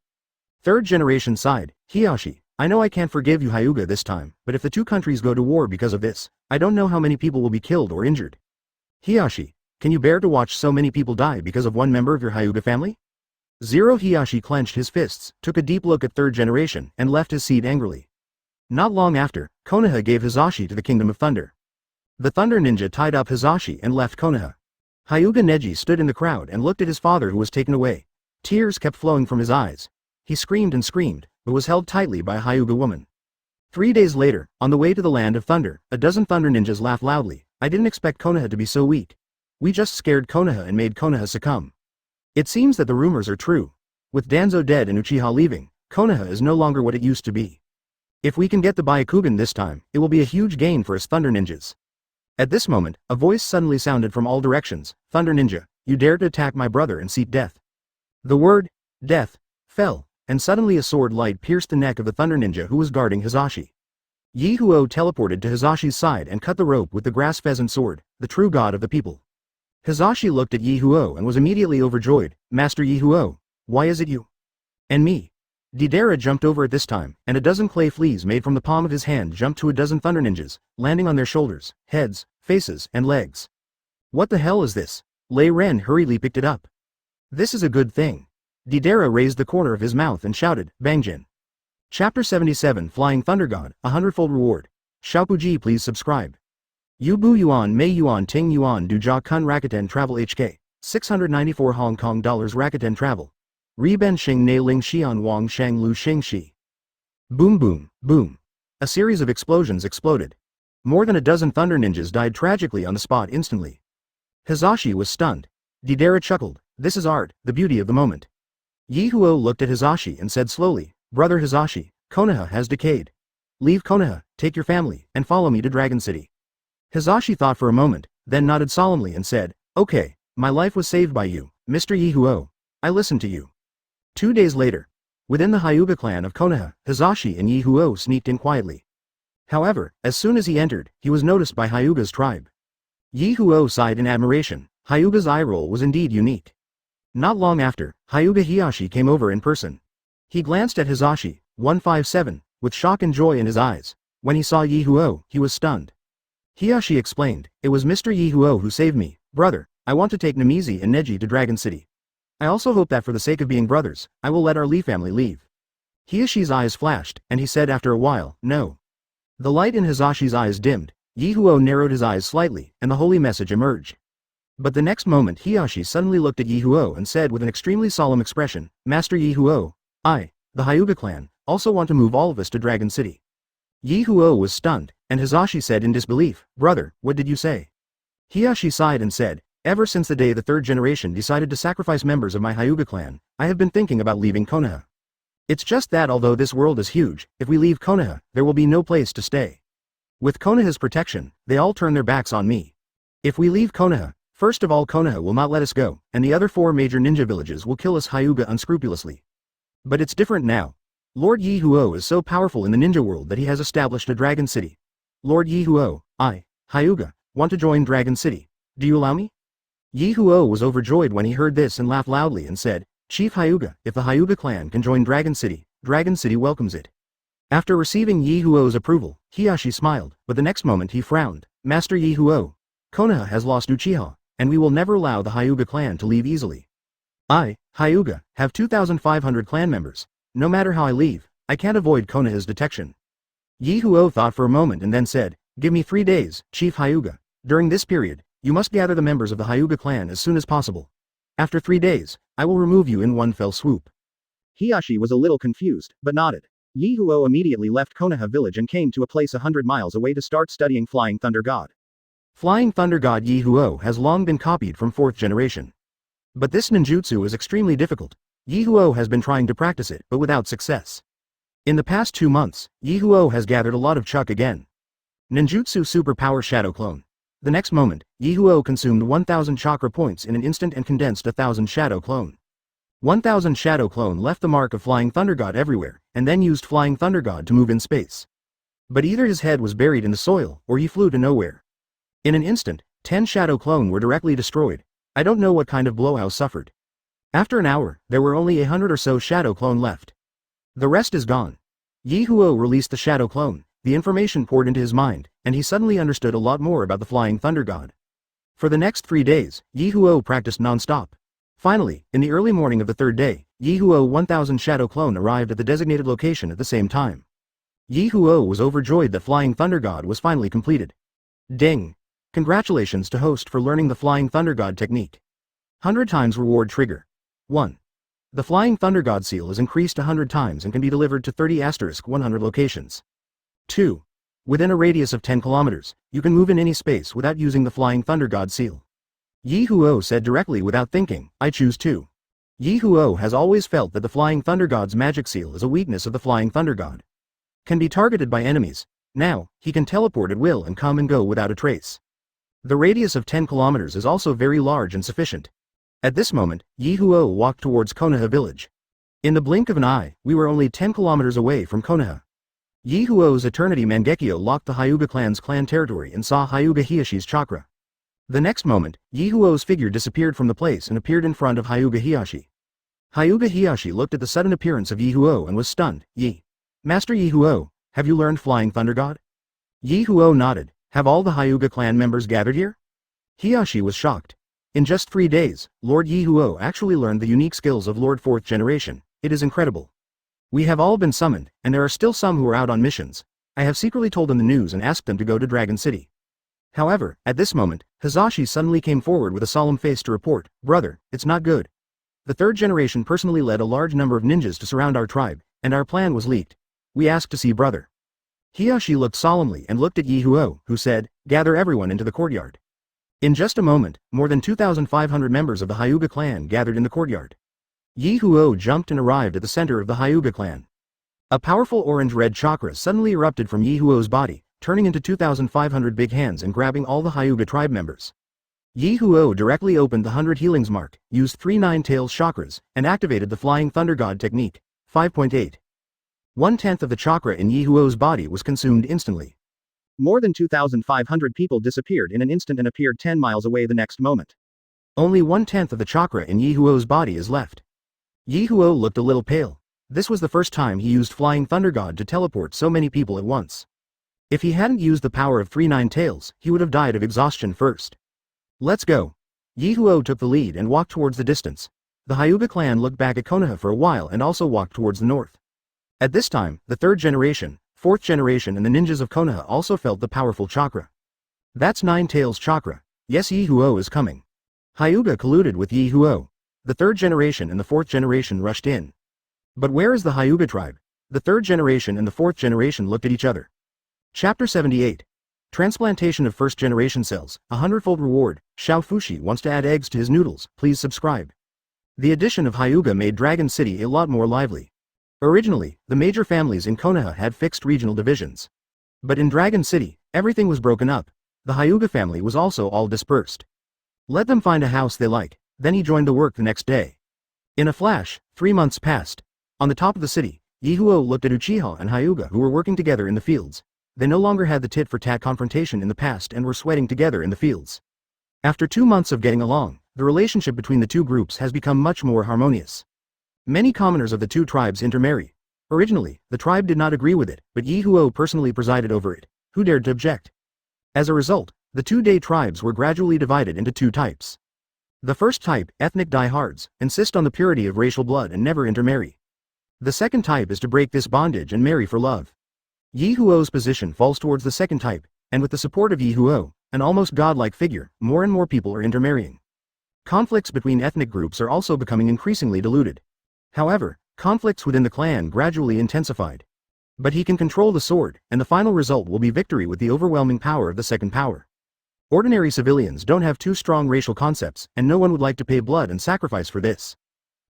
Third generation sighed, Hiyashi, I know I can't forgive you Hyuga this time, but if the two countries go to war because of this, I don't know how many people will be killed or injured. Hiyashi, can you bear to watch so many people die because of one member of your Hyuga family? Zero. Hiyashi clenched his fists, took a deep look at third generation, and left his seat angrily. Not long after, Konoha gave Hizashi to the Kingdom of Thunder. The Thunder Ninja tied up Hizashi and left Konoha. Hyuga Neji stood in the crowd and looked at his father who was taken away. Tears kept flowing from his eyes. He screamed and screamed, but was held tightly by a Hyuga woman. 3 days later, on the way to the land of thunder, a dozen Thunder Ninjas laughed loudly. I didn't expect Konoha to be so weak. We just scared Konoha and made Konoha succumb. It seems that the rumors are true. With Danzo dead and Uchiha leaving, Konoha is no longer what it used to be. If we can get the Byakugan this time, it will be a huge gain for us Thunder Ninjas. At this moment, a voice suddenly sounded from all directions, Thunder Ninja, you dared to attack my brother and seek death. The word, death, fell, and suddenly a sword light pierced the neck of the Thunder Ninja who was guarding Hizashi. Ye Huo teleported to Hizashi's side and cut the rope with the grass pheasant sword, the true god of the people. Hizashi looked at Ye Huo and was immediately overjoyed, Master Ye Huo, why is it you? And me? Deidara jumped over at this time, and a dozen clay fleas made from the palm of his hand jumped to a dozen Thunder Ninjas, landing on their shoulders, heads, faces, and legs. What the hell is this? Lei Ren hurriedly picked it up. This is a good thing. Deidara raised the corner of his mouth and shouted, Bangjin. Chapter 77 Flying Thunder God, a hundredfold reward. Xiaopuji please subscribe. Yubu Yuan Mei Yuan Ting Yuan Du Jia Kun Rakuten Travel HK. 694 Hong Kong dollars Rakuten Travel. Riben Xing Ne Ling Xian Wang Shang Lu Xing Shi. Boom boom, boom. A series of explosions exploded. More than a dozen Thunder Ninjas died tragically on the spot instantly. Hizashi was stunned. Deidara chuckled, this is art, the beauty of the moment. Ye Huo looked at Hizashi and said slowly, Brother Hizashi, Konoha has decayed. Leave Konoha, take your family, and follow me to Dragon City. Hizashi thought for a moment, then nodded solemnly and said, okay, my life was saved by you, Mr. Ye Huo. I listened to you. 2 days later, within the Hyuga clan of Konoha, Hizashi and Ye Huo sneaked in quietly. However, as soon as he entered, he was noticed by Hyuga's tribe. Ye Huo sighed in admiration. Hyuga's eye roll was indeed unique. Not long after, Hyuga Hiyashi came over in person. He glanced at Hizashi, 157, with shock and joy in his eyes. When he saw Ye Huo, he was stunned. Hiyashi explained, it was Mr. Ye Huo who saved me. Brother, I want to take Namizi and Neji to Dragon City. I also hope that for the sake of being brothers, I will let our Lee family leave. Hiyashi's eyes flashed, and he said after a while, no. The light in Hizashi's eyes dimmed. Ye Huo narrowed his eyes slightly, and the holy message emerged. But the next moment Hiyashi suddenly looked at Ye Huo and said with an extremely solemn expression, Master Ye Huo, I, the Hyuga clan, also want to move all of us to Dragon City. Ye Huo was stunned, and Hizashi said in disbelief, Brother, what did you say? Hiyashi sighed and said, ever since the day the third generation decided to sacrifice members of my Hyuga clan, I have been thinking about leaving Konoha. It's just that although this world is huge, if we leave Konoha, there will be no place to stay. With Konoha's protection, they all turn their backs on me. If we leave Konoha, first of all Konoha will not let us go, and the other 4 major ninja villages will kill us Hyuga unscrupulously. But it's different now. Lord Ye Huo is so powerful in the ninja world that he has established a Dragon City. Lord Ye Huo, I, Hyuga, want to join Dragon City. Do you allow me? Ye Huo was overjoyed when he heard this and laughed loudly and said, Chief Hyuga, if the Hyuga clan can join Dragon City welcomes it. After receiving Ye Huo's approval, Hiyashi smiled, but the next moment he frowned. Master Ye Huo, Konoha has lost Uchiha, and we will never allow the Hyuga clan to leave easily. I, Hyuga, have 2,500 clan members. No matter how I leave, I can't avoid Konoha's detection. Ye Huo thought for a moment and then said, give me 3 days, Chief Hyuga. During this period, you must gather the members of the Hyuga clan as soon as possible. After 3 days, I will remove you in one fell swoop. Hiashi was a little confused, but nodded. Ye Huo immediately left Konoha village and came to a place 100 miles away to start studying Flying Thunder God. Flying Thunder God Ye Huo has long been copied from 4th generation. But this ninjutsu is extremely difficult. Ye Huo has been trying to practice it, but without success. In the past 2 months, Ye Huo has gathered a lot of chuck again. Ninjutsu Super Power Shadow Clone. The next moment, Ye Huo consumed 1000 chakra points in an instant and condensed 1000 Shadow Clone. 1000 Shadow Clone left the mark of Flying Thunder God everywhere, and then used Flying Thunder God to move in space. But either his head was buried in the soil, or he flew to nowhere. In an instant, 10 Shadow Clone were directly destroyed. I don't know what kind of blowout suffered. After an hour, there were only 100 or so Shadow Clone left. The rest is gone. Ye Huo released the Shadow Clone, the information poured into his mind, and he suddenly understood a lot more about the Flying Thunder God. For the next 3 days, Ye Huo practiced non-stop. Finally, in the early morning of the 3rd day, Ye Huo 1000 Shadow Clone arrived at the designated location at the same time. Ye Huo was overjoyed that Flying Thunder God was finally completed. Ding! Congratulations to host for learning the Flying Thunder God technique. 100 times reward trigger. 1. The Flying Thunder God seal is increased 100 times and can be delivered to 30*100 locations. 2. Within a radius of 10 kilometers, you can move in any space without using the Flying Thunder God seal. Ye Huo said directly without thinking, I choose 2. Ye Huo has always felt that the Flying Thunder God's magic seal is a weakness of the Flying Thunder God. Can be targeted by enemies. Now, he can teleport at will and come and go without a trace. The radius of 10 kilometers is also very large and sufficient. At this moment, Ye Huo walked towards Konoha village. In the blink of an eye, we were only 10 kilometers away from Konoha. Ye Huo's Eternity Mangekyo locked the Hyuga clan's clan territory and saw Hyuga Hiashi's chakra. The next moment, Ye Huo's figure disappeared from the place and appeared in front of Hyuga Hiashi. Hyuga Hiashi looked at the sudden appearance of Ye Huo and was stunned. Master Ye Huo, have you learned Flying Thunder God? Ye Huo nodded. Have all the Hyuga clan members gathered here? Hiashi was shocked. In just 3 days, Lord Ye Huo actually learned the unique skills of Lord 4th generation. It is incredible. We have all been summoned, and there are still some who are out on missions. I have secretly told them the news and asked them to go to Dragon City. However, at this moment, Hazashi suddenly came forward with a solemn face to report, Brother, it's not good. The 3rd generation personally led a large number of ninjas to surround our tribe, and our plan was leaked. We asked to see Brother. Hiashi looked solemnly and looked at Ye Huo, who said, Gather everyone into the courtyard. In just a moment, more than 2,500 members of the Hyuga clan gathered in the courtyard. Ye Huo jumped and arrived at the center of the Hyuga clan. A powerful orange-red chakra suddenly erupted from Ye Huo's body, turning into 2,500 big hands and grabbing all the Hyuga tribe members. Ye Huo directly opened the 100 healings mark, used 3 nine-tails chakras, and activated the Flying Thunder God technique. 5.8. 1/10 of the chakra in Ye Huo's body was consumed instantly. More than 2,500 people disappeared in an instant and appeared 10 miles away the next moment. Only 1/10 of the chakra in Ye Huo's body is left. Ye Huo looked a little pale. This was the first time he used Flying Thunder God to teleport so many people at once. If he hadn't used the power of 3 nine-tails, he would have died of exhaustion first. Let's go. Ye Huo took the lead and walked towards the distance. The Hyuga clan looked back at Konoha for a while and also walked towards the north. At this time, the 3rd generation, 4th generation and the ninjas of Konoha also felt the powerful chakra. That's Nine-Tails chakra. Yes, Ye Huo is coming. Hyuga colluded with Ye Huo. The 3rd generation and the 4th generation rushed in. But where is the Hyuga tribe? The 3rd generation and the 4th generation looked at each other. Chapter 78. Transplantation of 1st generation cells, a 100-fold reward. Xiao Fushi wants to add eggs to his noodles, please subscribe. The addition of Hyuga made Dragon City a lot more lively. Originally, the major families in Konoha had fixed regional divisions. But in Dragon City, everything was broken up. The Hyuga family was also all dispersed. Let them find a house they like, then he joined the work the next day. In a flash, 3 months passed. On the top of the city, Ye Huo looked at Uchiha and Hyuga who were working together in the fields. They no longer had the tit-for-tat confrontation in the past and were sweating together in the fields. After 2 months of getting along, the relationship between the two groups has become much more harmonious. Many commoners of the two tribes intermarry. Originally, the tribe did not agree with it, but Ye Huo personally presided over it. Who dared to object? As a result, the 2-day tribes were gradually divided into 2 types. The first type, ethnic diehards, insist on the purity of racial blood and never intermarry. The second type is to break this bondage and marry for love. Ye Huo's position falls towards the second type, and with the support of Ye Huo, an almost godlike figure, more and more people are intermarrying. Conflicts between ethnic groups are also becoming increasingly diluted. However, Conflicts within the clan gradually intensified. But he can control the sword, and the final result will be victory with the overwhelming power of the second power. Ordinary civilians don't have too strong racial concepts, and no one would like to pay blood and sacrifice for this.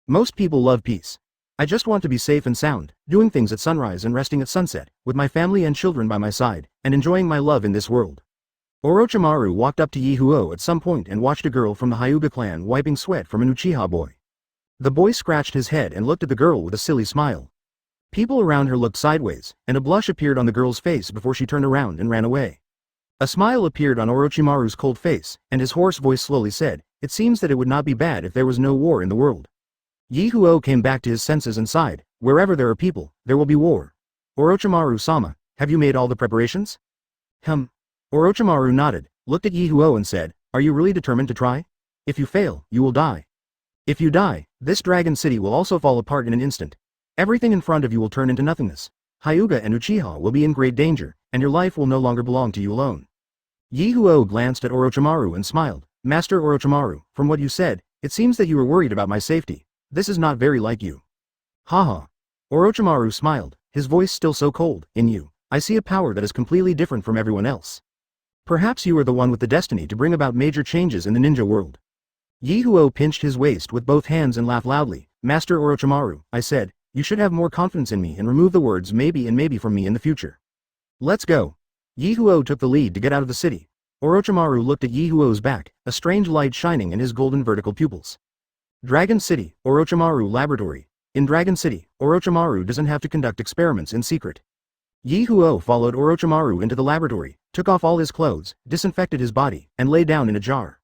Most people love peace. I just want to be safe and sound, doing things at sunrise and resting at sunset, with my family and children by my side, and enjoying my love in this world. Orochimaru walked up to Ye Huo at some point and watched a girl from the Hyuga clan wiping sweat from an Uchiha boy. The boy scratched his head and looked at the girl with a silly smile. People around her looked sideways, and a blush appeared on the girl's face before she turned around and ran away. A smile appeared on Orochimaru's cold face, and his hoarse voice slowly said, "It seems that it would not be bad if there was no war in the world." Ye Huo came back to his senses and sighed, "Wherever there are people, there will be war. Orochimaru-sama, have you made all the preparations?" Orochimaru nodded, looked at Ye Huo and said, "Are you really determined to try? If you fail, you will die. If you die, this dragon city will also fall apart in an instant. Everything in front of you will turn into nothingness. Hyuga and Uchiha will be in great danger, and your life will no longer belong to you alone." Ye Huo glanced at Orochimaru and smiled, "Master Orochimaru, from what you said, it seems that you were worried about my safety. This is not very like you." "Haha." Orochimaru smiled, his voice still so cold. "In you, I see a power that is completely different from everyone else. Perhaps you are the one with the destiny to bring about major changes in the ninja world." Ye Huo pinched his waist with both hands and laughed loudly. "Master Orochimaru, I said, you should have more confidence in me and remove the words maybe and maybe from me in the future. Let's go." Ye Huo took the lead to get out of the city. Orochimaru looked at Ye Huo's back, a strange light shining in his golden vertical pupils. Dragon City, Orochimaru Laboratory. In Dragon City, Orochimaru doesn't have to conduct experiments in secret. Ye Huo followed Orochimaru into the laboratory, took off all his clothes, disinfected his body, and lay down in a jar.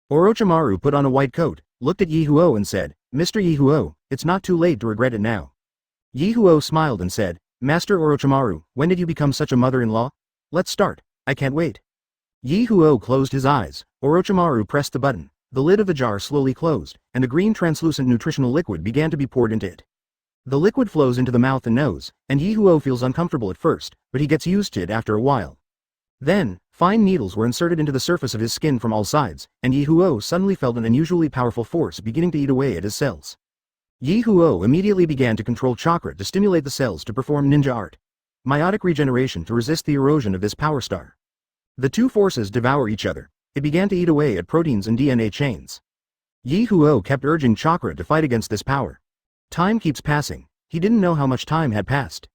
Orochimaru put on a white coat, looked at Ye Huo and said, "Mr. Ye Huo, it's not too late to regret it now." Ye Huo smiled and said, "Master Orochimaru, when did you become such a mother-in-law? Let's start, I can't wait." Ye Huo closed his eyes, Orochimaru pressed the button, the lid of the jar slowly closed, and a green translucent nutritional liquid began to be poured into it. The liquid flows into the mouth and nose, and Ye Huo feels uncomfortable at first, but he gets used to it after a while. Then, fine needles were inserted into the surface of his skin from all sides, and Ye Huo suddenly felt an unusually powerful force beginning to eat away at his cells. Ye Huo immediately began to control chakra to stimulate the cells to perform ninja art. Meiotic regeneration to resist the erosion of this power star. The two forces devour each other. It began to eat away at proteins and DNA chains. Ye Huo kept urging chakra to fight against this power. Time keeps passing. He didn't know how much time had passed.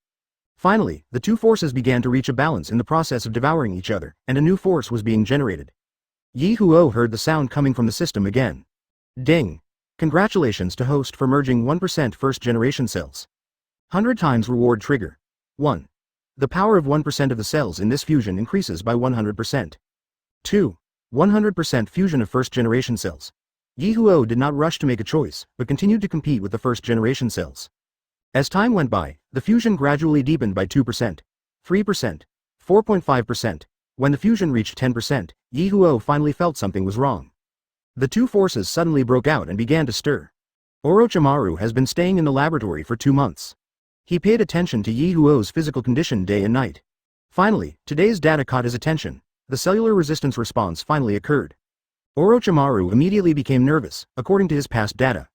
Finally, the two forces began to reach a balance in the process of devouring each other, and a new force was being generated. Ye Huo heard the sound coming from the system again. Ding! Congratulations to host for merging 1% first-generation cells. 100 times reward trigger. 1. The power of 1% of the cells in this fusion increases by 100%. 2. 100% fusion of first-generation cells. Ye Huo did not rush to make a choice, but continued to compete with the first-generation cells. As time went by, the fusion gradually deepened by 2%, 3%, 4.5%. When the fusion reached 10%, Ye Huo finally felt something was wrong. The two forces suddenly broke out and began to stir. Orochimaru has been staying in the laboratory for 2 months. He paid attention to Ye Huo's physical condition day and night. Finally, today's data caught his attention. The cellular resistance response finally occurred. Orochimaru immediately became nervous, according to his past data.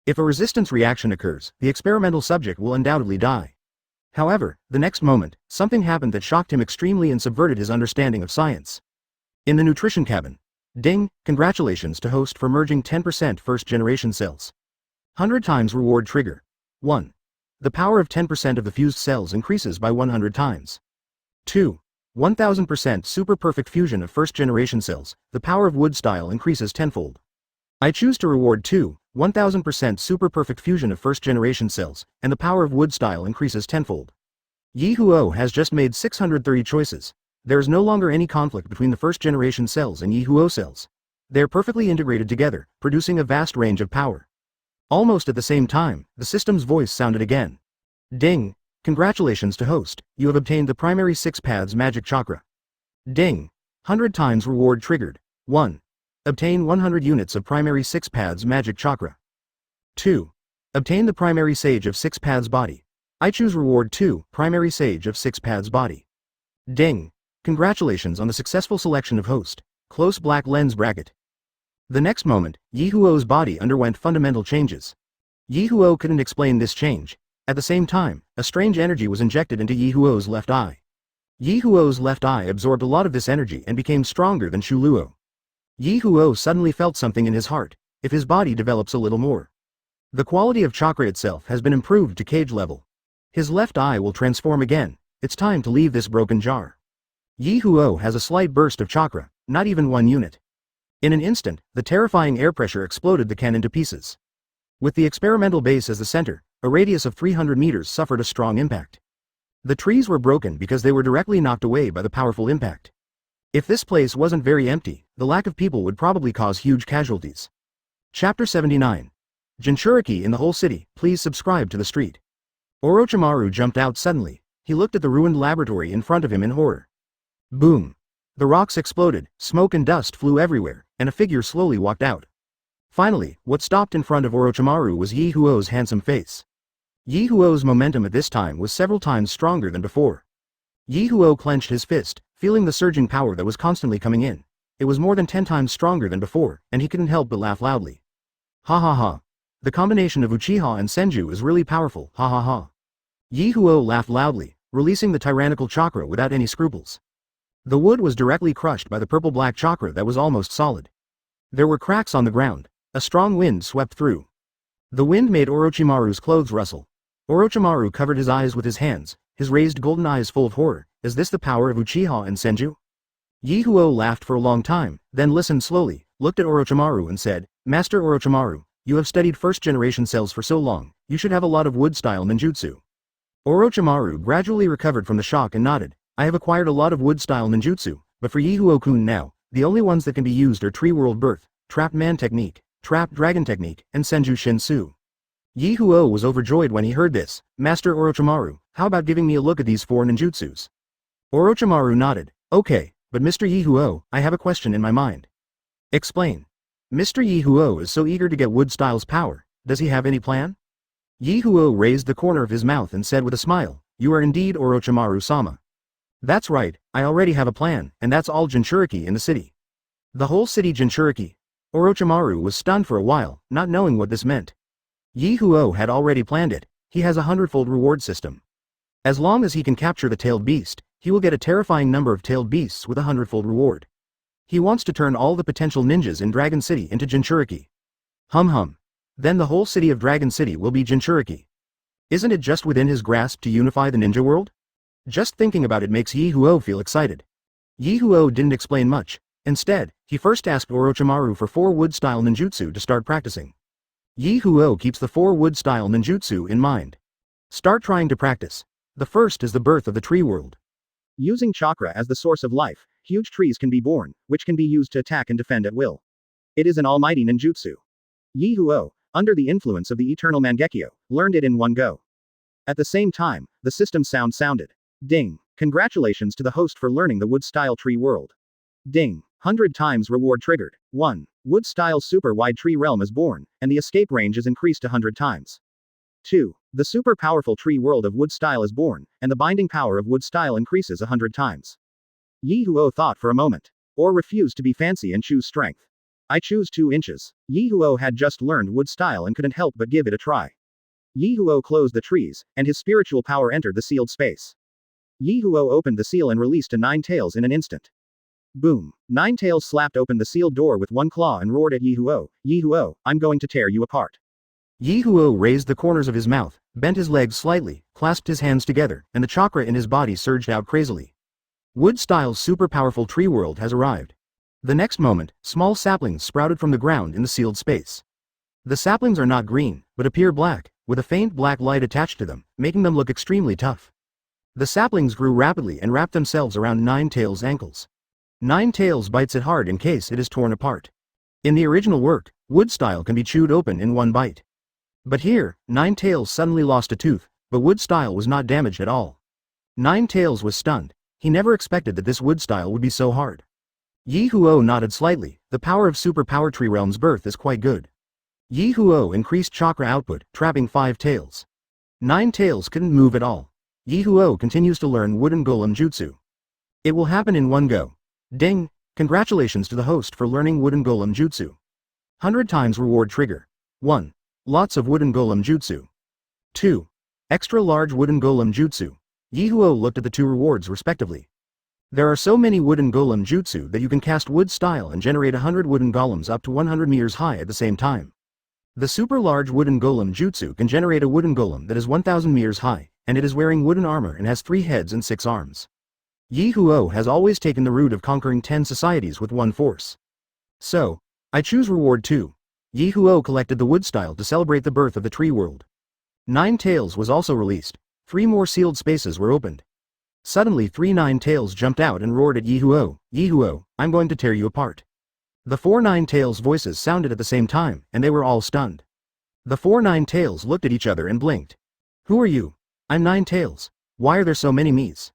If a resistance reaction occurs, the experimental subject will undoubtedly die. However, the next moment, something happened that shocked him extremely and subverted his understanding of science. In the nutrition cabin. Ding! Congratulations to host for merging 10% first-generation cells. 100 times reward trigger. 1. The power of 10% of the fused cells increases by 100 times. 2. 1000% super perfect fusion of first-generation cells, the power of wood style increases tenfold. I choose to reward 2. 1000% super perfect fusion of first-generation cells, and the power of wood style increases tenfold. Ye Huo has just made 630 choices. There is no longer any conflict between the first-generation cells and Ye Huo cells. They are perfectly integrated together, producing a vast range of power. Almost at the same time, the system's voice sounded again. Ding! Congratulations to host, you have obtained the primary 6 paths magic chakra. Ding! 100 times reward triggered. 1. Obtain 100 units of primary 6 paths magic chakra. 2. Obtain the primary sage of 6 paths body. I choose reward 2, primary sage of 6 paths body. Ding! Congratulations on the successful selection of host. Close black lens bracket. The next moment, Ye Huo's body underwent fundamental changes. Ye Huo couldn't explain this change. At the same time, a strange energy was injected into Ye Huo's left eye. Ye Huo's left eye absorbed a lot of this energy and became stronger than Shu Luo. Ye Huo suddenly felt something in his heart. If his body develops a little more, the quality of chakra itself has been improved to cage level. His left eye will transform again. It's time to leave this broken jar. Ye Huo has a slight burst of chakra, not even 1 unit. In an instant, the terrifying air pressure exploded the cannon to pieces. With the experimental base as the center, a radius of 300 meters suffered a strong impact. The trees were broken because they were directly knocked away by the powerful impact. If this place wasn't very empty, the lack of people would probably cause huge casualties. Chapter 79. Jinchuriki in the whole city, please subscribe to the street. Orochimaru jumped out suddenly. He looked at the ruined laboratory in front of him in horror. Boom. The rocks exploded, smoke and dust flew everywhere, and a figure slowly walked out. Finally, what stopped in front of Orochimaru was Ye Huo's handsome face. Ye Huo's momentum at this time was several times stronger than before. Ye Huo clenched his fist, feeling the surging power that was constantly coming in. It was more than 10 times stronger than before, and he couldn't help but laugh loudly. Ha ha ha. The combination of Uchiha and Senju is really powerful, ha ha ha. Ye Huo laughed loudly, releasing the tyrannical chakra without any scruples. The wood was directly crushed by the purple-black chakra that was almost solid. There were cracks on the ground. A strong wind swept through. The wind made Orochimaru's clothes rustle. Orochimaru covered his eyes with his hands, his raised golden eyes full of horror. Is this the power of Uchiha and Senju? Ye Huo laughed for a long time, then listened slowly, looked at Orochimaru and said, Master Orochimaru, you have studied first-generation cells for so long, you should have a lot of wood-style ninjutsu. Orochimaru gradually recovered from the shock and nodded. I have acquired a lot of wood-style ninjutsu, but for Ye Huo-kun now, the only ones that can be used are Tree World Birth, Trapped Man Technique, Trapped Dragon Technique, and Senju Shinsu. Ye Huo was overjoyed when he heard this. Master Orochimaru, how about giving me a look at these 4 ninjutsus? Orochimaru nodded. Okay, but Mr. Ye Huo, I have a question in my mind. Explain. Mr. Ye Huo is so eager to get wood-style's power, does he have any plan? Ye Huo raised the corner of his mouth and said with a smile, you are indeed Orochimaru-sama. That's right, I already have a plan, and that's all Jinchuriki in the city. The whole city Jinchuriki. Orochimaru was stunned for a while, not knowing what this meant. Ye Huo had already planned it. He has a hundredfold reward system. As long as he can capture the tailed beast, he will get a terrifying number of tailed beasts with a hundredfold reward. He wants to turn all the potential ninjas in Dragon City into Jinchuriki. Hum. Then the whole city of Dragon City will be Jinchuriki. Isn't it just within his grasp to unify the ninja world? Just thinking about it makes Ye Huo feel excited. Ye Huo didn't explain much. Instead, he first asked Orochimaru for 4 wood-style ninjutsu to start practicing. Ye Huo keeps the 4 wood-style ninjutsu in mind. Start trying to practice. The first is the birth of the tree world. Using chakra as the source of life, huge trees can be born, which can be used to attack and defend at will. It is an almighty ninjutsu. Ye Huo, under the influence of the eternal Mangekyo, learned it in one go. At the same time, the system sounded. Ding. Congratulations to the host for learning the wood-style tree world. Ding. 100 times reward triggered. 1. Wood-style super-wide tree realm is born, and the escape range is increased 100 times. 2. The super-powerful tree world of wood-style is born, and the binding power of wood-style increases 100 times. Ye Huo thought for a moment. Or refused to be fancy and choose strength. I choose 2 inches. Ye Huo had just learned wood-style and couldn't help but give it a try. Ye Huo closed the trees, and his spiritual power entered the sealed space. Ye Huo opened the seal and released a 9 tails in an instant. Boom. 9 tails slapped open the sealed door with 1 claw and roared at Ye Huo. Ye Huo, I'm going to tear you apart. Ye Huo raised the corners of his mouth, bent his legs slightly, clasped his hands together, and the chakra in his body surged out crazily. Wood-style's super-powerful tree world has arrived. The next moment, small saplings sprouted from the ground in the sealed space. The saplings are not green, but appear black, with a faint black light attached to them, making them look extremely tough. The saplings grew rapidly and wrapped themselves around 9 tails' ankles. 9 tails bites it hard in case it is torn apart. In the original work, wood-style can be chewed open in 1 bite. But here, 9 tails suddenly lost a tooth, but wood-style was not damaged at all. 9 tails was stunned. He never expected that this wood-style would be so hard. Ye Huo nodded slightly. The power of super power tree realm's birth is quite good. Ye Huo increased chakra output, trapping 5 tails. 9 tails couldn't move at all. Ye Huo continues to learn wooden golem jutsu. It will happen in 1 go. Ding! Congratulations to the host for learning wooden golem jutsu. 100 times reward trigger. 1. Lots of wooden golem jutsu. 2. Extra large wooden golem jutsu. Ye Huo looked at the two rewards respectively. There are so many wooden golem jutsu that you can cast wood style and generate 100 wooden golems up to 100 meters high at the same time. The super large wooden golem jutsu can generate a wooden golem that is 1000 meters high, and it is wearing wooden armor and has 3 heads and 6 arms. Ye Huo has always taken the route of conquering 10 societies with one force. So, I choose reward 2. Ye Huo collected the wood style to celebrate the birth of the tree world. 9 Tails was also released. 3 more sealed spaces were opened. Suddenly 3 9 Tails jumped out and roared at Ye Huo, "Ye Huo, I'm going to tear you apart." The 4 9 Tails voices sounded at the same time, and they were all stunned. The 4 9 Tails looked at each other and blinked. "Who are you?" "I'm 9 Tails. Why are there so many me's?"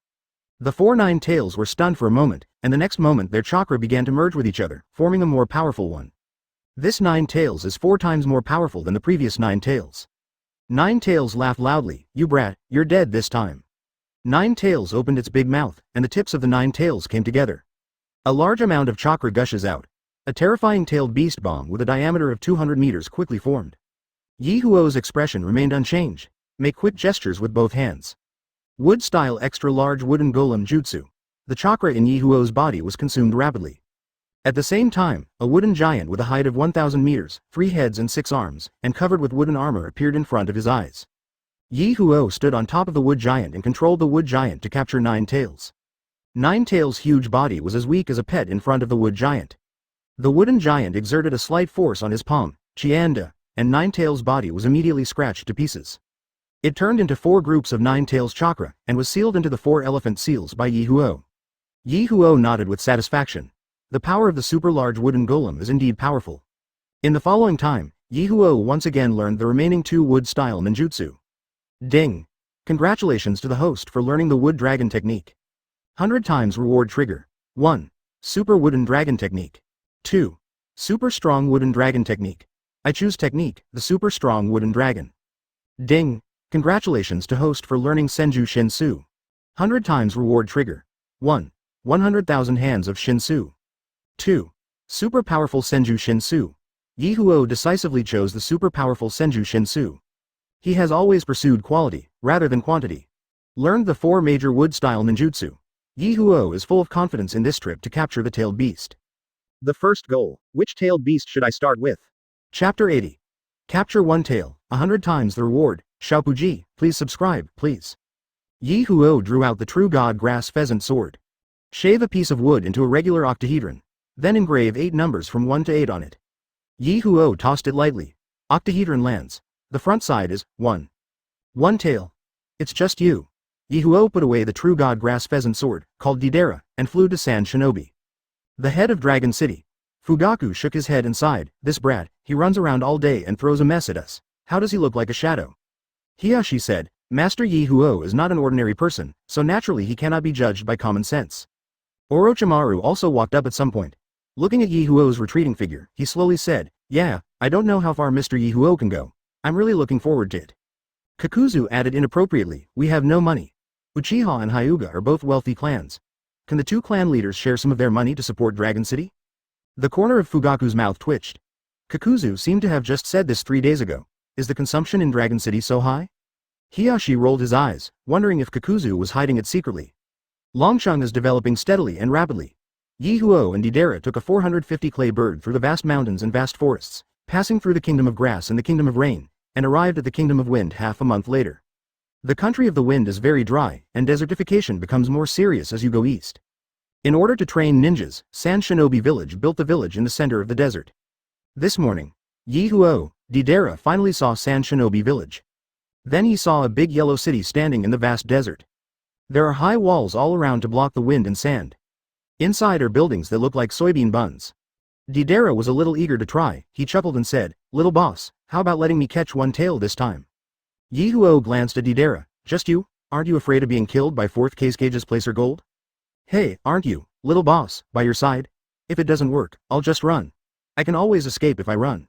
The 4 9 Tails were stunned for a moment, and the next moment their chakra began to merge with each other, forming a more powerful one. This 9 Tails is 4 times more powerful than the previous 9 Tails. 9 Tails laughed loudly, "You brat, you're dead this time." 9 Tails opened its big mouth, and the tips of the 9 Tails came together. A large amount of chakra gushes out. A terrifying tailed beast bomb with a diameter of 200 meters quickly formed. Ye Huo's expression remained unchanged. Make quick gestures with both hands. Wood-style extra-large wooden golem jutsu. The chakra in Ye Huo's body was consumed rapidly. At the same time, a wooden giant with a height of 1000 meters, 3 heads and 6 arms, and covered with wooden armor appeared in front of his eyes. Ye Huo stood on top of the wood giant and controlled the wood giant to capture 9 Tails. 9 Tails' huge body was as weak as a pet in front of the wood giant. The wooden giant exerted a slight force on his palm, Chianda, and 9 Tails' body was immediately scratched to pieces. It turned into 4 groups of 9 Tails chakra, and was sealed into the 4 elephant seals by Ye Huo. Ye Huo nodded with satisfaction. The power of the super-large wooden golem is indeed powerful. In the following time, Ye Huo once again learned the remaining 2 wood-style ninjutsu. Ding! Congratulations to the host for learning the wood dragon technique. 100 times reward trigger. 1. Super wooden dragon technique. 2. Super strong wooden dragon technique. I choose technique, the super strong wooden dragon. Ding! Congratulations to host for learning Senju Shinsu. 100 times reward trigger. 1. 100,000 hands of Shinsu. 2. Super powerful Senju Shinsu. Ye Huo decisively chose the super powerful Senju Shinsu. He has always pursued quality, rather than quantity. Learned the 4 major wood-style ninjutsu. Ye Huo is full of confidence in this trip to capture the tailed beast. The first goal. Which tailed beast should I start with? Chapter 80. Capture 1 tail, 100 times the reward. Xiaopuji, please subscribe, please. Ye Huo drew out the true god grass pheasant sword. Shave a piece of wood into a regular octahedron. Then engrave 8 numbers from 1 to 8 on it. Ye Huo tossed it lightly. Octahedron lands. The front side is 1. 1 tail. It's just you. Ye Huo put away the true god grass pheasant sword, called Didera, and flew to Sand Shinobi. The head of Dragon City. Fugaku shook his head and sighed, "This brat, he runs around all day and throws a mess at us. How does he look like a shadow?" Hiyashi said, "Master Ye Huo is not an ordinary person, so naturally he cannot be judged by common sense." Orochimaru also walked up at some point. Looking at Ye Huo's retreating figure, he slowly said, "Yeah, I don't know how far Mr. Ye Huo can go. I'm really looking forward to it." Kakuzu added inappropriately, "We have no money. Uchiha and Hyuga are both wealthy clans. Can the 2 clan leaders share some of their money to support Dragon City?" The corner of Fugaku's mouth twitched. Kakuzu seemed to have just said this 3 days ago. Is the consumption in Dragon City so high? Hiyashi rolled his eyes, wondering if Kakuzu was hiding it secretly. Longsheng is developing steadily and rapidly. Ye Huo and Didera took a 450 clay bird through the vast mountains and vast forests, passing through the Kingdom of Grass and the Kingdom of Rain, and arrived at the Kingdom of Wind half a month later. The country of the wind is very dry, and desertification becomes more serious as you go east. In order to train ninjas, Sand Shinobi Village built the village in the center of the desert. This morning, Ye Huo, Didera finally saw Sand Shinobi Village. Then he saw a big yellow city standing in the vast desert. There are high walls all around to block the wind and sand. Inside are buildings that look like soybean buns. Didera was a little eager to try. He chuckled and said, "Little boss, how about letting me catch 1 tail this time?" Ye Huo glanced at Didera. "Just you? Aren't you afraid of being killed by 4th Cage's placer gold?" "Hey, aren't you, little boss, by your side? If it doesn't work, I'll just run. I can always escape if I run.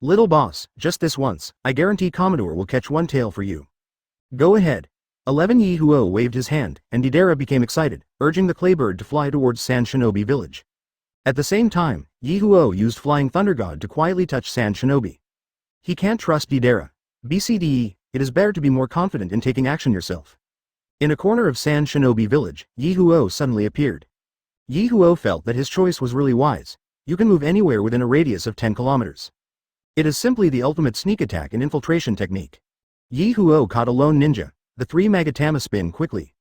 Little boss, just this once, I guarantee Commodore will catch 1 tail for you. Go ahead." 11 Ye Huo waved his hand, and Didera became excited, urging the claybird to fly towards Sand Shinobi Village. At the same time, Ye Huo used Flying Thunder God to quietly touch Sand Shinobi. He can't trust Deidara. BCDE, it is better to be more confident in taking action yourself. In a corner of Sand Shinobi Village, Ye Huo suddenly appeared. Ye Huo felt that his choice was really wise. You can move anywhere within a radius of 10 kilometers. It is simply the ultimate sneak attack and infiltration technique. Ye Huo caught a lone ninja. The 3 Magatama spin quickly.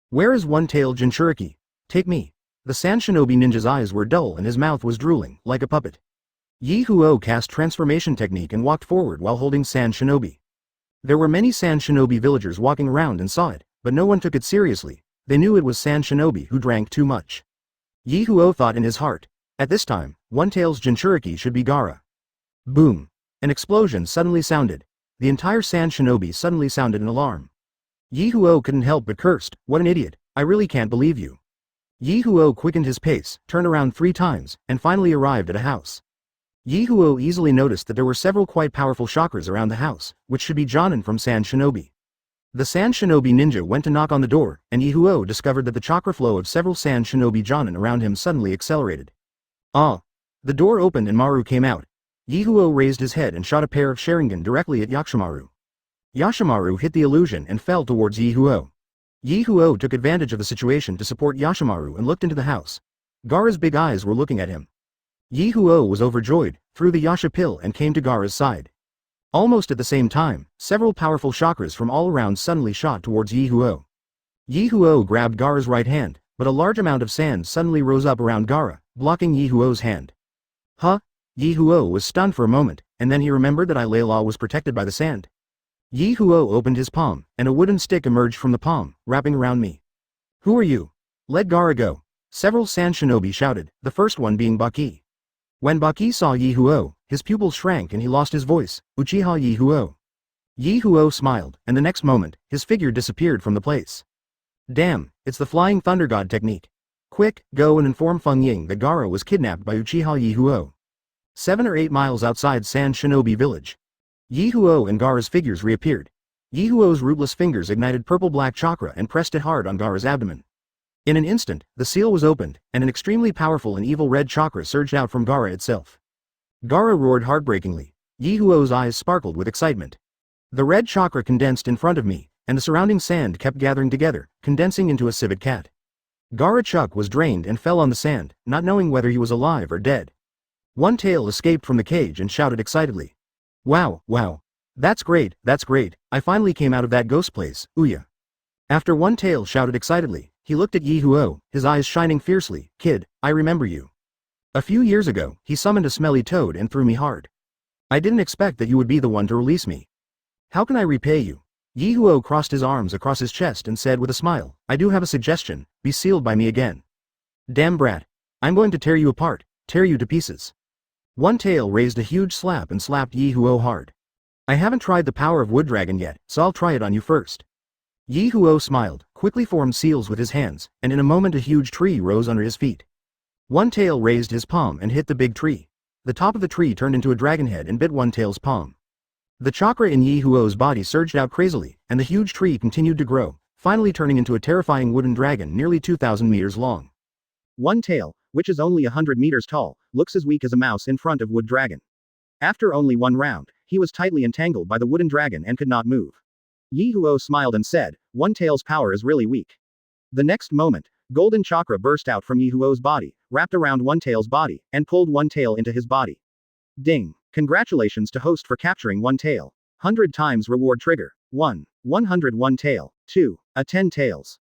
Where is one-tailed Jinchuriki? Take me. The Sand Shinobi ninja's eyes were dull and his mouth was drooling, like a puppet. Ye Huo cast transformation technique and walked forward while holding Sand Shinobi. There were many Sand Shinobi villagers walking around and saw it, but no one took it seriously. They knew it was Sand Shinobi who drank too much. Ye Huo thought in his heart, at this time, one-tail's Jinchuriki should be Gaara. Boom! An explosion suddenly sounded. The entire Sand Shinobi suddenly sounded an alarm. Ye Huo couldn't help but cursed, what an idiot, I really can't believe you. Ye Huo quickened his pace, turned around 3 times, and finally arrived at a house. Ye Huo easily noticed that there were several quite powerful chakras around the house, which should be Jonin from Sand Shinobi. The Sand Shinobi ninja went to knock on the door, and Ye Huo discovered that the chakra flow of several Sand Shinobi Jonin around him suddenly accelerated. Ah! The door opened and Maru came out. Ye Huo raised his head and shot a pair of Sharingan directly at Yakshimaru. Yashimaru hit the illusion and fell towards Ye Huo. Ye Huo took advantage of the situation to support Yashimaru and looked into the house. Gaara's big eyes were looking at him. Ye Huo was overjoyed, threw the Yasha pill and came to Gaara's side. Almost at the same time, several powerful chakras from all around suddenly shot towards Ye Huo. Ye Huo grabbed Gaara's right hand, but a large amount of sand suddenly rose up around Gaara, blocking Ye Huo's hand. Huh? Ye Huo was stunned for a moment, and then he remembered that Ilayla was protected by the sand. Ye Huo opened his palm, and a wooden stick emerged from the palm, wrapping around me. Who are you? Let Gaara go. Several Sand Shinobi shouted, the first one being Baki. When Baki saw Ye Huo, his pupils shrank and he lost his voice, Uchiha Ye Huo. Ye Huo smiled, and the next moment, his figure disappeared from the place. Damn, it's the Flying Thunder God technique. Quick, go and inform Feng Ying that Gaara was kidnapped by Uchiha Ye Huo. 7 or 8 miles outside Sand Shinobi Village. Ye Huo and Gaara's figures reappeared. Ye Huo's rootless fingers ignited purple-black chakra and pressed it hard on Gaara's abdomen. In an instant, the seal was opened, and an extremely powerful and evil red chakra surged out from Gaara itself. Gaara roared heartbreakingly. Ye Huo's eyes sparkled with excitement. The red chakra condensed in front of me, and the surrounding sand kept gathering together, condensing into a civet cat. Gaara Chuk was drained and fell on the sand, not knowing whether he was alive or dead. One Tail escaped from the cage and shouted excitedly. Wow, wow. That's great, I finally came out of that ghost place, Ouya. After One Tail shouted excitedly, he looked at Ye Huo, his eyes shining fiercely, kid, I remember you. A few years ago, he summoned a smelly toad and threw me hard. I didn't expect that you would be the one to release me. How can I repay you? Ye Huo crossed his arms across his chest and said with a smile, I do have a suggestion, be sealed by me again. Damn brat. I'm going to tear you apart, tear you to pieces. One Tail raised a huge slap and slapped Ye Huo hard. I haven't tried the power of Wood Dragon yet, so I'll try it on you first. Ye Huo smiled, quickly formed seals with his hands, and in a moment a huge tree rose under his feet. One Tail raised his palm and hit the big tree. The top of the tree turned into a dragon head and bit One Tail's palm. The chakra in Ye Huo's body surged out crazily, and the huge tree continued to grow, finally turning into a terrifying wooden dragon nearly 2,000 meters long. One Tail, which is only 100 meters tall, looks as weak as a mouse in front of Wood Dragon. After only one round, he was tightly entangled by the wooden dragon and could not move. Ye Huo smiled and said, One Tail's power is really weak. The next moment, golden chakra burst out from Ye Huo's body, wrapped around One Tail's body, and pulled One Tail into his body. Ding! Congratulations to host for capturing One Tail. 100 times reward trigger. 1. 101 tail. 2. A 10 tails.